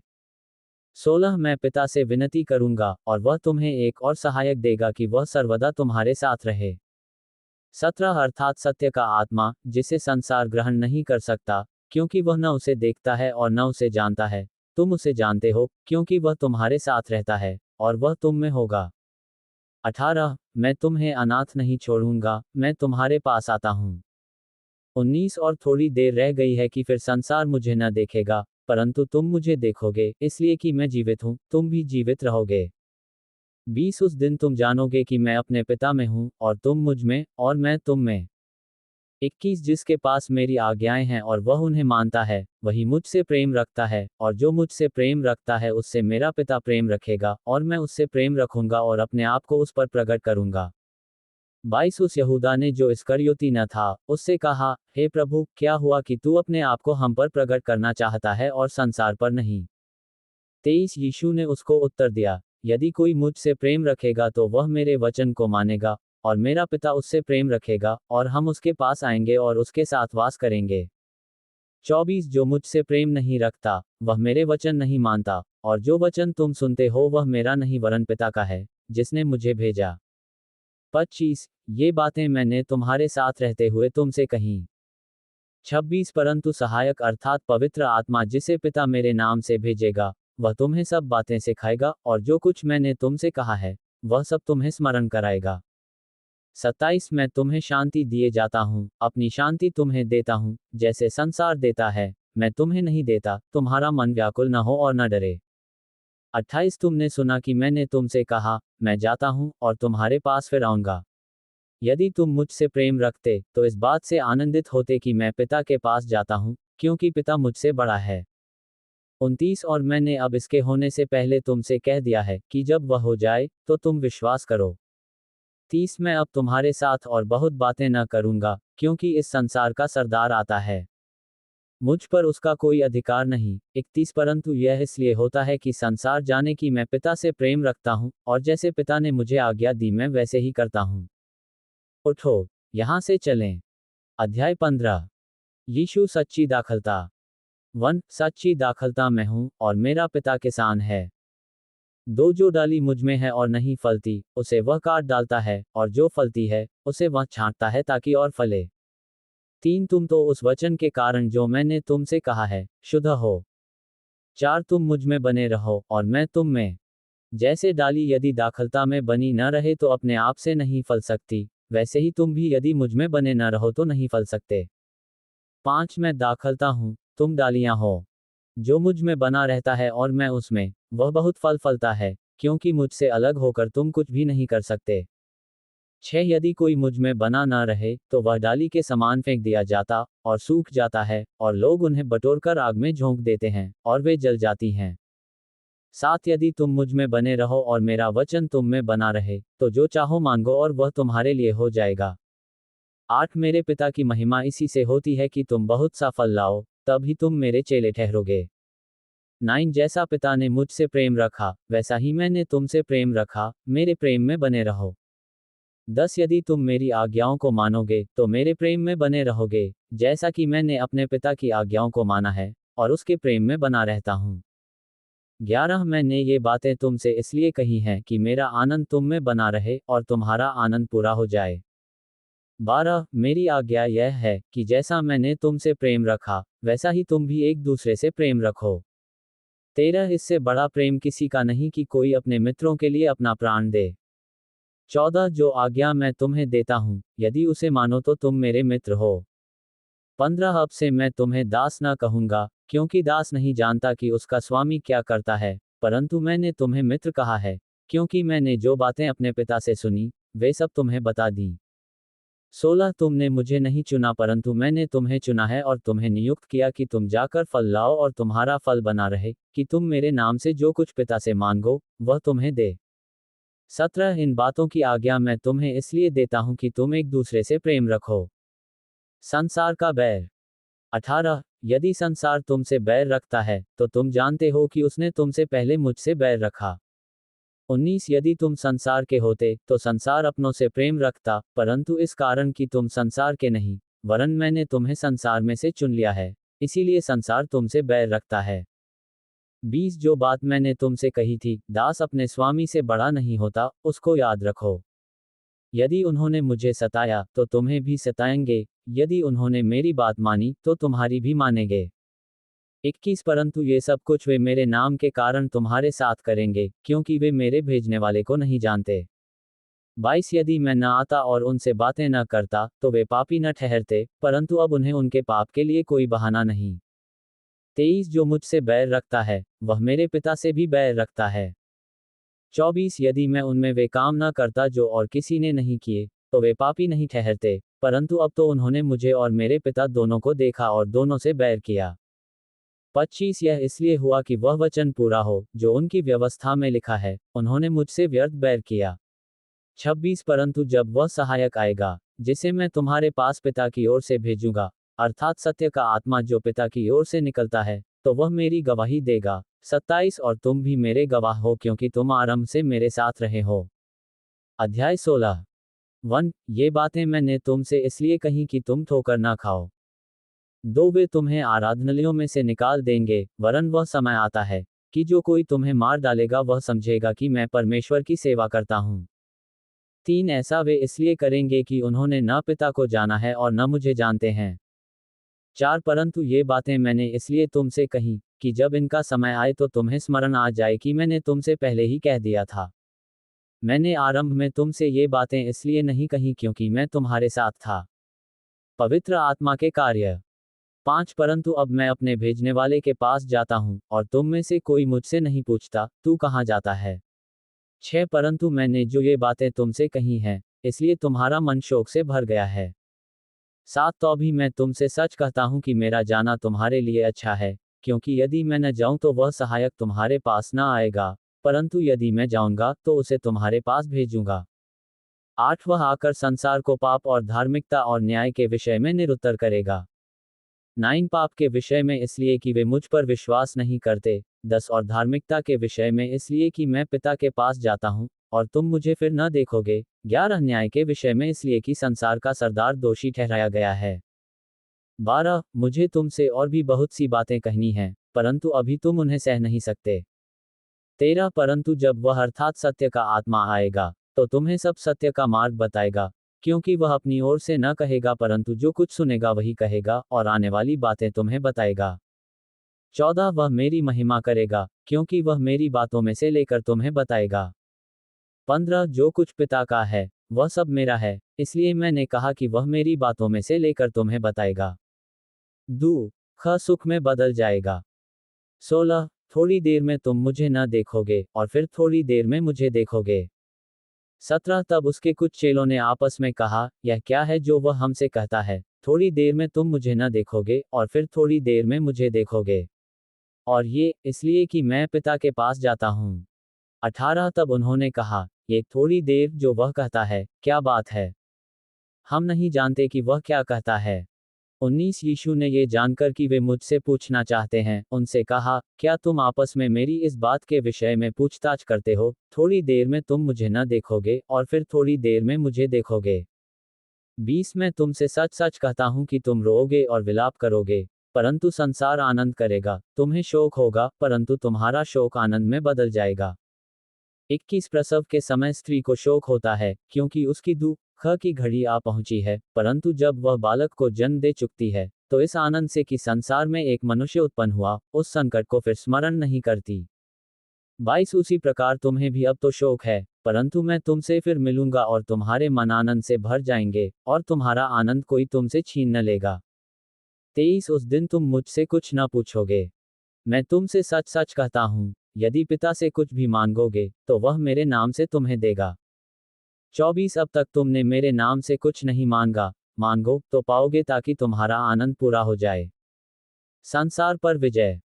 16 मैं पिता से विनती करूँगा, और वह तुम्हें एक और सहायक देगा कि वह सर्वदा तुम्हारे साथ रहे। 17 अर्थात सत्य का आत्मा, जिसे संसार ग्रहण नहीं कर सकता, क्योंकि वह न उसे देखता है और न उसे जानता है, तुम उसे जानते हो, क्योंकि वह तुम्हारे साथ रहता है, और वह तुम में होगा। 18 मैं तुम्हें अनाथ नहीं छोड़ूंगा, मैं तुम्हारे पास आता हूँ। 19 और थोड़ी देर रह गई है कि फिर संसार मुझे न देखेगा, परंतु तुम मुझे देखोगे, इसलिए कि मैं जीवित हूँ, तुम भी जीवित रहोगे। 20 उस दिन तुम जानोगे कि मैं अपने पिता में हूँ, और तुम मुझ में, और मैं तुम में। 21 जिसके पास मेरी आज्ञाएं हैं और वह उन्हें मानता है, वही मुझसे प्रेम रखता है, और जो मुझसे प्रेम रखता है उससे मेरा पिता प्रेम रखेगा, और मैं उससे प्रेम रखूंगा और अपने आप को उस पर प्रकट करूंगा। 22 उस यहूदा ने जो इस्करियोती न था, उससे कहा, हे प्रभु, क्या हुआ कि तू अपने आप को हम पर प्रकट करना चाहता है और संसार पर नहीं? 23 यीशु ने उसको उत्तर दिया, यदि कोई मुझसे प्रेम रखेगा तो वह मेरे वचन को मानेगा, और मेरा पिता उससे प्रेम रखेगा, और हम उसके पास आएंगे और उसके साथ वास करेंगे। 24 जो मुझसे प्रेम नहीं रखता, वह मेरे वचन नहीं मानता, और जो वचन तुम सुनते हो वह मेरा नहीं वरन पिता का है, जिसने मुझे भेजा। 25 ये बातें मैंने तुम्हारे साथ रहते हुए तुमसे कहीं। 26 परंतु सहायक अर्थात पवित्र आत्मा जिसे पिता मेरे नाम से भेजेगा, वह तुम्हें सब बातें सिखाएगा, और जो कुछ मैंने तुमसे कहा है, वह सब तुम्हें स्मरण कराएगा। 27 मैं तुम्हें शांति दिए जाता हूँ, अपनी शांति तुम्हें देता हूँ, जैसे संसार देता है, मैं तुम्हें नहीं देता, तुम्हारा मन व्याकुल न हो और न डरे। 28 तुमने सुना कि मैंने तुमसे कहा, मैं जाता हूँ और तुम्हारे पास फिर आऊंगा। यदि तुम मुझसे प्रेम रखते, तो इस बात से आनंदित होते कि मैं पिता के पास जाता हूँ, क्योंकि पिता मुझसे बड़ा है। 29 और मैंने अब इसके होने से पहले तुमसे कह दिया है, कि जब वह हो जाए, तो तुम विश्वास करो। 30 मैं अब तुम्हारे साथ और बहुत बातें न करूंगा, क्योंकि इस संसार का सरदार आता है। मुझ पर उसका कोई अधिकार नहीं। 31 परंतु यह इसलिए होता है कि संसार जाने कि मैं पिता से प्रेम रखता हूँ, और जैसे पिता ने मुझे आज्ञा दी मैं वैसे ही करता हूँ। उठो, यहाँ से चलें। अध्याय 15 यीशु सच्ची दाखलता। 1 सच्ची दाखलता मैं हूँ, और मेरा पिता किसान है। 2 जो डाली मुझ में है और नहीं फलती, उसे वह काट डालता है, और जो फलती है, उसे वह छांटता है ताकि और फले। 3 तुम तो उस वचन के कारण जो मैंने तुमसे कहा है, शुद्ध हो। 4 तुम मुझ में बने रहो, और मैं तुम में। जैसे डाली यदि दाखलता में बनी न रहे तो अपने आप से नहीं फल सकती, वैसे ही तुम भी यदि मुझ में बने न रहो तो नहीं फल सकते। 5 मैं दाखलता हूँ, तुम डालियां हो। जो मुझ में बना रहता है और मैं उसमें, वह बहुत फल फलता है, क्योंकि मुझसे अलग होकर तुम कुछ भी नहीं कर सकते। 6 यदि कोई मुझ में बना ना रहे, तो वह डाली के समान फेंक दिया जाता, और सूख जाता है, और लोग उन्हें बटोरकर आग में झोंक देते हैं, और वे जल जाती हैं। 7 यदि तुम मुझ में बने रहो और मेरा वचन तुम में बना रहे, तो जो चाहो मांगो और वह तुम्हारे लिए हो जाएगा। 8 मेरे पिता की महिमा इसी से होती है कि तुम बहुत सा फल लाओ, तब ही तुम मेरे चेले ठहरोगे। 9 जैसा पिता ने मुझसे प्रेम रखा, वैसा ही मैंने तुमसे प्रेम रखा, मेरे प्रेम में बने रहो। 10 यदि तुम मेरी आज्ञाओं को मानोगे, तो मेरे प्रेम में बने रहोगे, जैसा कि मैंने अपने पिता की आज्ञाओं को माना है, और उसके प्रेम में बना रहता हूँ। 11 मैंने ये बातें तुमसे इसलिए कही हैं कि मेरा आनंद तुम में बना रहे, और तुम्हारा आनंद पूरा हो जाए। 12 मेरी आज्ञा यह है, कि जैसा मैंने तुमसे प्रेम रखा, वैसा ही तुम भी एक दूसरे से प्रेम रखो। 13 इससे बड़ा प्रेम किसी का नहीं कि कोई अपने मित्रों के लिए अपना प्राण दे। 14 जो आज्ञा मैं तुम्हें देता हूँ, यदि उसे मानो तो तुम मेरे मित्र हो। 15 अब से मैं तुम्हें दास न कहूँगा, क्योंकि दास नहीं जानता कि उसका स्वामी क्या करता है, परंतु मैंने तुम्हें मित्र कहा है, क्योंकि मैंने जो बातें अपने पिता से सुनी, वे सब तुम्हें बता दी। 16 तुमने मुझे नहीं चुना परंतु मैंने तुम्हें चुना है और तुम्हें नियुक्त किया कि तुम जाकर फल लाओ और तुम्हारा फल बना रहे, कि तुम मेरे नाम से जो कुछ पिता से मांगो, वह तुम्हें दे। 17 इन बातों की आज्ञा मैं तुम्हें इसलिए देता हूं कि तुम एक दूसरे से प्रेम रखो। संसार का बैर। 18 यदि संसार तुमसे बैर रखता है, तो तुम जानते हो कि उसने तुमसे पहले मुझसे बैर रखा। 19 यदि तुम संसार के होते, तो संसार अपनों से प्रेम रखता, परंतु इस कारण कि तुम संसार के नहीं, वरन मैंने तुम्हें संसार में से चुन लिया है, इसीलिए संसार तुमसे बैर रखता है। 20 जो बात मैंने तुमसे कही थी, दास अपने स्वामी से बड़ा नहीं होता, उसको याद रखो। यदि उन्होंने मुझे सताया, तो तुम्हें भी सताएंगे, यदि उन्होंने मेरी बात मानी, तो तुम्हारी भी मानेंगे। 21 परंतु ये सब कुछ वे मेरे नाम के कारण तुम्हारे साथ करेंगे, क्योंकि वे मेरे भेजने वाले को नहीं जानते। 22 यदि मैं न आता और उनसे बातें न करता, तो वे पापी न ठहरते, परंतु अब उन्हें उनके पाप के लिए कोई बहाना नहीं। 23 जो मुझसे बैर रखता है, वह मेरे पिता से भी बैर रखता है। 24 यदि मैं उनमें वे काम न करता जो और किसी ने नहीं किए, तो वे पापी नहीं ठहरते, परंतु अब तो उन्होंने मुझे और मेरे पिता दोनों को देखा और दोनों से बैर किया। 25 यह इसलिए हुआ कि वह वचन पूरा हो, जो उनकी व्यवस्था में लिखा है, उन्होंने मुझसे व्यर्थ बैर किया। 26 परंतु जब वह सहायक आएगा, जिसे मैं तुम्हारे पास पिता की ओर से भेजूंगा, अर्थात सत्य का आत्मा जो पिता की ओर से निकलता है, तो वह मेरी गवाही देगा। 27 और तुम भी मेरे गवाह हो क्योंकि तुम आरंभ से मेरे साथ रहे हो। अध्याय 16 1. ये बातें मैंने तुमसे इसलिए कही कि तुम ठोकर ना खाओ। 2. वे तुम्हें आराधनालयों में से निकाल देंगे, वरन वह समय आता है कि जो कोई तुम्हें मार डालेगा वह समझेगा कि मैं परमेश्वर की सेवा करता हूँ। 3. ऐसा वे इसलिए करेंगे कि उन्होंने न पिता को जाना है और न मुझे जानते हैं। 4. परंतु ये बातें मैंने इसलिए तुमसे कही कि जब इनका समय आए तो तुम्हें स्मरण आ जाए कि मैंने तुमसे पहले ही कह दिया था। मैंने आरंभ में तुमसे ये बातें इसलिए नहीं कही क्योंकि मैं तुम्हारे साथ था। पवित्र आत्मा के कार्य। 5. परंतु अब मैं अपने भेजने वाले के पास जाता हूँ, और तुम में से कोई मुझसे नहीं पूछता, तू कहाँ जाता है। 6. परंतु मैंने जो ये बातें तुमसे कही हैं, इसलिए तुम्हारा मन शोक से भर गया है। 7. तो भी मैं तुमसे सच कहता हूँ कि मेरा जाना तुम्हारे लिए अच्छा है, क्योंकि यदि मैं न जाऊं तो वह सहायक तुम्हारे पास न आएगा, परंतु यदि मैं जाऊंगा तो उसे तुम्हारे पास भेजूंगा। 8. वह आकर संसार को पाप और धार्मिकता और न्याय के विषय में निरुत्तर करेगा। 9. पाप के विषय में इसलिए कि वे मुझ पर विश्वास नहीं करते। 10. और धार्मिकता के विषय में इसलिए कि मैं पिता के पास जाता हूँ, और तुम मुझे फिर न देखोगे। 11. न्याय के विषय में इसलिए कि संसार का सरदार दोषी ठहराया गया है। 12. मुझे तुमसे और भी बहुत सी बातें कहनी हैं, परंतु अभी तुम उन्हें सह नहीं सकते। 13. परंतु जब वह अर्थात सत्य का आत्मा आएगा, तो तुम्हें सब सत्य का मार्ग बताएगा, क्योंकि वह अपनी ओर से न कहेगा परंतु जो कुछ सुनेगा वही कहेगा, और आने वाली बातें तुम्हें बताएगा। 14. वह मेरी महिमा करेगा, क्योंकि वह मेरी बातों में से लेकर तुम्हें बताएगा। 15. जो कुछ पिता का है, वह सब मेरा है, इसलिए मैंने कहा कि वह मेरी बातों में से लेकर तुम्हें बताएगा। दुख सुख में बदल जाएगा। 16. थोड़ी देर में तुम मुझे न देखोगे, और फिर थोड़ी देर में मुझे देखोगे। 17. तब उसके कुछ चेलों ने आपस में कहा, यह क्या है जो वह हमसे कहता है, थोड़ी देर में तुम मुझे न देखोगे, और फिर थोड़ी देर में मुझे देखोगे। और ये, इसलिए कि मैं पिता के पास जाता हूँ। 18. तब उन्होंने कहा, ये थोड़ी देर जो वह कहता है, क्या बात है? हम नहीं जानते कि वह क्या कहता है। 19. यीशु ने ये जानकर कि वे मुझसे पूछना चाहते हैं, उनसे कहा, क्या तुम आपस में मेरी इस बात के विषय में पूछताछ करते हो, थोड़ी देर में तुम मुझे न देखोगे, और फिर थोड़ी देर में मुझे देखोगे। 20. मैं तुमसे सच सच कहता हूँ कि तुम रोओगे और विलाप करोगे, परंतु संसार आनंद करेगा, तुम्हें शोक होगा, परंतु तुम्हारा शोक आनंद में बदल जाएगा। 21. प्रसव के समय स्त्री को शोक होता है, क्योंकि उसकी दुख की घड़ी आ पहुंची है, परंतु जब वह बालक को जन्म दे चुकती है, तो इस आनंद से कि संसार में एक मनुष्य उत्पन्न हुआ, उस संकट को फिर स्मरण नहीं करती। 22. उसी प्रकार तुम्हें भी अब तो शोक है, परंतु मैं तुमसे फिर मिलूंगा और तुम्हारे मन आनंद से भर जाएंगे, और तुम्हारा आनंद कोई तुमसे छीन न लेगा। 23. उस दिन तुम मुझसे कुछ न पूछोगे। मैं तुमसे सच सच कहता हूँ, यदि पिता से कुछ भी मांगोगे, तो वह मेरे नाम से तुम्हें देगा। 24. अब तक तुमने मेरे नाम से कुछ नहीं मांगा, मांगो तो पाओगे ताकि तुम्हारा आनंद पूरा हो जाए। संसार पर विजय।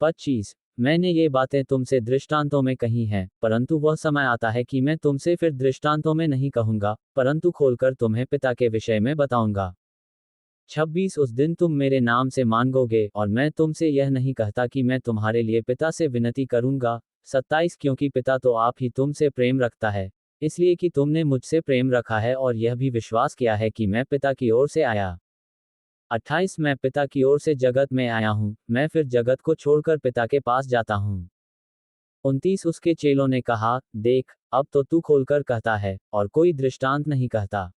25. मैंने ये बातें तुमसे दृष्टांतों में कही हैं, परंतु वह समय आता है कि मैं तुमसे फिर दृष्टांतों में नहीं कहूंगा, परंतु खोलकर तुम्हें पिता के विषय में बताऊंगा। 26. उस दिन तुम मेरे नाम से मांगोगे, और मैं तुमसे यह नहीं कहता कि मैं तुम्हारे लिए पिता से विनती करूंगा। 27. क्योंकि पिता तो आप ही तुमसे प्रेम रखता है, इसलिए कि तुमने मुझसे प्रेम रखा है और यह भी विश्वास किया है कि मैं पिता की ओर से आया। 28. मैं पिता की ओर से जगत में आया हूँ, मैं फिर जगत को छोड़कर पिता के पास जाता हूँ। 29. उसके चेलों ने कहा, देख, अब तो तू खोलकर कहता है, और कोई दृष्टांत नहीं कहता।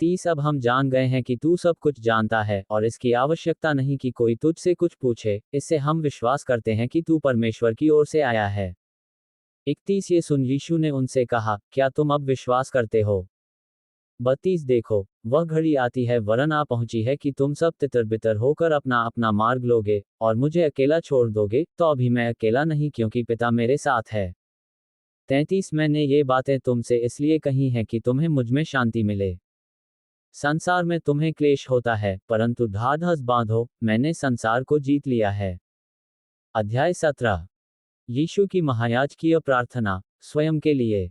30. अब हम जान गए हैं कि तू सब कुछ जानता है, और इसकी आवश्यकता नहीं कि कोई तुझसे कुछ पूछे, इससे हम विश्वास करते हैं कि तू परमेश्वर की ओर से आया है। 31. ये सुन यीशु ने उनसे कहा, क्या तुम अब विश्वास करते हो? 32. देखो, वह घड़ी आती है वरन आ पहुंची है कि तुम सब तितर बितर होकर अपना अपना मार्ग लोगे, और मुझे अकेला छोड़ दोगे, तो अभी मैं अकेला नहीं क्योंकि पिता मेरे साथ है। 33. मैंने ये बातें तुमसे इसलिए कही हैं कि तुम्हें मुझमें शांति मिले। संसार में तुम्हें क्लेश होता है, परंतु ढाढ़स बांधो, मैंने संसार को जीत लिया है। अध्याय 17. यीशु की महायाजकीय प्रार्थना, स्वयं के लिए।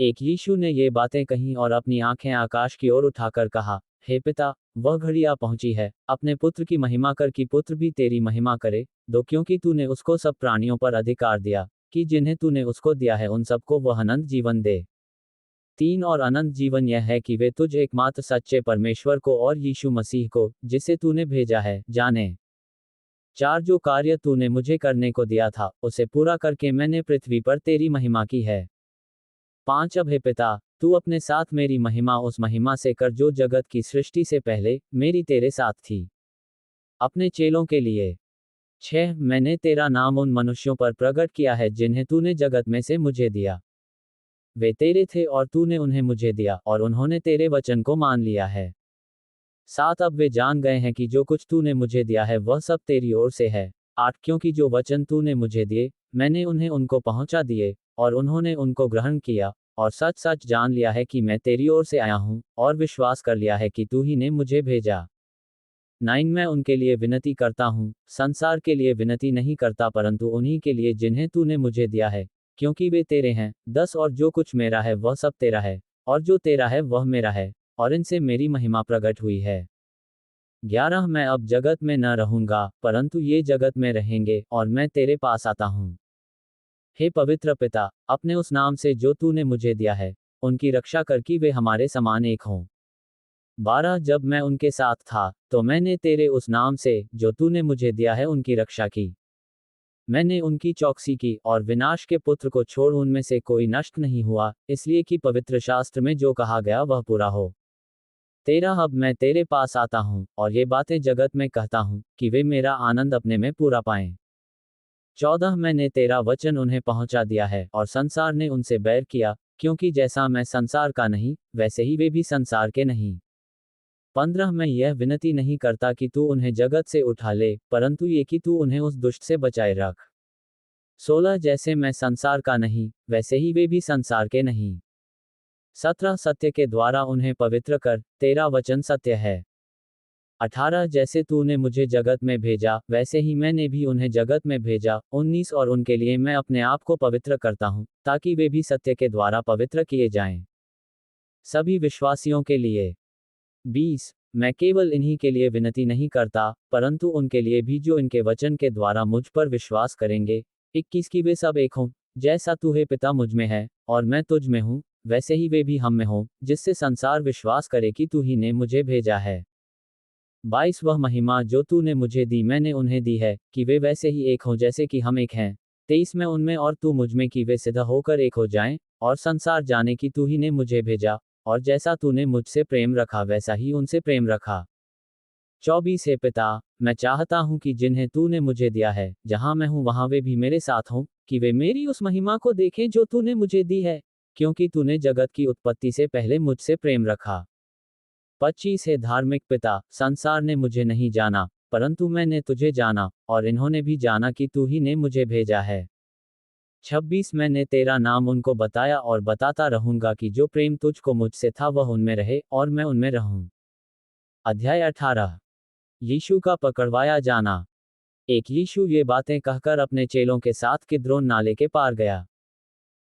एक यीशु ने ये बातें कहीं और अपनी आंखें आकाश की ओर उठाकर कहा, हे पिता, वह घड़ी आ पहुंची है, अपने पुत्र की महिमा कर कि पुत्र भी तेरी महिमा करे, दो क्योंकि तूने उसको सब प्राणियों पर अधिकार दिया, कि जिन्हें तूने उसको दिया है उन सबको वह अनंत जीवन दे। 3 और अनंत जीवन यह है कि वे तुझ एकमात्र सच्चे परमेश्वर को और यीशु मसीह को, जिसे तूने भेजा है, जाने। 4 जो कार्य तूने मुझे करने को दिया था, उसे पूरा करके मैंने पृथ्वी पर तेरी महिमा की है। 5 अब हे पिता, तू अपने साथ मेरी महिमा उस महिमा से कर जो जगत की सृष्टि से पहले मेरी तेरे साथ थी। अपने चेलों के लिए। 6 मैंने तेरा नाम उन मनुष्यों पर प्रकट किया है जिन्हें तूने जगत में से मुझे दिया। वे तेरे थे और तूने उन्हें मुझे दिया और उन्होंने तेरे वचन को मान लिया है। 7 अब वे जान गए हैं कि जो कुछ तूने मुझे दिया है वह सब तेरी ओर से है। 8 क्योंकि जो वचन तूने मुझे दिए, मैंने उन्हें उनको पहुंचा दिए, और उन्होंने उनको ग्रहण किया, और सच सच जान लिया है कि मैं तेरी ओर से आया हूं, और विश्वास कर लिया है कि तू ही ने मुझे भेजा। 9 मैं उनके लिए विनती करता हूँ, संसार के लिए विनती नहीं करता परंतु उन्हीं के लिए जिन्हें तूने मुझे दिया है, क्योंकि वे तेरे हैं। 10 और जो कुछ मेरा है वह सब तेरा है, और जो तेरा है वह मेरा है, और इनसे मेरी महिमा प्रकट हुई है। 11 मैं अब जगत में न रहूंगा, परंतु ये जगत में रहेंगे, और मैं तेरे पास आता हूँ। हे पवित्र पिता, अपने उस नाम से जो तूने मुझे दिया है, उनकी रक्षा कर कि वे हमारे समान एक हों। 12 जब मैं उनके साथ था, तो मैंने तेरे उस नाम से, जो तूने मुझे दिया है, उनकी रक्षा की। मैंने उनकी चौकसी की, और विनाश के पुत्र को छोड़ उनमें से कोई नष्ट नहीं हुआ, इसलिए कि पवित्र शास्त्र में जो कहा गया वह पूरा हो। 13 अब मैं तेरे पास आता हूँ, और ये बातें जगत में कहता हूँ, कि वे मेरा आनंद अपने में पूरा पाएं। 14 मैंने तेरा वचन उन्हें पहुंचा दिया है, और संसार ने उनसे बैर किया, क्योंकि जैसा मैं संसार का नहीं, वैसे ही वे भी संसार के नहीं। 15 मैं यह विनती नहीं करता कि तू उन्हें जगत से उठा ले, परंतु ये कि तू उन्हें उस दुष्ट से बचाए रख। 16 जैसे मैं संसार का नहीं, वैसे ही वे भी संसार के नहीं। 17 सत्य के द्वारा उन्हें पवित्र कर, तेरा वचन सत्य है। 18 जैसे तूने मुझे जगत में भेजा, वैसे ही मैंने भी उन्हें जगत में भेजा। 19 और उनके लिए मैं अपने आप को पवित्र करता हूँ, ताकि वे भी सत्य के द्वारा पवित्र किए जाएं। सभी विश्वासियों के लिए। 20 मैं केवल इन्हीं के लिए विनती नहीं करता, परंतु उनके लिए भी जो इनके वचन के द्वारा मुझ पर विश्वास करेंगे। 21 की वे सब एक हों, जैसा तू हे पिता मुझ में है, और मैं तुझ में हूँ, वैसे ही वे भी हम में हों, जिससे संसार विश्वास करे कि तू ही ने मुझे भेजा है। 22 वह महिमा जो तूने मुझे दी मैंने उन्हें दी है, कि वे वैसे ही एक हों जैसे कि हम एक हैं। 23 मैं उनमें और तू मुझ में, कि वे सिद्ध होकर एक हो जाएं, और संसार जाने कि तू ही ने मुझे भेजा, और जैसा तूने मुझसे प्रेम रखा वैसा ही उनसे प्रेम रखा। 24 हे पिता, मैं चाहता हूं कि जिन्हें तूने मुझे दिया है, जहां मैं हूं वहां वे भी मेरे साथ हों, कि वे मेरी उस महिमा को देखें जो तूने मुझे दी है, क्योंकि तूने जगत की उत्पत्ति से पहले मुझसे प्रेम रखा। 25 हे धार्मिक पिता, संसार ने मुझे नहीं जाना, परंतु मैंने तुझे जाना, और इन्होंने भी जाना कि तू ही ने मुझे भेजा है। 26 मैंने तेरा नाम उनको बताया और बताता रहूंगा कि जो प्रेम तुझको मुझसे था वह उनमें रहे, और मैं उनमें रहूं। अध्याय 18 यीशु का पकड़वाया जाना। एक यीशु ये बातें कहकर अपने चेलों के साथ किद्रोन नाले के पार गया।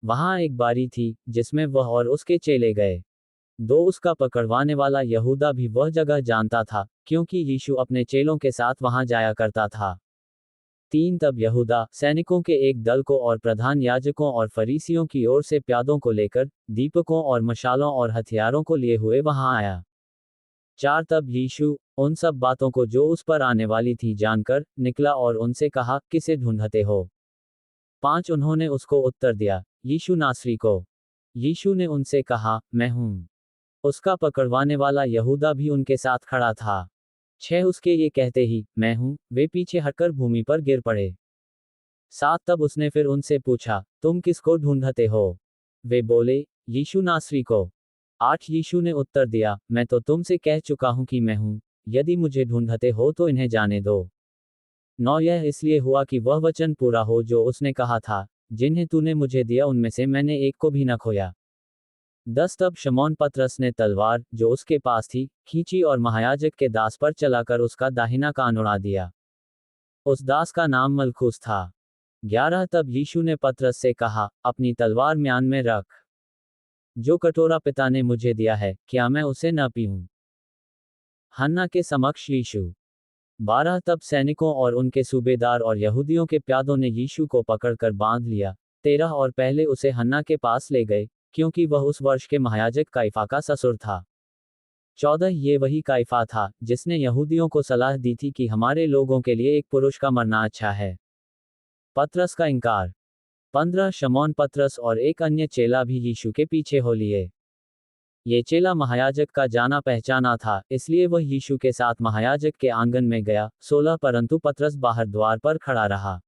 वहां एक बारी थी, जिसमें वह और उसके चेले गए। 2 उसका पकड़वाने वाला यहूदा भी वह जगह जानता था, क्योंकि यीशु अपने चेलों के साथ वहां जाया करता था। 3 तब यहूदा सैनिकों के एक दल को और प्रधान याजकों और फरीसियों की ओर से प्यादों को लेकर, दीपकों और मशालों और हथियारों को लिए हुए वहां आया। 4 तब यीशु उन सब बातों को जो उस पर आने वाली थी जानकर निकला और उनसे कहा, किसे ढूंढते हो? 5 उन्होंने उसको उत्तर दिया, यीशु नासरी को। यीशु ने उनसे कहा, मैं हूं। उसका पकड़वाने वाला यहूदा भी उनके साथ खड़ा था। 6 उसके ये कहते ही, मैं हूं, वे पीछे हटकर भूमि पर गिर पड़े। 7 तब उसने फिर उनसे पूछा, तुम किसको ढूंढते हो? वे बोले, यीशु नासरी को। 8 यीशु ने उत्तर दिया, मैं तो तुमसे कह चुका हूं कि मैं हूं, यदि मुझे ढूंढते हो तो इन्हें जाने दो। 9 यह इसलिए हुआ कि वह वचन पूरा हो जो उसने कहा था, जिन्हें तूने मुझे दिया उनमें से मैंने एक को भी न खोया। 10 तब शमौन पतरस ने तलवार, जो उसके पास थी, खींची और महायाजक के दास पर चलाकर उसका दाहिना कान उड़ा दिया। उस दास का नाम मलखूस था। 11 तब यीशु ने पतरस से कहा, अपनी तलवार म्यान में रख। जो कटोरा पिता ने मुझे दिया है, क्या मैं उसे न पीऊं? हन्ना के समक्ष यीशु। 12 तब सैनिकों और उनके सूबेदार और यहूदियों के प्यादों ने यीशु को पकड़कर बांध लिया। 13 और पहले उसे हन्ना के पास ले गए, क्योंकि वह उस वर्ष के महायाजक काइफा का ससुर था। 14 ये वही काइफा था जिसने यहूदियों को सलाह दी थी कि हमारे लोगों के लिए एक पुरुष का मरना अच्छा है। पतरस का इनकार। 15 शमौन पतरस और एक अन्य चेला भी यीशु के पीछे हो लिए। ये चेला महायाजक का जाना पहचाना था, इसलिए वह यीशु के साथ महायाजक के आंगन में गया। 16 परंतु पतरस बाहर द्वार पर खड़ा रहा।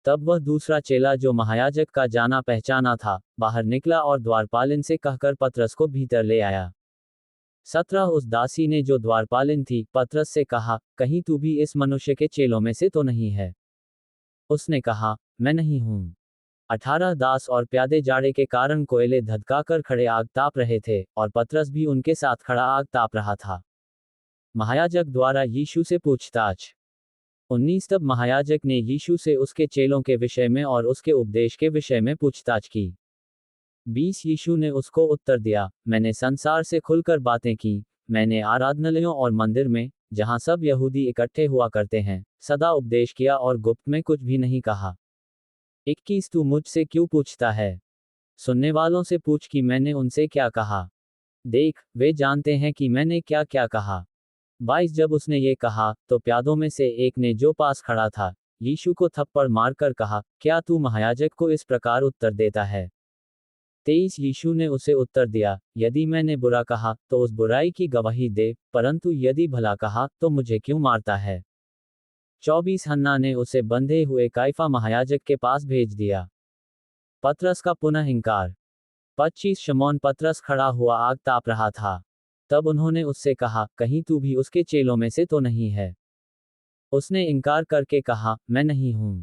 तब वह दूसरा चेला जो महायाजक का जाना पहचाना था, बाहर निकला और द्वारपालिन से कहकर पतरस को भीतर ले आया। 17 उस दासी ने जो द्वारपालिन थी, पतरस से कहा, कहीं तू भी इस मनुष्य के चेलों में से तो नहीं है? उसने कहा, मैं नहीं हूं। 18 दास और प्यादे जाड़े के कारण कोयले धधकाकर खड़े आग ताप रहे थे, और पतरस भी उनके साथ खड़ा आग ताप रहा था। महायाजक द्वारा यीशु से पूछताछ। 19 तब महायाजक ने यीशु से उसके चेलों के विषय में और उसके उपदेश के विषय में पूछताछ की। 20 यीशु ने उसको उत्तर दिया, मैंने संसार से खुलकर बातें की। मैंने आराधनालयों और मंदिर में, जहां सब यहूदी इकट्ठे हुआ करते हैं, सदा उपदेश किया और गुप्त में कुछ भी नहीं कहा। 21 तू मुझसे क्यों पूछता है? सुनने वालों से पूछ कि मैंने उनसे क्या कहा। देख, वे जानते हैं कि मैंने क्या क्या कहा। 22 जब उसने ये कहा, तो प्यादों में से एक ने जो पास खड़ा था, यीशु को थप्पड़ मारकर कहा, क्या तू महायाजक को इस प्रकार उत्तर देता है? 23 यीशु ने उसे उत्तर दिया, यदि मैंने बुरा कहा, तो उस बुराई की गवाही दे, परंतु यदि भला कहा, तो मुझे क्यों मारता है? 24 हन्ना ने उसे बंधे हुए काइफा महायाजक के पास भेज दिया। पतरस का पुनः इंकार। 25 शमौन पतरस खड़ा हुआ आग ताप रहा था। तब उन्होंने उससे कहा, कहीं तू भी उसके चेलों में से तो नहीं है? उसने इनकार करके कहा, मैं नहीं हूं।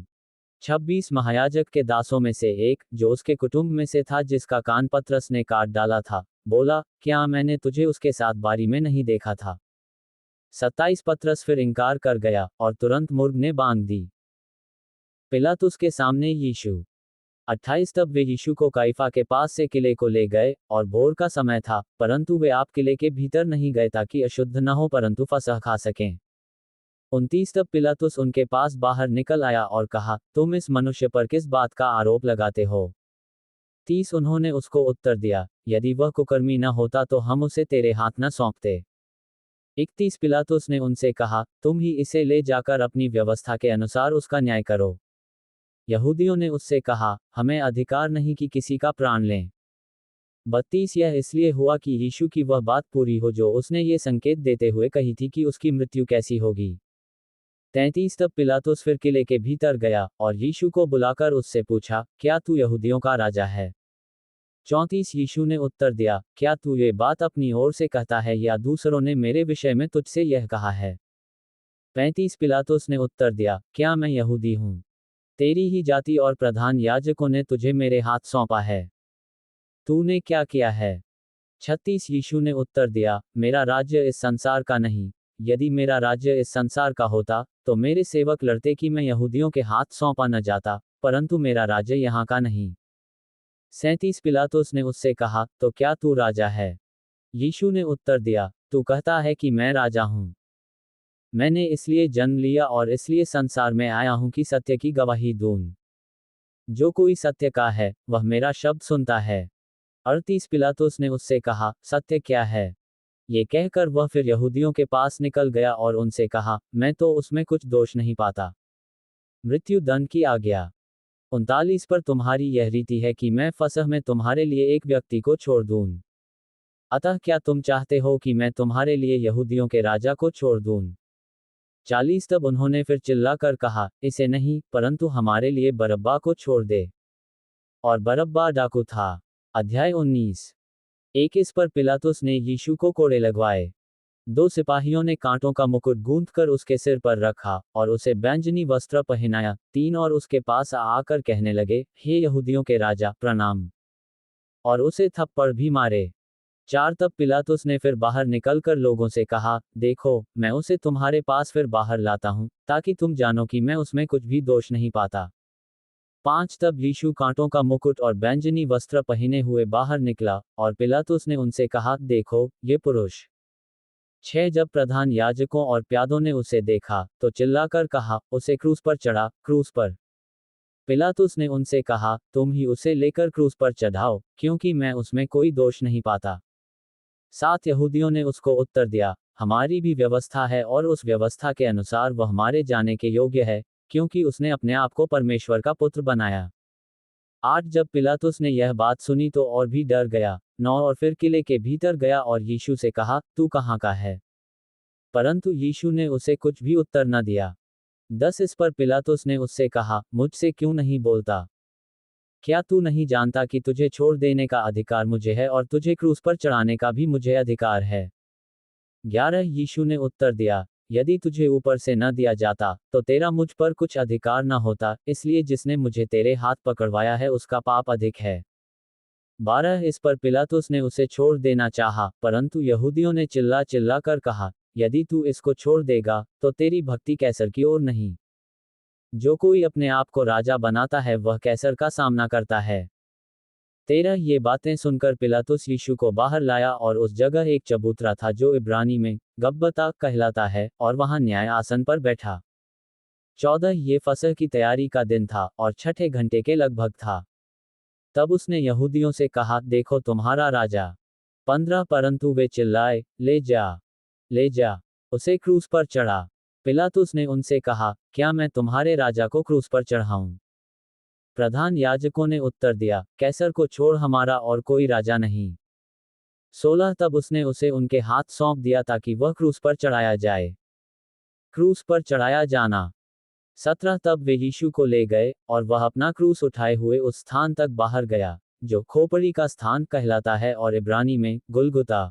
26 महायाजक के दासों में से एक, जो उसके कुटुंब में से था, जिसका कान पतरस ने काट डाला था, बोला, क्या मैंने तुझे उसके साथ बारी में नहीं देखा था? 27 पतरस फिर इनकार कर गया, और तुरंत मुर्ग ने बांग दी। पिलातुस के सामने यीशु। 28 तब वे यीशु को काइफा के पास से किले को ले गए, और भोर का समय था, परंतु वे आप किले के भीतर नहीं गए ताकि अशुद्ध न हो, परंतु फसह खा सकें। 29 तब पिलातुस उनके पास बाहर निकल आया और कहा, तुम इस मनुष्य पर किस बात का आरोप लगाते हो? 30 उन्होंने उसको उत्तर दिया, यदि वह कुकर्मी न होता तो हम उसे तेरे हाथ न सौंपते। 31 पिलातुस ने उनसे कहा, तुम ही इसे ले जाकर अपनी व्यवस्था के अनुसार उसका न्याय करो। यहूदियों ने उससे कहा, हमें अधिकार नहीं कि किसी का प्राण लें। 32 यह इसलिए हुआ कि यीशु की वह बात पूरी हो जो उसने ये संकेत देते हुए कही थी कि उसकी मृत्यु कैसी होगी। 33 तब पिलातुस फिर किले के भीतर गया, और यीशु को बुलाकर उससे पूछा, क्या तू यहूदियों का राजा है? 34 यीशु ने उत्तर दिया, क्या तू ये बात अपनी ओर से कहता है या दूसरों ने मेरे विषय में तुझसे यह कहा है? 35 पिलातुस ने उत्तर दिया, क्या मैं यहूदी हूँ? तेरी ही जाति और प्रधान याजकों ने तुझे मेरे हाथ सौंपा है। तूने क्या किया है? 36 यीशु ने उत्तर दिया, मेरा राज्य इस संसार का नहीं। यदि मेरा राज्य इस संसार का होता, तो मेरे सेवक लड़ते कि मैं यहूदियों के हाथ सौंपा न जाता, परंतु मेरा राज्य यहाँ का नहीं। 37 पिलातुस ने उससे कहा, तो क्या तू राजा है? यीशु ने उत्तर दिया, तू कहता है कि मैं राजा हूँ। मैंने इसलिए जन्म लिया और इसलिए संसार में आया हूं कि सत्य की गवाही दूं। जो कोई सत्य का है, वह मेरा शब्द सुनता है। 38 पिलातुस ने उससे कहा, सत्य क्या है? ये कहकर वह फिर यहूदियों के पास निकल गया और उनसे कहा, मैं तो उसमें कुछ दोष नहीं पाता। मृत्यु दंड की आज्ञा। 39 पर तुम्हारी यह रीति है कि मैं फसह में तुम्हारे लिए एक व्यक्ति को छोड़ दूं। अतः क्या तुम चाहते हो कि मैं तुम्हारे लिए यहूदियों के राजा को छोड़ दूं? 40 तब उन्होंने फिर चिल्लाकर कहा, इसे नहीं, परंतु हमारे लिए बरअब्बा को छोड़ दे। और बरअब्बा डाकू था। अध्याय 19। एक इस पर पिलातुस ने यीशु को कोड़े लगवाए। 2 सिपाहियों ने कांटों का मुकुट गूंथकर उसके सिर पर रखा, और उसे बैंजनी वस्त्र पहनाया। 3 और उसके पास आकर कहने लगे, हे यहूदियों के राजा, प्रणाम। और उसे थप्पड़ भी मारे। 4 तब पिलातुस ने फिर बाहर निकलकर लोगों से कहा, देखो, मैं उसे तुम्हारे पास फिर बाहर लाता हूं, ताकि तुम जानो कि मैं उसमें कुछ भी दोष नहीं पाता। 5 तब यीशु कांटों का मुकुट और बैंजनी वस्त्र पहने हुए बाहर निकला, और पिलातुस ने उनसे कहा, देखो, ये पुरुष। 6 जब प्रधान याजकों और प्यादों ने उसे देखा, तो चिल्लाकर कहा, उसे क्रूस पर चढ़ा, क्रूस पर। पिलातुस ने उनसे कहा, तुम ही उसे लेकर क्रूस पर चढ़ाओ, क्योंकि मैं उसमें कोई दोष नहीं पाता। 7 यहूदियों ने उसको उत्तर दिया, हमारी भी व्यवस्था है और उस व्यवस्था के अनुसार वह मारे जाने के योग्य है, क्योंकि उसने अपने आप को परमेश्वर का पुत्र बनाया। 8 जब पिलातुस ने यह बात सुनी तो और भी डर गया। 9 और फिर किले के भीतर गया और यीशु से कहा, तू कहाँ का है? परंतु यीशु ने उसे कुछ भी उत्तर न दिया। 10 इस पर पिलातुस ने उससे कहा, मुझसे क्यों नहीं बोलता? क्या तू नहीं जानता कि तुझे छोड़ देने का अधिकार मुझे है और तुझे क्रूस पर चढ़ाने का भी मुझे अधिकार है? 11 यीशु ने उत्तर दिया, यदि तुझे ऊपर से न दिया जाता, तो तेरा मुझ पर कुछ अधिकार न होता, इसलिए जिसने मुझे तेरे हाथ पकड़वाया है उसका पाप अधिक है। 12 इस पर पिलातुस ने उसे छोड़ देना चाहा, परंतु यहूदियों ने चिल्ला चिल्ला कर कहा, यदि तू इसको छोड़ देगा, तो तेरी भक्ति कैसर की ओर नहीं। जो कोई अपने आप को राजा बनाता है वह कैसर का सामना करता है। 13 ये बातें सुनकर पिलातुस यीशु को बाहर लाया और उस जगह एक चबूतरा था जो इब्रानी में गब्बता कहलाता है, और वहां न्याय आसन पर बैठा। 14 ये फसह की तैयारी का दिन था और छठे घंटे के लगभग था। तब उसने यहूदियों से कहा, देखो तुम्हारा राजा। 15 परंतु वे चिल्लाए, ले जा, ले जा, उसे क्रूस पर चढ़ा। पिलातुस ने उनसे कहा, क्या मैं तुम्हारे राजा को क्रूस पर चढ़ाऊं? प्रधान याजकों ने उत्तर दिया, कैसर को छोड़ हमारा और कोई राजा नहीं। 16 तब उसने उसे उनके हाथ सौंप दिया ताकि वह क्रूस पर चढ़ाया जाए। क्रूस पर चढ़ाया जाना। 17 तब वे यीशु को ले गए, और वह अपना क्रूस उठाए हुए उस स्थान तक बाहर गया, जो खोपड़ी का स्थान कहलाता है और इब्रानी में गुलगुता।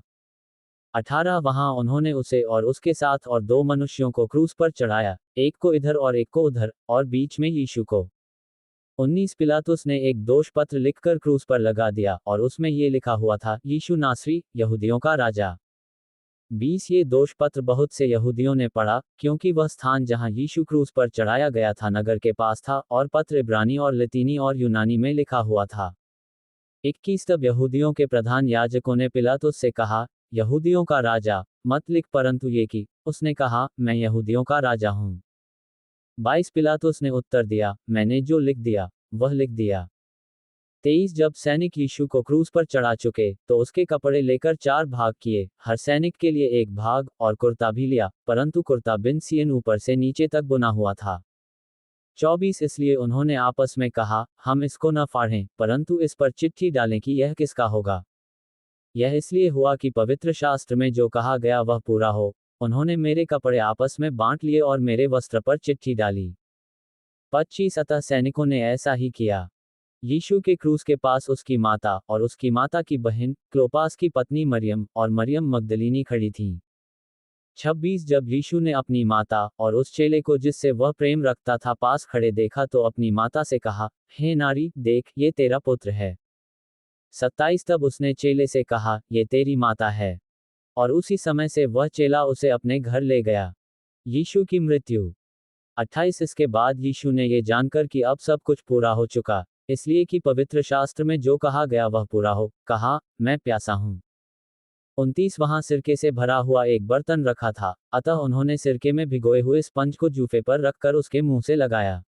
18 वहां उन्होंने उसे और उसके साथ और 2 मनुष्यों को क्रूस पर चढ़ाया, एक को इधर और एक को उधर, और बीच में यीशु को। 19 पिलातुस ने एक दोष पत्र लिखकर क्रूस पर लगा दिया और उसमें ये लिखा हुआ था, यीशु नासरी, यहूदियों का राजा। 20 ये दोष पत्र बहुत से यहूदियों ने पढ़ा, क्योंकि वह स्थान जहां यीशु क्रूस पर चढ़ाया गया था नगर के पास था, और पत्र इब्रानी और लतीनी और यूनानी में लिखा हुआ था। 21 तब यहूदियों के प्रधान याजकों ने पिलातुस से कहा, यहूदियों का राजा मत लिख, परंतु ये कि उसने कहा, मैं यहूदियों का राजा हूं। 22 पिलातुस ने उत्तर दिया, मैंने जो लिख दिया वह लिख दिया। 23 जब सैनिक यीशु को क्रूस पर चढ़ा चुके, तो उसके कपड़े लेकर 4 भाग किए, हर सैनिक के लिए एक भाग, और कुर्ता भी लिया, परंतु कुर्ता बिन सियन ऊपर से नीचे तक बुना हुआ था। 24 इसलिए उन्होंने आपस में कहा, हम इसको न फाड़ें, परंतु इस पर चिट्ठी डालें कि यह किसका होगा। यह इसलिए हुआ कि पवित्र शास्त्र में जो कहा गया वह पूरा हो, उन्होंने मेरे कपड़े आपस में बांट लिए और मेरे वस्त्र पर चिट्ठी डाली। 25 अतः सैनिकों ने ऐसा ही किया। यीशु के क्रूस के पास उसकी माता और उसकी माता की बहन क्लोपास की पत्नी मरियम और मरियम मगदलीनी खड़ी थीं। 26 जब यीशु ने अपनी माता और उस चेले को जिससे वह प्रेम रखता था पास खड़े देखा तो अपनी माता से कहा, हे नारी, देख, ये तेरा पुत्र है। 27 तब उसने चेले से कहा, ये तेरी माता है। और उसी समय से वह चेला उसे अपने घर ले गया। यीशु की मृत्यु। 28 इसके बाद यीशु ने ये जानकर कि अब सब कुछ पूरा हो चुका, इसलिए कि पवित्र शास्त्र में जो कहा गया वह पूरा हो, कहा, मैं प्यासा हूं। 29 वहां सिरके से भरा हुआ एक बर्तन रखा था, अतः उन्होंने सिरके में भिगोए हुए स्पंज को जूफे पर रखकर उसके मुंह से लगाया।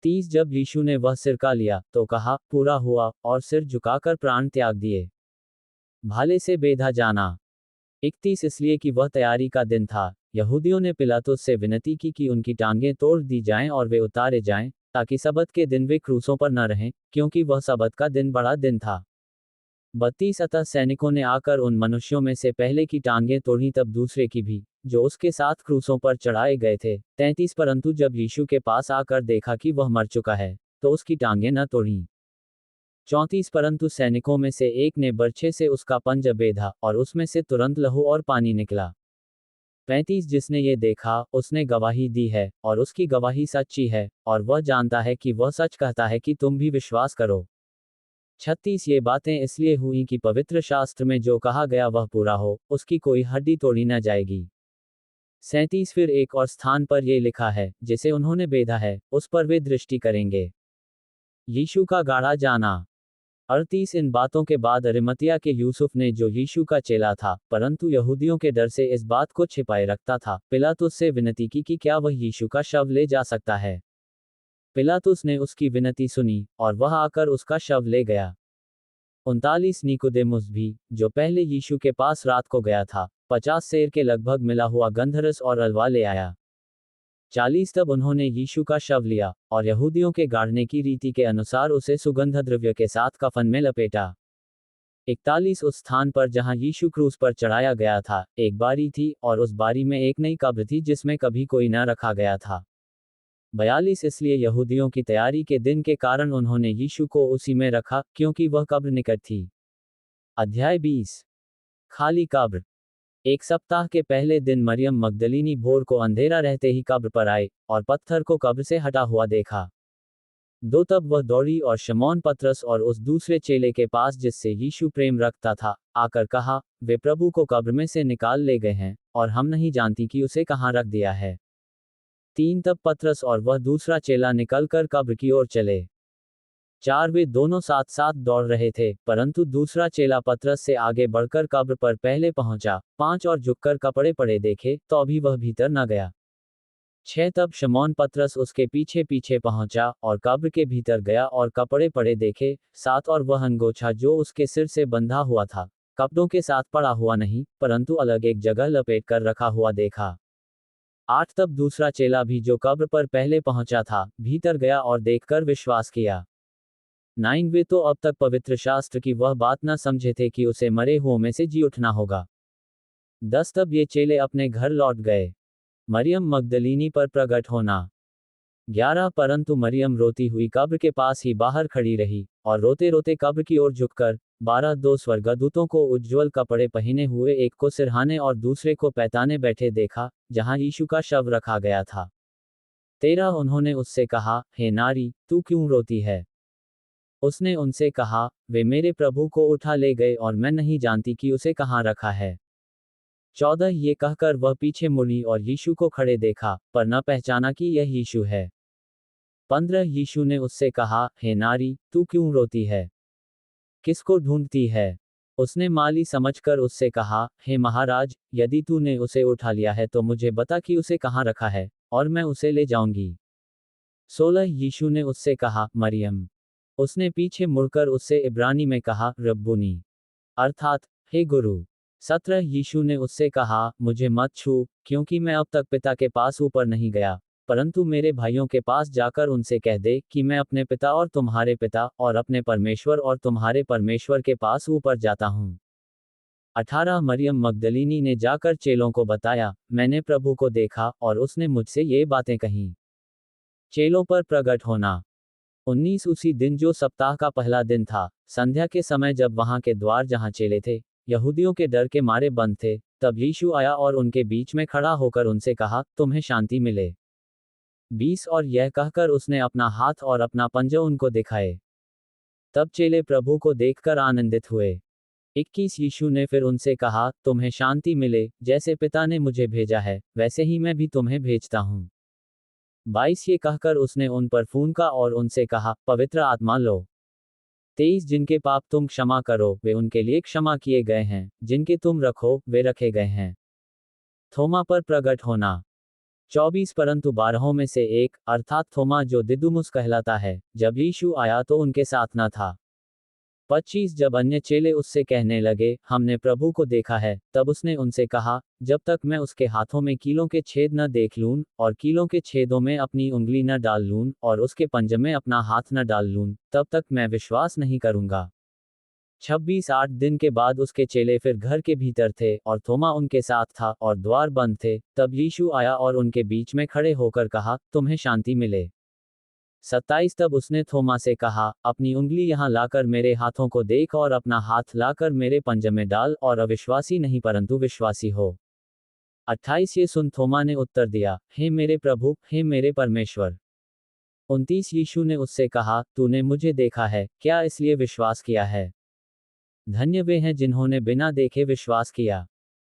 30 जब यीशु ने वह सिरका लिया, तो कहा, पूरा हुआ, और सिर झुकाकर प्राण त्याग दिए। भाले से बेधा जाना। 31 इसलिए कि वह तैयारी का दिन था, यहूदियों ने पिलातुस से विनती की कि उनकी टांगें तोड़ दी जाएं और वे उतारे जाएं, ताकि सबत के दिन वे क्रूसों पर न रहें, क्योंकि वह सबत का दिन बड़ा दिन था। 32 अतः सैनिकों ने आकर उन मनुष्यों में से पहले की टांगें तोड़ी, तब दूसरे की भी, जो उसके साथ क्रूसों पर चढ़ाए गए थे। 33 परंतु जब यीशु के पास आकर देखा कि वह मर चुका है, तो उसकी टांगें न तोड़ी। 34 परंतु सैनिकों में से एक ने बर्छे से उसका पंजा बेधा, और उसमें से तुरंत लहू और पानी निकला। 35 जिसने ये देखा, उसने गवाही दी है, और उसकी गवाही सच्ची है, और वह जानता है कि वह सच कहता है कि तुम भी विश्वास करो। 36 ये बातें इसलिए हुई कि पवित्र शास्त्र में जो कहा गया वह पूरा हो, उसकी कोई हड्डी तोड़ी न जाएगी। 37 फिर एक और स्थान पर ये लिखा है, जिसे उन्होंने बेधा है, उस पर वे दृष्टि करेंगे। यीशु का गाड़ा जाना। 38 इन बातों के बाद अरिमतिया के यूसुफ ने, जो यीशु का चेला था, परंतु यहूदियों के डर से इस बात को छिपाए रखता था, पिलातुस से विनती की कि क्या वह यीशु का शव ले जा सकता है। पिलातुस ने उसकी विनती सुनी और वह आकर उसका शव ले गया। 39 निकोदेमुस भी, जो पहले यीशु के पास रात को गया था, 50 सेर के लगभग मिला हुआ गंधरस और अलवा ले आया। 40 तब उन्होंने यीशु का शव लिया और यहूदियों के गाड़ने की रीति के अनुसार उसे सुगंध द्रव्य के साथ कफन में लपेटा। 41 उस स्थान पर जहां यीशु क्रूस पर चढ़ाया गया था, एक बारी थी और उस बारी में एक नई कब्र थी जिसमें कभी कोई न रखा गया था। 42 इसलिए यहूदियों की तैयारी के दिन के कारण उन्होंने यीशु को उसी में रखा, क्योंकि वह कब्र निकट थी। अध्याय 20। खाली कब्र। एक सप्ताह के पहले दिन मरियम मगदलीनी भोर को अंधेरा रहते ही कब्र पर आए और पत्थर को कब्र से हटा हुआ देखा। तब वह दौड़ी और शमौन पतरस और उस दूसरे चेले के पास जिससे यीशु प्रेम रखता था, आकर कहा, वे प्रभु को कब्र में से निकाल ले गए हैं और हम नहीं जानती कि उसे कहाँ रख दिया है। 3 तब पतरस और वह दूसरा चेला निकलकर कब्र की ओर चले। 4 वे दोनों साथ साथ दौड़ रहे थे, परंतु दूसरा चेला पतरस से आगे बढ़कर कब्र पर पहले पहुंचा। 5 और झुककर कपड़े पड़े देखे तो अभी वह भीतर न गया। 6 तब शमौन पतरस उसके पीछे पीछे पहुंचा और कब्र के भीतर गया और कपड़े पड़े देखे। 7 और वह अंगोछा जो उसके सिर से बंधा हुआ था, कपड़ों के साथ पड़ा हुआ नहीं, परंतु अलग एक जगह लपेट कर रखा हुआ देखा। 8 तब दूसरा चेला भी जो कब्र पर पहले पहुंचा था, भीतर गया और देखकर विश्वास किया। 9 वे तो अब तक पवित्र शास्त्र की वह बात न समझे थे कि उसे मरे हुओं में से जी उठना होगा। 10 तब ये चेले अपने घर लौट गए। मरियम मगदलीनी पर प्रकट होना। 11 परंतु मरियम रोती हुई कब्र के पास ही बाहर खड़ी रही और रोते रोते कब्र की ओर झुककर 12 दो स्वर्गदूतों को उज्ज्वल कपड़े पहने हुए एक को सिरहाने और दूसरे को पैताने बैठे देखा, जहां यीशु का शव रखा गया था। 13 उन्होंने उससे कहा, हे नारी, तू क्यों रोती है? उसने उनसे कहा, वे मेरे प्रभु को उठा ले गए और मैं नहीं जानती कि उसे कहाँ रखा है। 14 ये कहकर वह पीछे मुड़ी और यीशु को खड़े देखा, पर न पहचाना कि यह यीशु है। 15 यीशु ने उससे कहा, हे नारी, तू क्यों रोती है? किसको ढूंढती है? उसने माली समझकर उससे कहा, हे महाराज, यदि तूने उसे उठा लिया है तो मुझे बता कि उसे कहाँ रखा है, और मैं उसे ले जाऊंगी। 16 यीशु ने उससे कहा, मरियम। उसने पीछे मुड़कर उससे इब्रानी में कहा, रब्बुनी, अर्थात हे गुरु। 17 यीशु ने उससे कहा, मुझे मत छू, क्योंकि मैं अब तक पिता के पास ऊपर नहीं गया, परंतु मेरे भाइयों के पास जाकर उनसे कह दे कि मैं अपने पिता और तुम्हारे पिता और अपने परमेश्वर और तुम्हारे परमेश्वर के पास ऊपर जाता हूँ। 18 मरियम मगदलीनी ने जाकर चेलों को बताया, मैंने प्रभु को देखा और उसने मुझसे ये बातें कहीं। चेलों पर प्रकट होना। 19 उसी दिन जो सप्ताह का पहला दिन था, संध्या के समय जब वहां के द्वार जहां चेले थे, यहूदियों के डर के मारे बंद थे, तब यीशु आया और उनके बीच में खड़ा होकर उनसे कहा, तुम्हें शांति मिले। 20 और यह कहकर उसने अपना हाथ और अपना पंजा उनको दिखाए। तब चेले प्रभु को देखकर आनंदित हुए। 21 यीशु ने फिर उनसे कहा, तुम्हें शांति मिले, जैसे पिता ने मुझे भेजा है, वैसे ही मैं भी तुम्हें भेजता हूँ। 22 ये कहकर उसने उन पर फूंका और उनसे कहा, पवित्र आत्मा लो। 23 जिनके पाप तुम क्षमा करो, वे उनके लिए क्षमा किए गए हैं, जिनके तुम रखो, वे रखे गए हैं। थोमा पर प्रकट होना। 24 परंतु 12 में से एक, अर्थात थोमा जो दिदुमुस कहलाता है, जब यीशु आया तो उनके साथ न था। 25 जब अन्य चेले उससे कहने लगे, हमने प्रभु को देखा है, तब उसने उनसे कहा, जब तक मैं उसके हाथों में कीलों के छेद न देख लूं, और कीलों के छेदों में अपनी उंगली न डाल लूं, और उसके पंजे में अपना हाथ न डाल लूं, तब तक मैं विश्वास नहीं करूंगा। 26 8 दिन के बाद उसके चेले फिर घर के भीतर थे और थोमा उनके साथ था और द्वार बंद थे, तब यीशु आया और उनके बीच में खड़े होकर कहा, तुम्हें शांति मिले। 27 तब उसने थोमा से कहा, अपनी उंगली यहाँ लाकर मेरे हाथों को देख और अपना हाथ लाकर मेरे पंजे में डाल और अविश्वासी नहीं परंतु विश्वासी हो। 28 ये सुन थोमा ने उत्तर दिया, हे मेरे प्रभु, हे मेरे परमेश्वर। 29 यीशु ने उससे कहा, तूने मुझे देखा है, क्या इसलिए विश्वास किया है? धन्य वे हैं जिन्होंने बिना देखे विश्वास किया।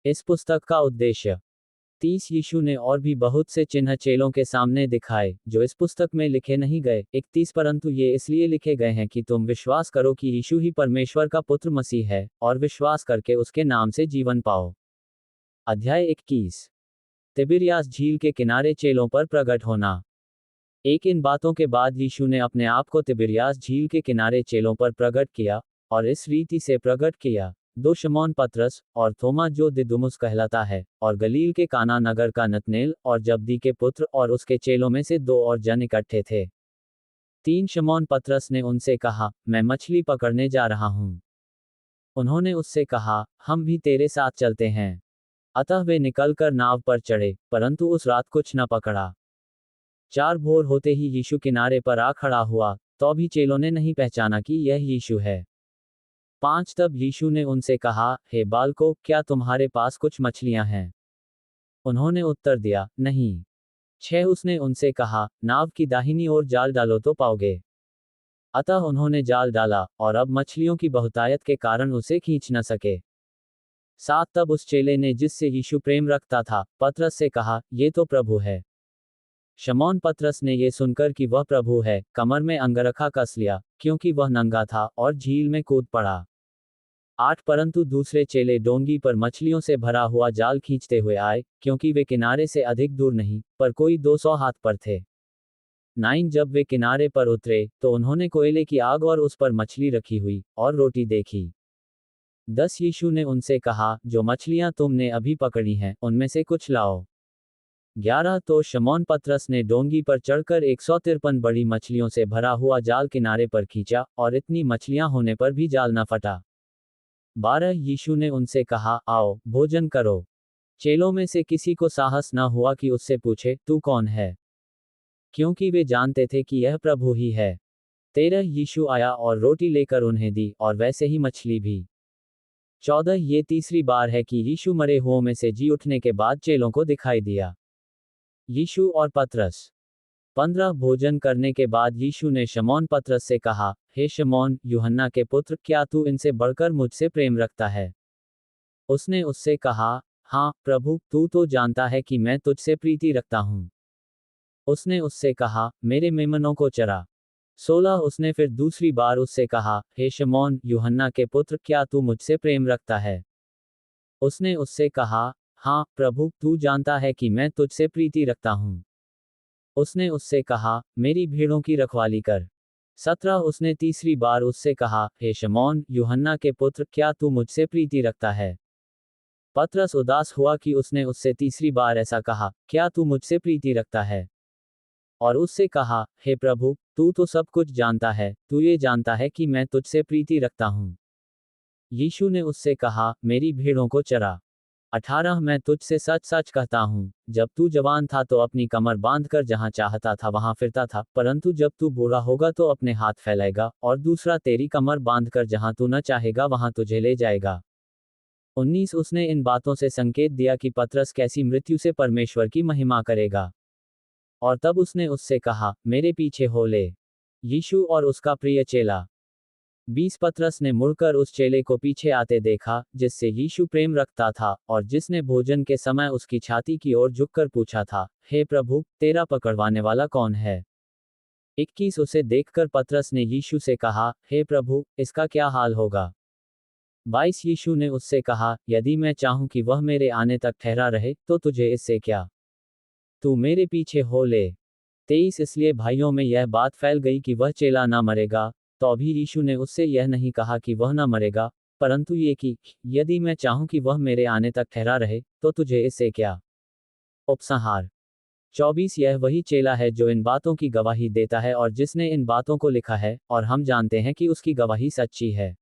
इस पुस्तक का उद्देश्य। 30 यीशु ने और भी बहुत से चिन्ह चेलों के सामने दिखाए, जो इस पुस्तक में लिखे नहीं गए। 31 परंतु ये इसलिए लिखे गए हैं कि तुम विश्वास करो कि यीशु ही परमेश्वर का पुत्र मसीह है, और विश्वास करके उसके नाम से जीवन पाओ। अध्याय 21। तिबिरियास झील के किनारे चेलों पर प्रकट होना। एक इन बातों के बाद यीशु ने अपने आप को तिबिरियास झील के किनारे चेलों पर प्रकट किया, और इस रीति से प्रकट किया। दो शमौन पतरस और थोमा जो दिदुमुस कहलाता है, और गलील के काना नगर का नतनेल और जब्दी के पुत्र और उसके चेलों में से दो और जन इकट्ठे थे। 3 शमौन पतरस ने उनसे कहा, मैं मछली पकड़ने जा रहा हूँ। उन्होंने उससे कहा, हम भी तेरे साथ चलते हैं। अतः वे निकलकर नाव पर चढ़े, परंतु उस रात कुछ न पकड़ा। 4 भोर होते ही यीशु किनारे पर आ खड़ा हुआ, तो भी चेलों ने नहीं पहचाना कि यह यीशु है। 5 तब यीशु ने उनसे कहा, हे बालकों, क्या तुम्हारे पास कुछ मछलियां हैं? उन्होंने उत्तर दिया, नहीं। 6 उसने उनसे कहा, नाव की दाहिनी ओर जाल डालो तो पाओगे। अतः उन्होंने जाल डाला, और अब मछलियों की बहुतायत के कारण उसे खींच न सके। 7 तब उस चेले ने जिससे यीशु प्रेम रखता था, पतरस से कहा, ये तो प्रभु है। शमौन पतरस ने ये सुनकर कि वह प्रभु है, कमर में अंगरखा कस लिया, क्योंकि वह नंगा था, और झील में कूद पड़ा। 8 परंतु दूसरे चेले डोंगी पर मछलियों से भरा हुआ जाल खींचते हुए आए, क्योंकि वे किनारे से अधिक दूर नहीं, पर कोई 200 हाथ पर थे। 9 जब वे किनारे पर उतरे, तो उन्होंने कोयले की आग और उस पर मछली रखी हुई, और रोटी देखी। 10 यीशु ने उनसे कहा, जो मछलियां तुमने अभी पकड़ी हैं, उनमें से कुछ लाओ। 11 तो शमौन पतरस ने डोंगी पर चढ़कर 153 बड़ी मछलियों से भरा हुआ जाल किनारे पर खींचा, और इतनी मछलियां होने पर भी जाल न फटा। 12 यीशु ने उनसे कहा, आओ, भोजन करो। चेलों में से किसी को साहस न हुआ कि उससे पूछे, तू कौन है? क्योंकि वे जानते थे कि यह प्रभु ही है। 13 यीशु आया और रोटी लेकर उन्हें दी, और वैसे ही मछली भी। 14 ये तीसरी बार है कि यीशु मरे हुओं में से जी उठने के बाद चेलों को दिखाई दिया। यीशु और पतरस। 15 भोजन करने के बाद यीशु ने शमौन पतरस से कहा, हे शमौन, यूहन्ना के पुत्र, क्या तू इनसे बढ़कर मुझसे प्रेम रखता है? उसने उससे कहा, हाँ प्रभु, तू तो जानता है कि मैं तुझसे प्रीति रखता हूँ। उसने उससे कहा, मेरे मेमनों को चरा। 16 उसने फिर दूसरी बार उससे कहा, हे शमौन, यूहन्ना के पुत्र, क्या तू मुझसे प्रेम रखता है? उसने उससे कहा, हाँ प्रभु, तू जानता है कि मैं तुझसे प्रीति रखता हूँ। उसने उससे कहा, मेरी भेड़ों की रखवाली कर। 17 उसने तीसरी बार उससे कहा, हे शमौन, यूहन्ना के पुत्र, क्या तू मुझसे प्रीति रखता है? पतरस उदास हुआ कि उसने उससे तीसरी बार ऐसा कहा, क्या तू मुझसे प्रीति रखता है? और उससे कहा, हे प्रभु, तू तो सब कुछ जानता है, तू ये जानता है कि मैं तुझसे प्रीति रखता हूँ। यीशु ने उससे कहा, मेरी भेड़ों को चरा। 18 मैं तुझसे सच सच कहता हूँ, जब तू जवान था तो अपनी कमर बांधकर जहाँ चाहता था वहाँ फिरता था, परंतु जब तू बूढ़ा होगा तो अपने हाथ फैलाएगा, और दूसरा तेरी कमर बांधकर जहाँ तू न चाहेगा वहाँ तुझे ले जाएगा। 19 उसने इन बातों से संकेत दिया कि पतरस कैसी मृत्यु से परमेश्वर की महिमा करेगा। और तब उसने उससे कहा, मेरे पीछे हो ले। यीशु और उसका प्रिय चेला। 20 पतरस ने मुड़कर उस चेले को पीछे आते देखा, जिससे यीशु प्रेम रखता था, और जिसने भोजन के समय उसकी छाती की ओर झुककर पूछा था, हे प्रभु, तेरा पकड़वाने वाला कौन है? 21 उसे देखकर पतरस ने यीशु से कहा, हे प्रभु, इसका क्या हाल होगा? 22 यीशु ने उससे कहा, यदि मैं चाहूं कि वह मेरे आने तक ठहरा रहे, तो तुझे इससे क्या? तू मेरे पीछे हो ले। 23 इसलिए भाइयों में यह बात फैल गई कि वह चेला न मरेगा, तो अभी यीशु ने उससे यह नहीं कहा कि वह न मरेगा, परंतु ये कि, यदि मैं चाहूं कि वह मेरे आने तक ठहरा रहे, तो तुझे इससे क्या? उपसंहार। 24 यह वही चेला है जो इन बातों की गवाही देता है और जिसने इन बातों को लिखा है, और हम जानते हैं कि उसकी गवाही सच्ची है।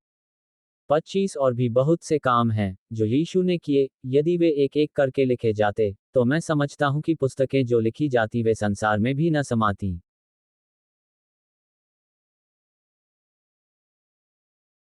25 और भी बहुत से काम हैं, जो यीशु ने किए, यदि वे एक एक करके लिखे जाते, तो मैं समझता हूं कि पुस्तकें जो लिखी जाती वे संसार में भी न समाती।